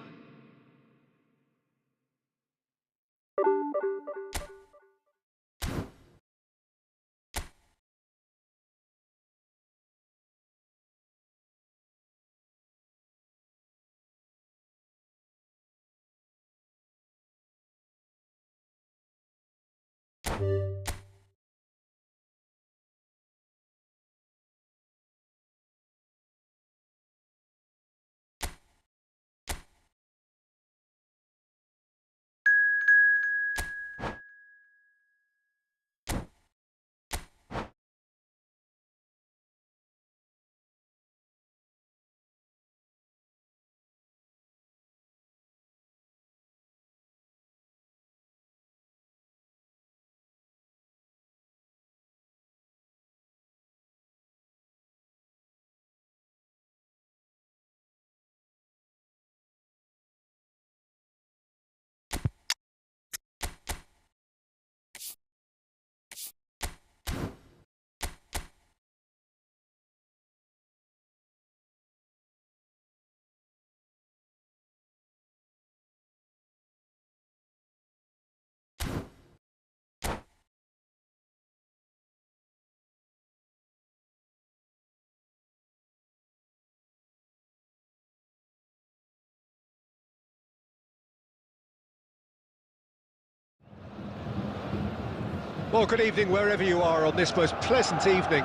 Speaker 1: Well, good evening wherever you are on this most pleasant evening.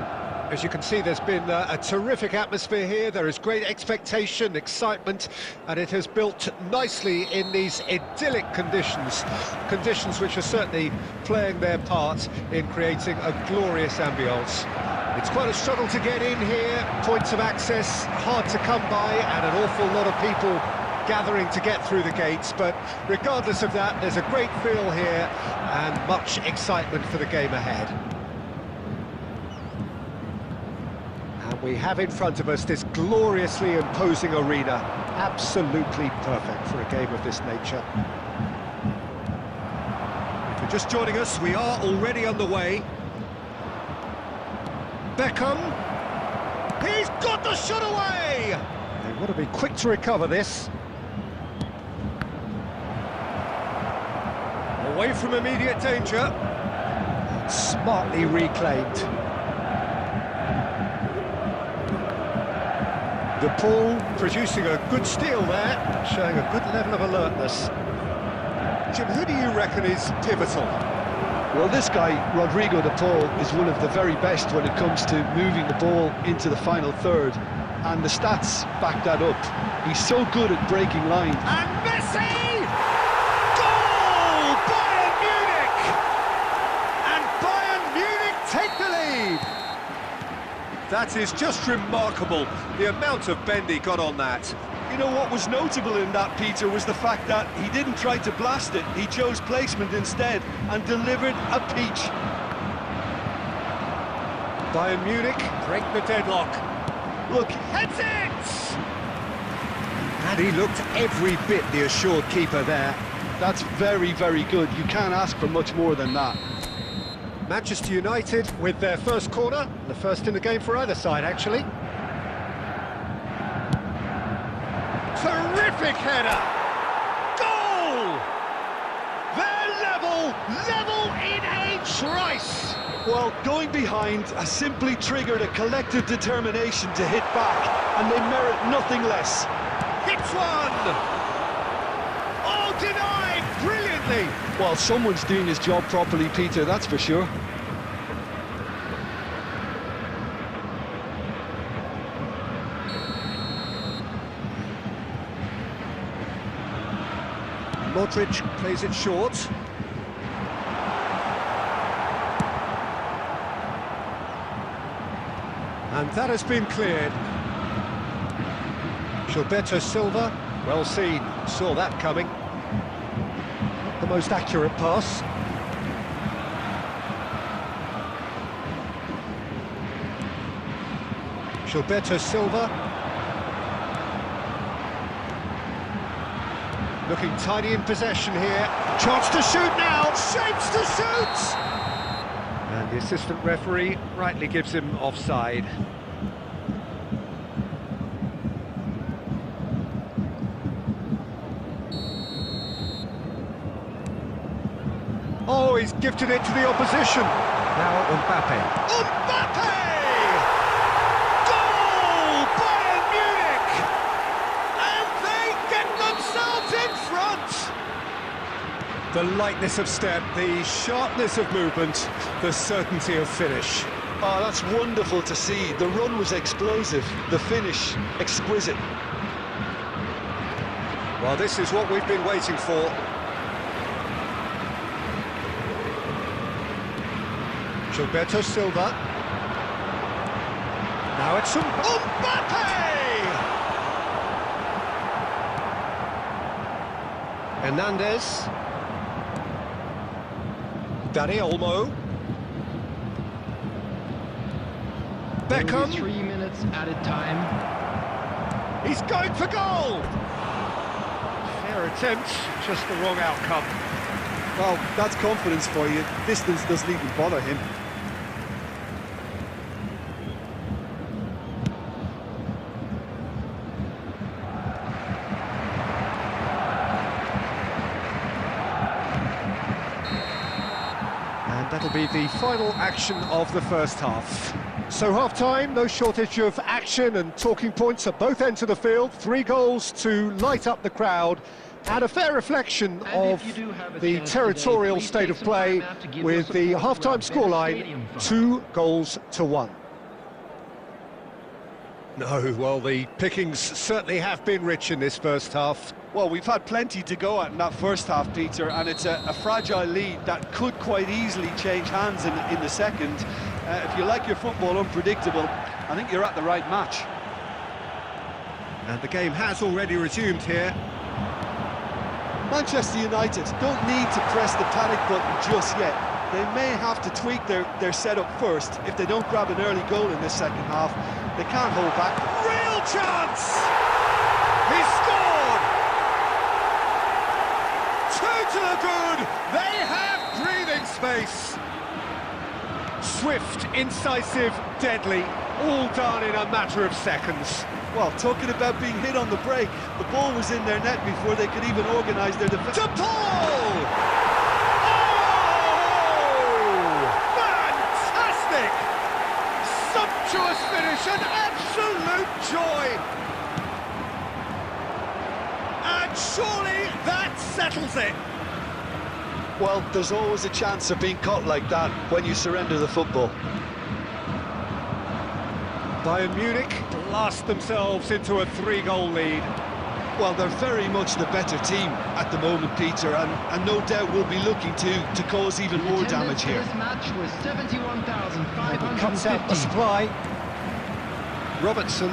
Speaker 1: As you can see, there's been a terrific atmosphere here. There is great expectation, excitement, and it has built nicely in these idyllic conditions. Conditions which are certainly playing their part in creating a glorious ambience. It's quite a struggle to get in here, points of access hard to come by, and an awful lot of people gathering to get through the gates, but regardless of that, there's a great feel here and much excitement for the game ahead. And we have in front of us this gloriously imposing arena, absolutely perfect for a game of this nature. If you're just joining us, we are already on the way. Beckham, he's got the shot away! They want to be quick to recover this. Away from immediate danger. Smartly reclaimed. The ball producing a good steal there, showing a good level of alertness. Jim, who do you reckon is pivotal?
Speaker 2: Well, this guy, Rodrigo de Paul, is one of the very best when it comes to moving the ball into the final third. And the stats back that up. He's so good at breaking lines.
Speaker 1: And Messi! Goal! Bayern Munich! And Bayern Munich take the lead! That is just remarkable, the amount of bend he got on that.
Speaker 4: You know what was notable in that, Peter, was the fact that he didn't try to blast it. He chose placement instead and delivered a peach.
Speaker 1: Bayern Munich break the deadlock.
Speaker 4: Look,
Speaker 1: Heads it! And he looked every bit the assured keeper there.
Speaker 2: That's very, very good. You can't ask for much more than that.
Speaker 1: Manchester United with their first corner, the first in the game for either side, actually. Terrific header! Goal! They're level in a trice!
Speaker 2: Well, going behind has simply triggered a collective determination to hit back, and they merit nothing less.
Speaker 1: Hits one! Oh, denied brilliantly!
Speaker 2: Well, someone's doing his job properly, Peter, that's for sure.
Speaker 1: Modric plays it short. And that has been cleared. Gilberto Silva, well seen, saw that coming. Not the most accurate pass. Gilberto Silva. Looking tidy in possession here. Chance to shoot now, shapes to shoot! And the assistant referee rightly gives him offside. Oh, he's gifted it to the opposition. Now Mbappe. Mbappe! Goal! Bayern Munich! And they get themselves in front! The lightness of step, the sharpness of movement, the certainty of finish.
Speaker 2: Oh, that's wonderful to see. The run was explosive, the finish exquisite.
Speaker 1: Well, this is what we've been waiting for. Gilberto Silva. Now it's Mbappe! Hernandez. Dani Olmo. Beckham.
Speaker 3: 3 minutes added time.
Speaker 1: He's going for goal! Fair attempt, just the wrong outcome.
Speaker 2: Well, that's confidence for you. Distance doesn't even bother him.
Speaker 1: And that'll be the final action of the first half. So half-time, no shortage of action and talking points at both ends of the field. 3 goals to light up the crowd, and a fair reflection of the territorial state of play with the half-time scoreline, 2-1. No, well, the pickings certainly have been rich in this first half.
Speaker 4: Well, we've had plenty to go at in that first half, Peter, and it's a fragile lead that could quite easily change hands in the second. If you like your football unpredictable, I think you're at the right match.
Speaker 1: And the game has already resumed here.
Speaker 2: Manchester United don't need to press the panic button just yet. They may have to tweak their setup first. If they don't grab an early goal in this second half, they can't hold back.
Speaker 1: Real chance! He scored! 2 to the good! They have breathing space! Swift, incisive, deadly, all done in a matter of seconds.
Speaker 2: Well, talking about being hit on the break, the ball was in their net before they could even organise their defence.
Speaker 1: To Paul! Oh! Fantastic! Sumptuous finish, an absolute joy! And surely that settles it.
Speaker 2: Well, there's always a chance of being caught like that when you surrender the football.
Speaker 1: Bayern Munich blast themselves into a 3-goal lead.
Speaker 2: Well, they're very much the better team at the moment, Peter, and no doubt will be looking to cause even more damage here.
Speaker 3: This match was 71,550.
Speaker 1: Cuts out the supply. Robertson.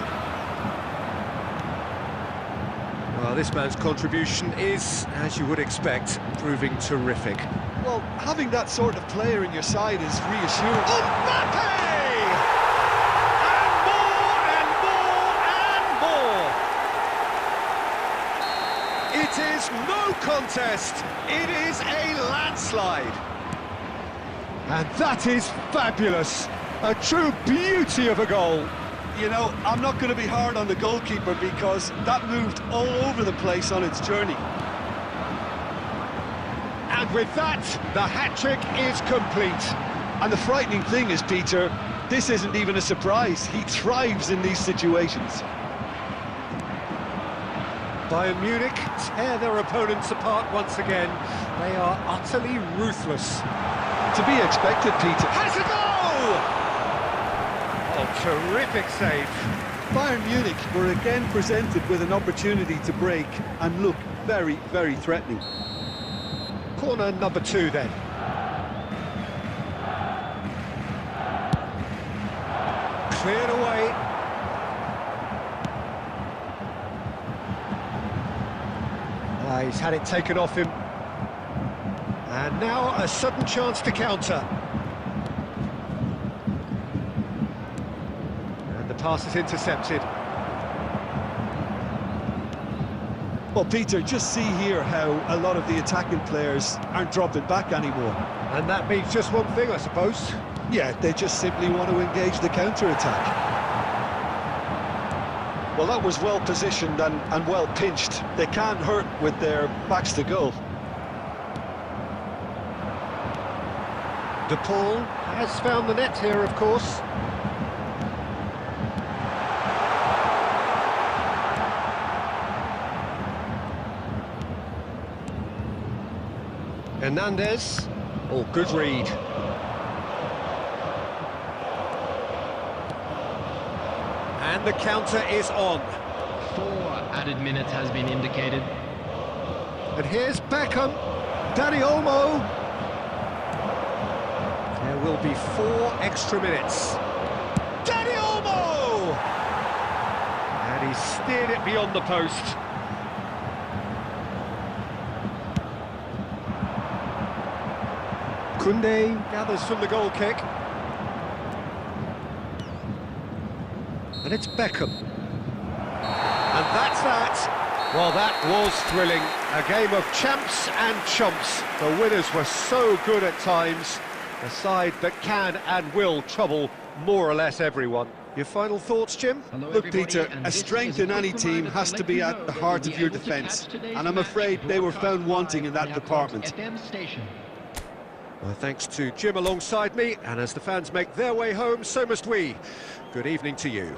Speaker 1: Well, this man's contribution is, as you would expect, proving terrific.
Speaker 2: Well, having that sort of player in your side is reassuring.
Speaker 1: Mbappe! It is no contest, it is a landslide. And that is fabulous, a true beauty of a goal.
Speaker 2: You know, I'm not going to be hard on the goalkeeper because that moved all over the place on its journey.
Speaker 1: And with that, the hat-trick is complete.
Speaker 2: And the frightening thing is, Peter, this isn't even a surprise. He thrives in these situations.
Speaker 1: Bayern Munich tear their opponents apart once again. They are utterly ruthless.
Speaker 2: To be expected, Peter.
Speaker 1: Has a goal! Oh, terrific save.
Speaker 2: Bayern Munich were again presented with an opportunity to break and look very, very threatening.
Speaker 1: Corner number 2 then. Cleared away. He's had it taken off him. And now a sudden chance to counter. And the pass is intercepted.
Speaker 2: Well, Peter, just see here how a lot of the attacking players aren't dropping back anymore.
Speaker 1: And that means just one thing, I suppose.
Speaker 2: Yeah, they just simply want to engage the counter-attack. Well, that was well positioned and well pinched. They can't hurt with their backs to goal.
Speaker 1: De Paul has found the net here, of course. Hernandez. Oh, good read. And the counter is on.
Speaker 3: 4 added minutes has been indicated.
Speaker 1: And here's Beckham. Danny Olmo. There will be 4 extra minutes. Danny Olmo! And he steered it beyond the post. Koundé gathers from the goal kick. And it's Beckham. And that's that. Well, that was thrilling. A game of champs and chumps. The winners were so good at times. A side that can and will trouble more or less everyone. Your final thoughts, Jim?
Speaker 4: Look, Peter, a strength in any team has to be at the heart of your defence, and I'm afraid they were found wanting in that department.
Speaker 1: Well, thanks to Jim alongside me, and as the fans make their way home, so must we. Good evening to you.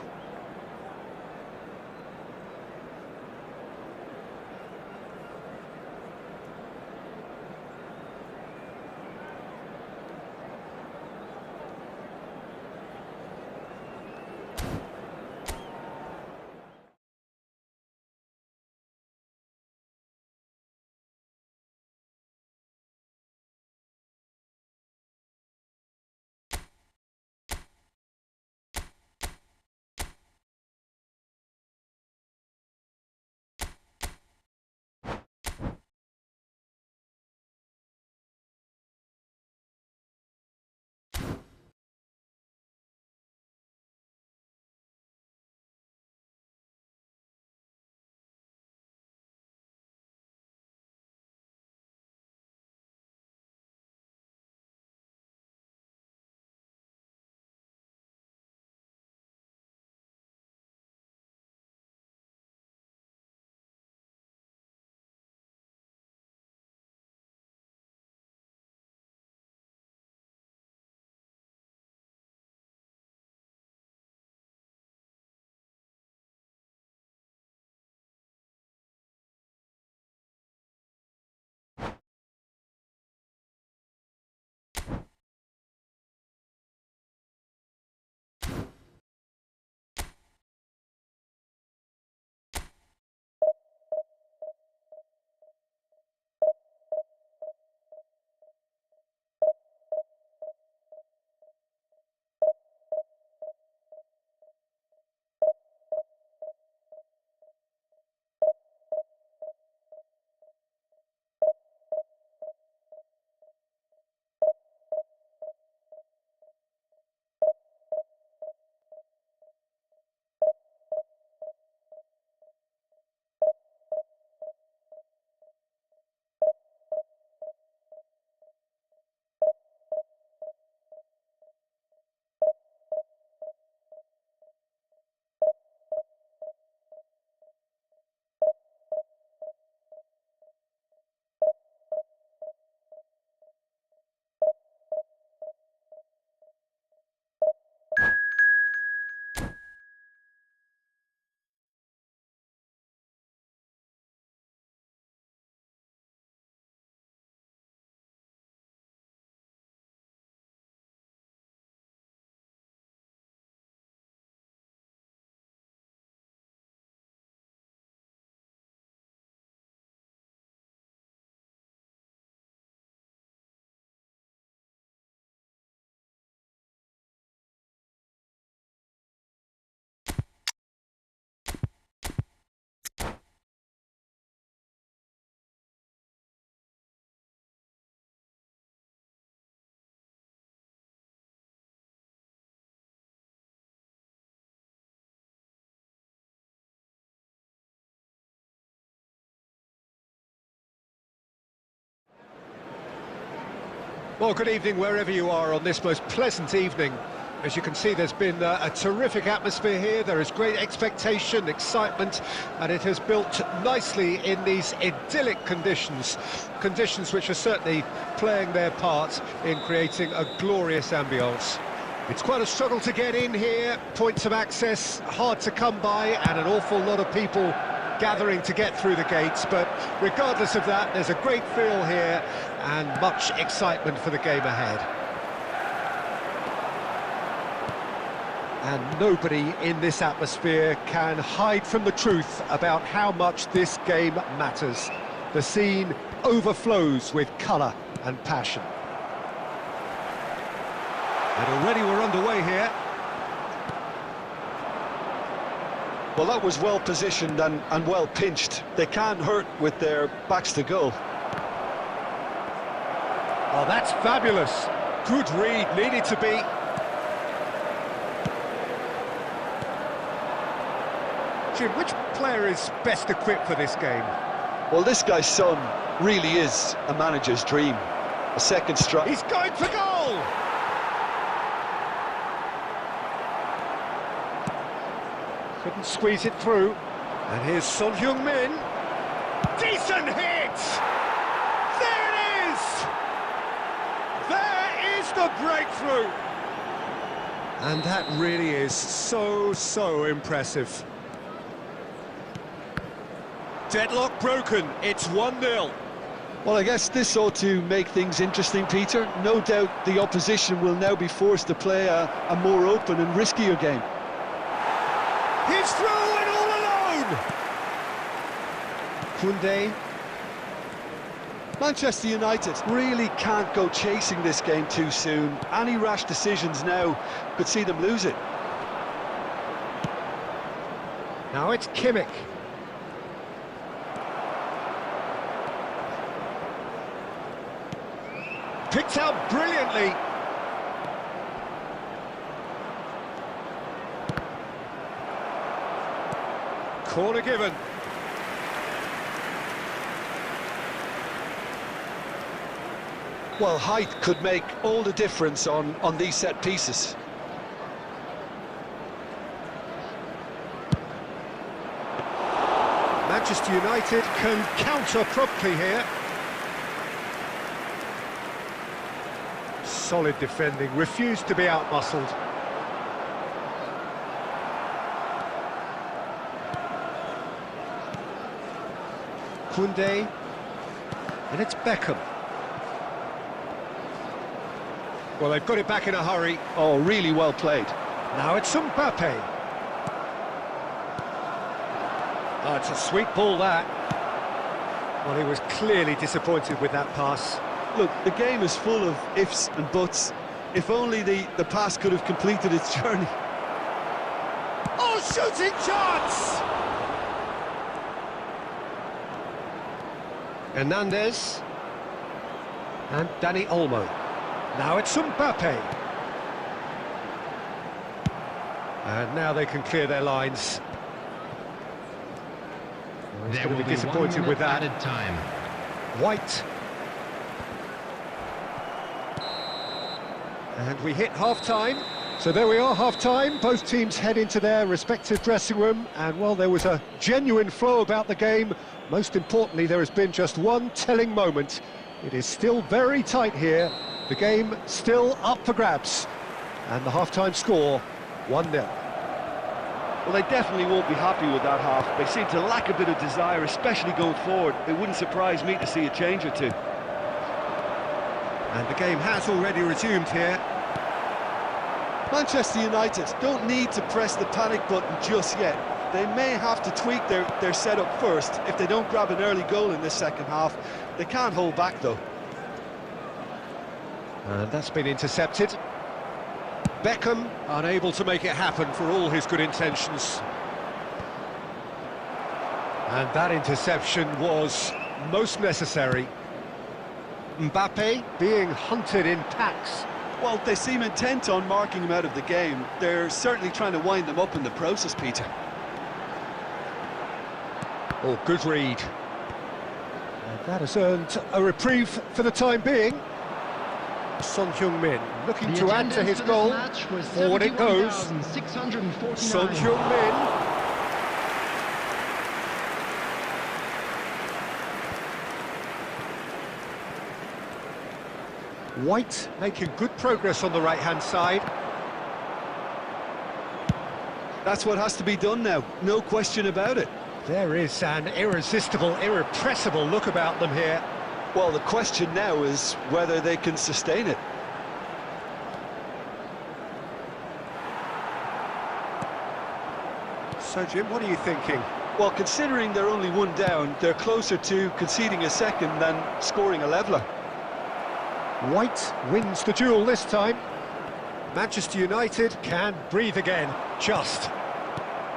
Speaker 1: Well, good evening wherever you are on this most pleasant evening. As you can see, there's been a terrific atmosphere here. There is great expectation, excitement, and it has built nicely in these idyllic conditions. Conditions which are certainly playing their part in creating a glorious ambience. It's quite a struggle to get in here, points of access hard to come by, and an awful lot of people gathering to get through the gates, but regardless of that, there's a great feel here and much excitement for the game ahead. And nobody in this atmosphere can hide from the truth about how much this game matters. The scene overflows with colour and passion. And already we're underway here.
Speaker 2: Well, that was well positioned and well pinched. They can't hurt with their backs to goal.
Speaker 1: Oh, that's fabulous. Good read, needed to be. Jim, which player is best equipped for this game?
Speaker 2: Well, this guy's son really is a manager's dream. A second strike.
Speaker 1: He's going for goal! Couldn't squeeze it through. And here's Son Heung-min. Decent hit! There it is! There is the breakthrough! And that really is so impressive. Deadlock broken, it's 1-0.
Speaker 2: Well, I guess this ought to make things interesting, Peter. No doubt the opposition will now be forced to play a more open and riskier game.
Speaker 1: He's through and all alone! Koundé.
Speaker 2: Manchester United really can't go chasing this game too soon. Any rash decisions now could see them lose it.
Speaker 1: Now it's Kimmich. Picked out brilliantly. Corner given.
Speaker 2: Well, height could make all the difference on these set pieces.
Speaker 1: Manchester United can counter promptly here. Solid defending, refused to be outmuscled. Koundé, and it's Beckham. Well, they've got it back in a hurry.
Speaker 2: Oh, really well played.
Speaker 1: Now it's Mbappe. Oh, it's a sweet ball, that. Well, he was clearly disappointed with that pass.
Speaker 2: Look, the game is full of ifs and buts. If only the pass could have completed its journey.
Speaker 1: Oh, shooting chance! Hernandez. And Dani Olmo. Now it's Mbappe. And now they can clear their lines. Well, he's going to be disappointed with that.
Speaker 3: Added time.
Speaker 1: White. And we hit half-time. So there we are, half-time. Both teams head into their respective dressing room. And, well, there was a genuine flow about the game. Most importantly, there has been just one telling moment. It is still very tight here. The game still up for grabs. And the half-time score, 1-0.
Speaker 4: Well, they definitely won't be happy with that half. They seem to lack a bit of desire, especially going forward. It wouldn't surprise me to see a change or two.
Speaker 1: And the game has already resumed here.
Speaker 2: Manchester United don't need to press the panic button just yet. They may have to tweak their setup first if they don't grab an early goal in this second half. They can't hold back, though.
Speaker 1: And that's been intercepted. Beckham unable to make it happen for all his good intentions. And that interception was most necessary. Mbappe being hunted in packs.
Speaker 2: Well, they seem intent on marking him out of the game. They're certainly trying to wind him up in the process, Peter.
Speaker 1: Oh, good read. And that has earned a reprieve for the time being. Son Heung-min looking to add to his goal. Forward it goes. Son Heung-min. White making good progress on the right-hand side.
Speaker 2: That's what has to be done now, no question about it.
Speaker 1: There is an irresistible, irrepressible look about them here.
Speaker 2: Well, the question now is whether they can sustain it.
Speaker 1: So, Jim, what are you thinking?
Speaker 2: Well, considering they're only one down, they're closer to conceding a second than scoring a leveller.
Speaker 1: White wins the duel this time. Manchester United can breathe again, just.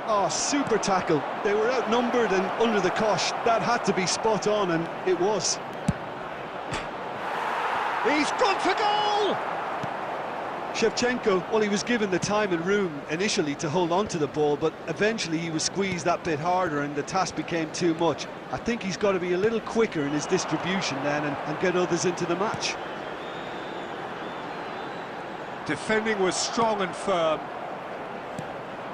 Speaker 2: Oh, super tackle. They were outnumbered and under the cosh. That had to be spot on, and it was.
Speaker 1: He's gone for goal!
Speaker 2: Shevchenko, well, he was given the time and room initially to hold on to the ball, but eventually he was squeezed that bit harder and the task became too much. I think he's got to be a little quicker in his distribution then and get others into the match.
Speaker 1: Defending was strong and firm.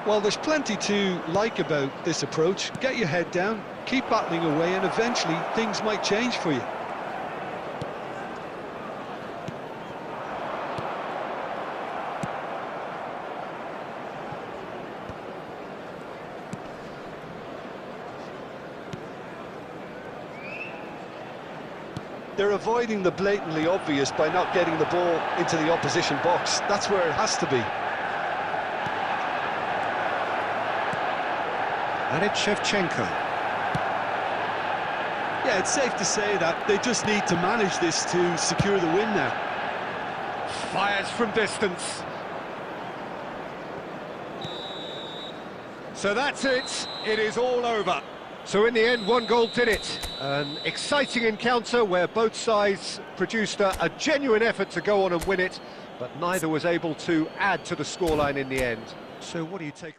Speaker 2: Well, there's plenty to like about this approach. Get your head down, keep battling away, and eventually things might change for you. They're avoiding the blatantly obvious by not getting the ball into the opposition box. That's where it has to be.
Speaker 1: And it's Shevchenko.
Speaker 2: Yeah, it's safe to say that they just need to manage this to secure the win now.
Speaker 1: Fires from distance. So that's it. It is all over. So in the end, one goal did it. An exciting encounter where both sides produced a genuine effort to go on and win it, but neither was able to add to the scoreline in the end. So what do you take?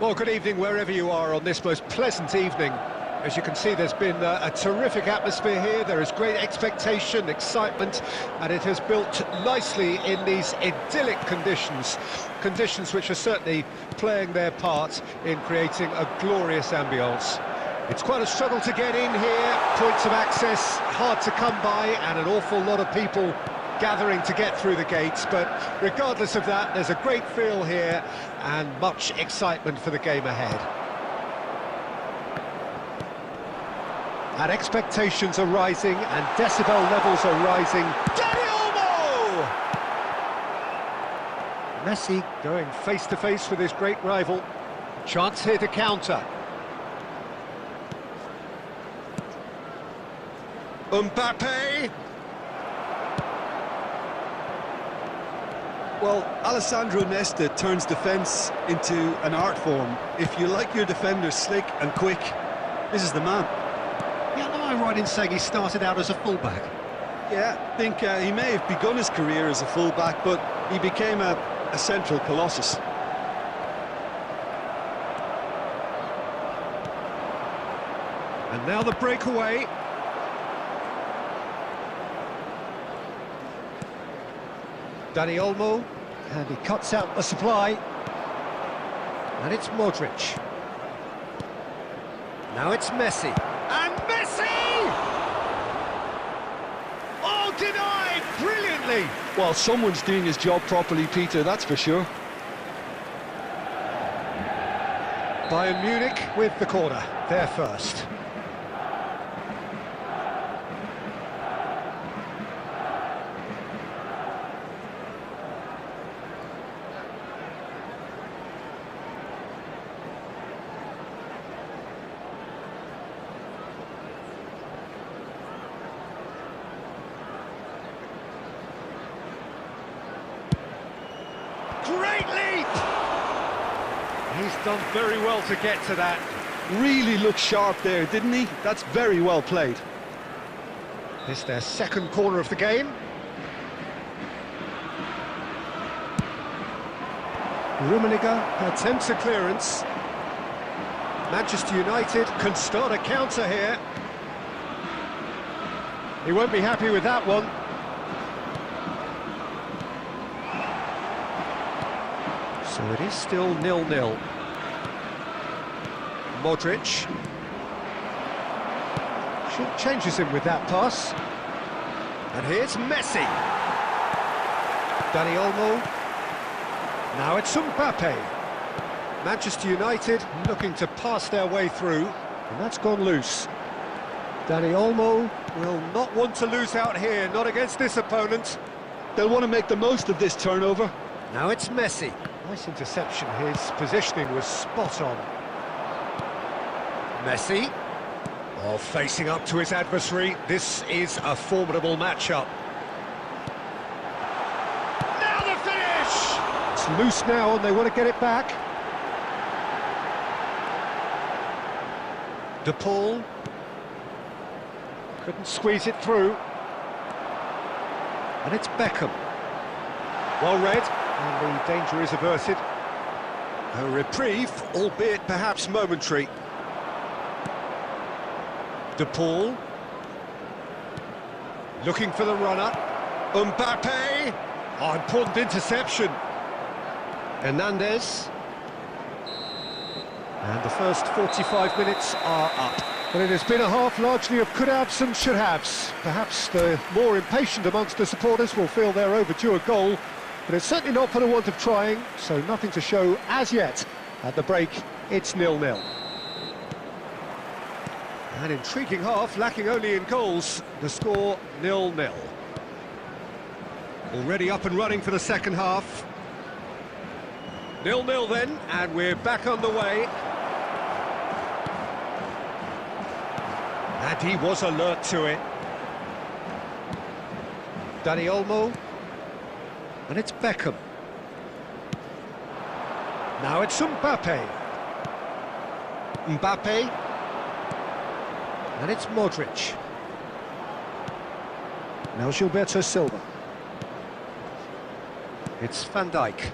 Speaker 1: Well, good evening wherever you are on this most pleasant evening. As you can see, there's been a terrific atmosphere here. There is great expectation, excitement, and it has built nicely in these idyllic conditions. Conditions which are certainly playing their part in creating a glorious ambience. It's quite a struggle to get in here, points of access hard to come by, and an awful lot of people gathering to get through the gates, but regardless of that, there's a great feel here and much excitement for the game ahead. And expectations are rising and decibel levels are rising. Dani Olmo! Messi going face-to-face with his great rival. Chance here to counter. Mbappe!
Speaker 4: Well, Alessandro Nesta turns defence into an art form. If you like your defenders slick and quick, this is the man.
Speaker 1: Yeah, am I right in saying he started out as a fullback?
Speaker 4: Yeah, I think he may have begun his career as a fullback, but he became a central colossus.
Speaker 1: And now the breakaway. Dani Olmo, and he cuts out the supply. And it's Modric. Now it's Messi. And Messi! Oh, denied brilliantly!
Speaker 2: Well, someone's doing his job properly, Peter, that's for sure.
Speaker 1: Bayern Munich with the corner, there first. Great leap! He's done very well to get to that.
Speaker 2: Really looked sharp there, didn't he? That's very well played.
Speaker 1: This their second corner of the game. Rummenigge attempts a clearance. Manchester United can start a counter here. He won't be happy with that one. So it is still 0-0. Modric. Short changes him with that pass. And here's Messi. Dani Olmo. Now it's Mbappe. Manchester United looking to pass their way through. And that's gone loose. Dani Olmo will not want to lose out here, not against this opponent.
Speaker 2: They'll want to make the most of this turnover.
Speaker 1: Now it's Messi. Nice interception, his positioning was spot on. Messi, facing up to his adversary, this is a formidable matchup. Now the finish! It's loose now and they want to get it back. De Paul couldn't squeeze it through. And it's Beckham. Well read. And the danger is averted. A reprieve, albeit perhaps momentary. De Paul. Looking for the runner. Mbappe. Oh, important interception. Hernandez. And the first 45 minutes are up. Well, it has been a half largely of could-haves and should-haves. Perhaps the more impatient amongst the supporters will feel they're overdue a goal. But it's certainly not for the want of trying, so nothing to show as yet. At the break, it's 0-0. An intriguing half, lacking only in goals. The score, 0-0. Already up and running for the second half. 0-0 then, and we're back on the way. And he was alert to it. Dani Olmo. And it's Beckham. Now it's Mbappe. Mbappe. And it's Modric. Now Gilberto Silva. It's Van Dijk.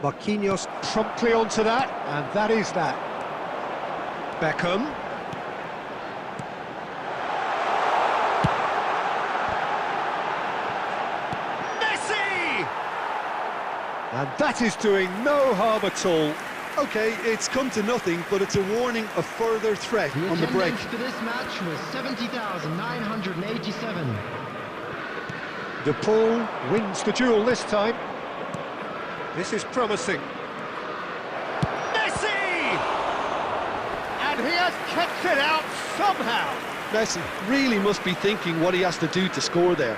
Speaker 1: Marquinhos promptly onto that, and that is that. Beckham. Messi! And that is doing no harm at all.
Speaker 4: Okay, it's come to nothing, but it's a warning of further threat
Speaker 3: The
Speaker 4: on the break.
Speaker 3: attendance for this match was 70,987.
Speaker 1: De Paul wins the duel this time. This is promising. Messi! And he has kept it out somehow.
Speaker 4: Messi really must be thinking what he has to do to score there.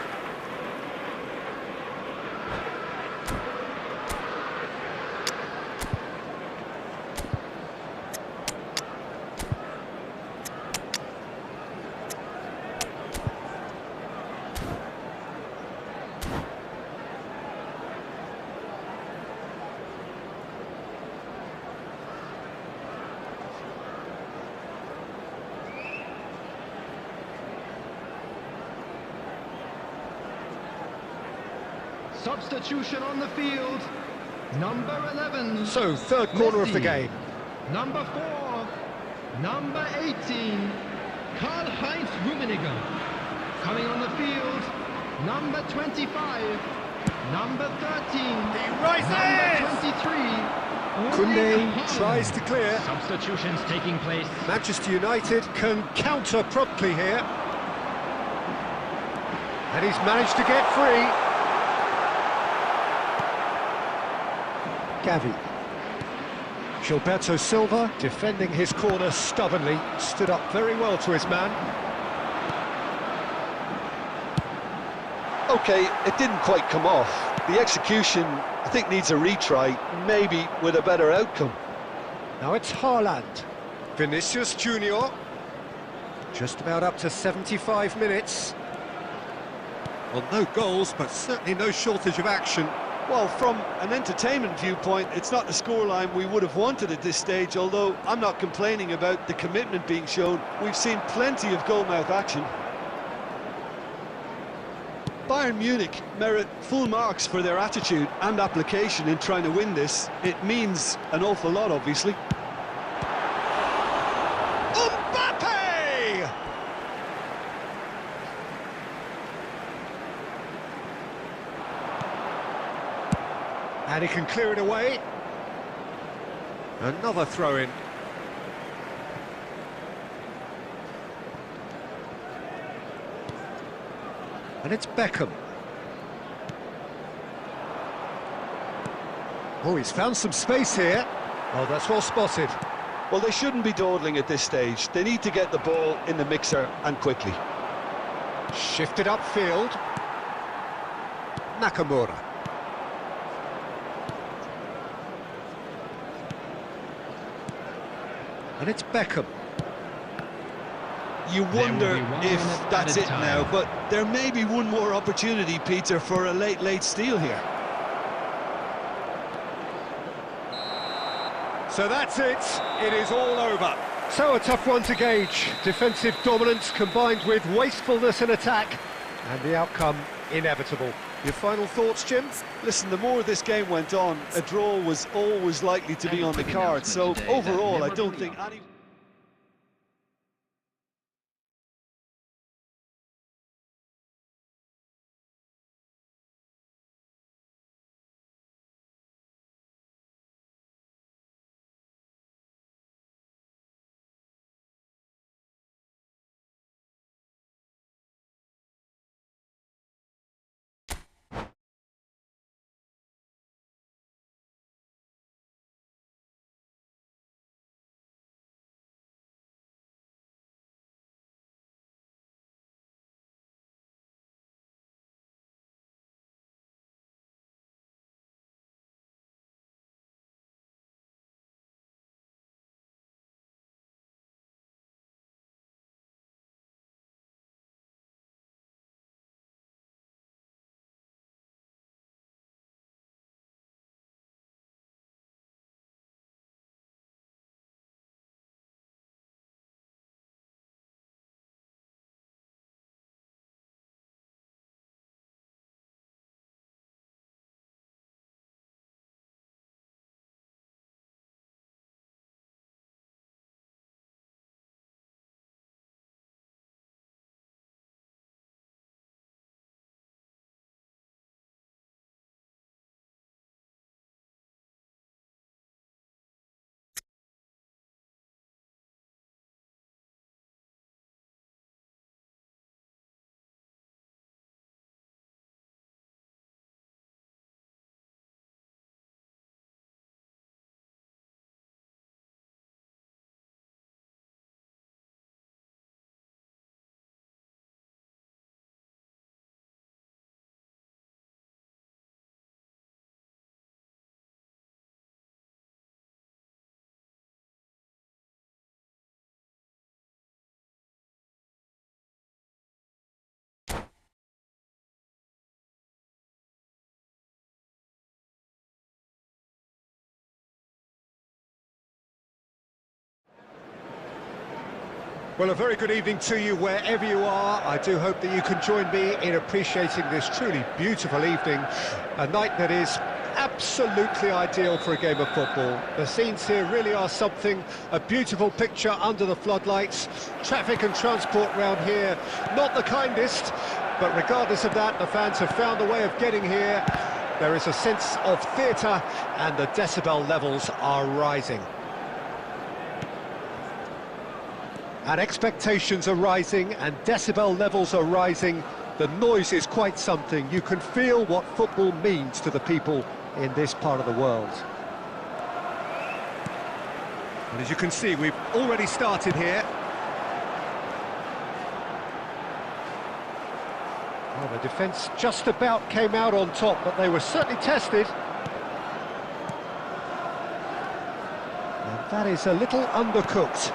Speaker 3: Substitution on the field. Number 11.
Speaker 1: So, third corner of the
Speaker 3: Messi.
Speaker 1: game.
Speaker 3: Number 4. Number 18. Karl-Heinz Rummenigge. Coming on the field. Number 25. Number 13.
Speaker 1: He rises!
Speaker 3: Number 23.
Speaker 1: Koundé tries to clear.
Speaker 3: Substitutions taking place.
Speaker 1: Manchester United can counter promptly here. And he's managed to get free. Gavi. Gilberto Silva, defending his corner stubbornly, stood up very well to his man.
Speaker 4: Okay, it didn't quite come off. The execution, I think, needs a retry, maybe with a better outcome.
Speaker 1: Now it's Haaland. Vinicius Junior. Just about up to 75 minutes. Well, no goals, but certainly no shortage of action.
Speaker 4: Well, from an entertainment viewpoint, it's not the scoreline we would have wanted at this stage, although I'm not complaining about the commitment being shown. We've seen plenty of goal-mouth action. Bayern Munich merit full marks for their attitude and application in trying to win this. It means an awful lot, obviously.
Speaker 1: Mbappe! And he can clear it away. Another throw-in. And it's Beckham. Oh, he's found some space here. Oh, that's well spotted.
Speaker 4: Well, they shouldn't be dawdling at this stage. They need to get the ball in the mixer and quickly.
Speaker 1: Shifted upfield. Nakamura. And it's Beckham.
Speaker 4: You wonder
Speaker 3: will be one
Speaker 4: if
Speaker 3: minute
Speaker 4: that's
Speaker 3: at a
Speaker 4: it
Speaker 3: time.
Speaker 4: now, but there may be one more opportunity, Peter, for a late steal here.
Speaker 1: So that's it. It is all over. So a tough one to gauge. Defensive dominance combined with wastefulness in attack. And the outcome inevitable. Your final thoughts, Jim?
Speaker 4: Listen, the more this game went on, a draw was always likely to be on the cards. So overall, I don't think any...
Speaker 1: Well, a very good evening to you wherever you are. I do hope that you can join me in appreciating this truly beautiful evening, a night that is absolutely ideal for a game of football. The scenes here really are something, a beautiful picture under the floodlights. Traffic and transport round here, not the kindest, but regardless of that, the fans have found a way of getting here. There is a sense of theatre and the decibel levels are rising. And expectations are rising and decibel levels are rising. The noise is quite something. You can feel what football means to the people in this part of the world. And as you can see, we've already started here. Well, the defence just about came out on top, but they were certainly tested. And that is a little undercooked.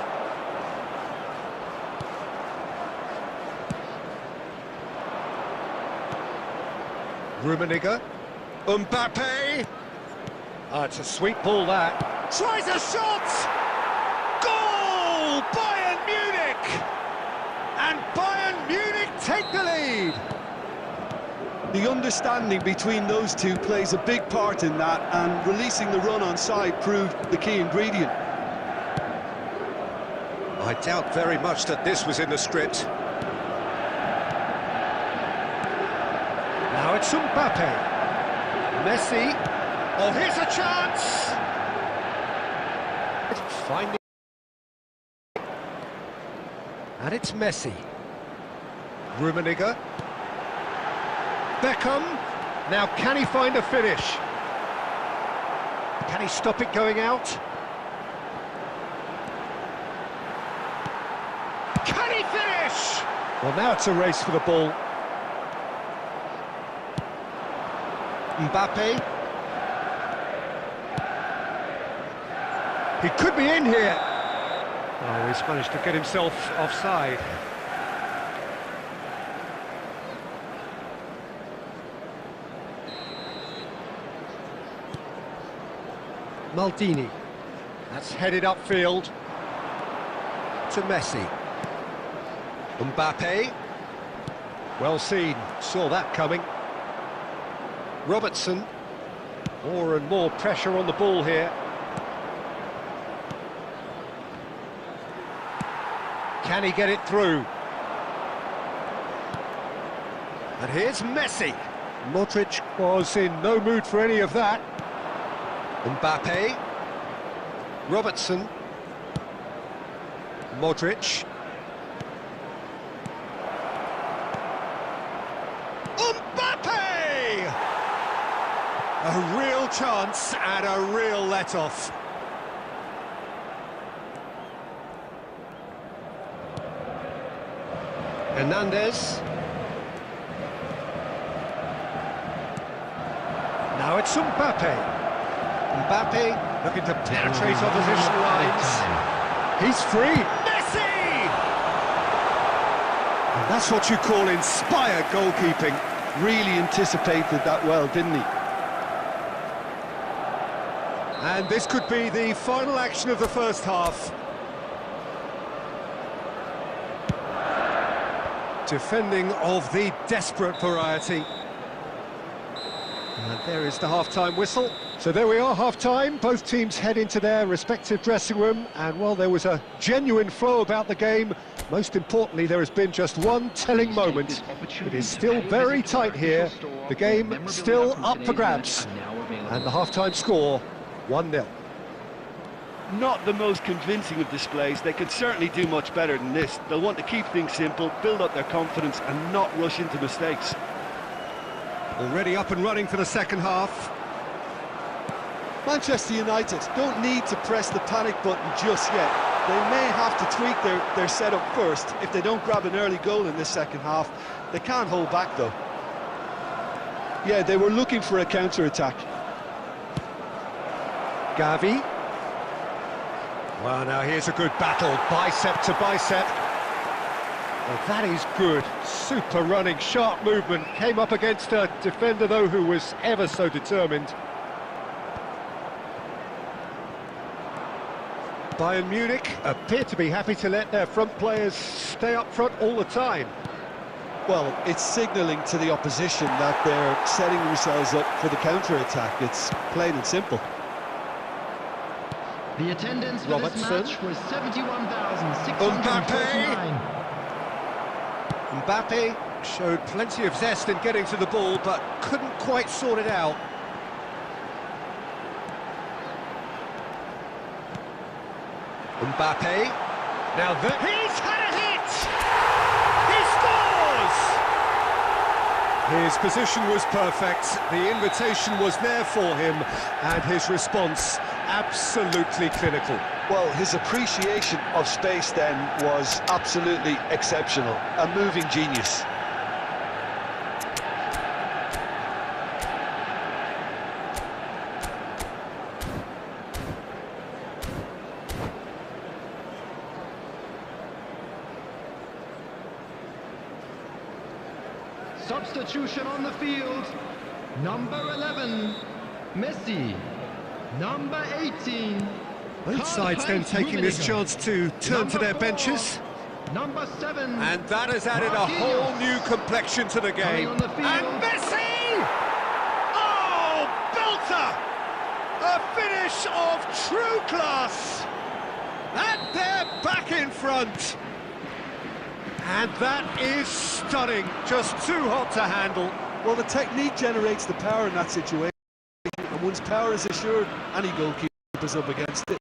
Speaker 1: Rummenigge, Mbappe, it's a sweet ball that, tries a shot, goal, Bayern Munich, and Bayern Munich take the lead.
Speaker 2: The understanding between those two plays a big part in that, and releasing the run on side proved the key ingredient.
Speaker 1: I doubt very much that this was in the script. Now it's Mbappe. Messi. Oh, here's a chance! Finding. And it's Messi. Rummenigge. Beckham. Now can he find a finish? Can he stop it going out? Can he finish? Well, now it's a race for the ball. Mbappe. He could be in here. Oh, he's managed to get himself offside. Maldini. That's headed upfield to Messi. Mbappe. Well seen, saw that coming. Robertson, more and more pressure on the ball here. Can he get it through? And here's Messi. Modric was in no mood for any of that. Mbappe. Robertson. Modric. A real chance and a real let-off. Hernandez. Now it's Mbappe. Mbappe looking to penetrate opposition lines. He's free. Messi! And that's what you call inspired goalkeeping.
Speaker 2: Really anticipated that well, didn't he?
Speaker 1: And this could be the final action of the first half. Defending of the desperate variety. And there is the half-time whistle. So there we are, half-time. Both teams head into their respective dressing room. And while there was a genuine flow about the game, most importantly, there has been just one telling moment. It is still very tight here. The game still up for grabs. And the half-time score, 1-0.
Speaker 2: Not the most convincing of displays. They could certainly do much better than this. They'll want to keep things simple, build up their confidence and not rush into mistakes.
Speaker 1: Already up and running for the second half.
Speaker 2: Manchester United don't need to press the panic button just yet. They may have to tweak their setup first. If they don't grab an early goal in this second half, they can't hold back though. Yeah, they were looking for a counter-attack.
Speaker 1: Gavi. Well, now here's a good battle, bicep to bicep. Well, that is good. Super running, sharp movement. Came up against a defender, though, who was ever so determined. Bayern Munich appear to be happy to let their front players stay up front all the time.
Speaker 2: Well, it's signalling to the opposition that they're setting themselves up for the counter-attack. It's plain and simple.
Speaker 3: The attendance for
Speaker 1: Robertson.
Speaker 3: this match was 71,649.
Speaker 1: Mbappe showed plenty of zest in getting to the ball, but couldn't quite sort it out. Mbappe. Now he's had a hit! He scores! His position was perfect, the invitation was there for him, and his response absolutely clinical.
Speaker 2: Well, his appreciation of space then was absolutely exceptional. A moving genius.
Speaker 3: Substitution on the field. Number 11, Messi. Number 18.
Speaker 1: Both sides then taking this chance to turn to their benches.
Speaker 3: Number 7.
Speaker 1: And that has added a whole new complexion to the game.
Speaker 3: On the field.
Speaker 1: And Messi! Oh, belter! A finish of true class! And they're back in front. And that is stunning, just too hot to handle.
Speaker 2: Well, the technique generates the power in that situation, and once power is assured, any goalkeeper's up against it.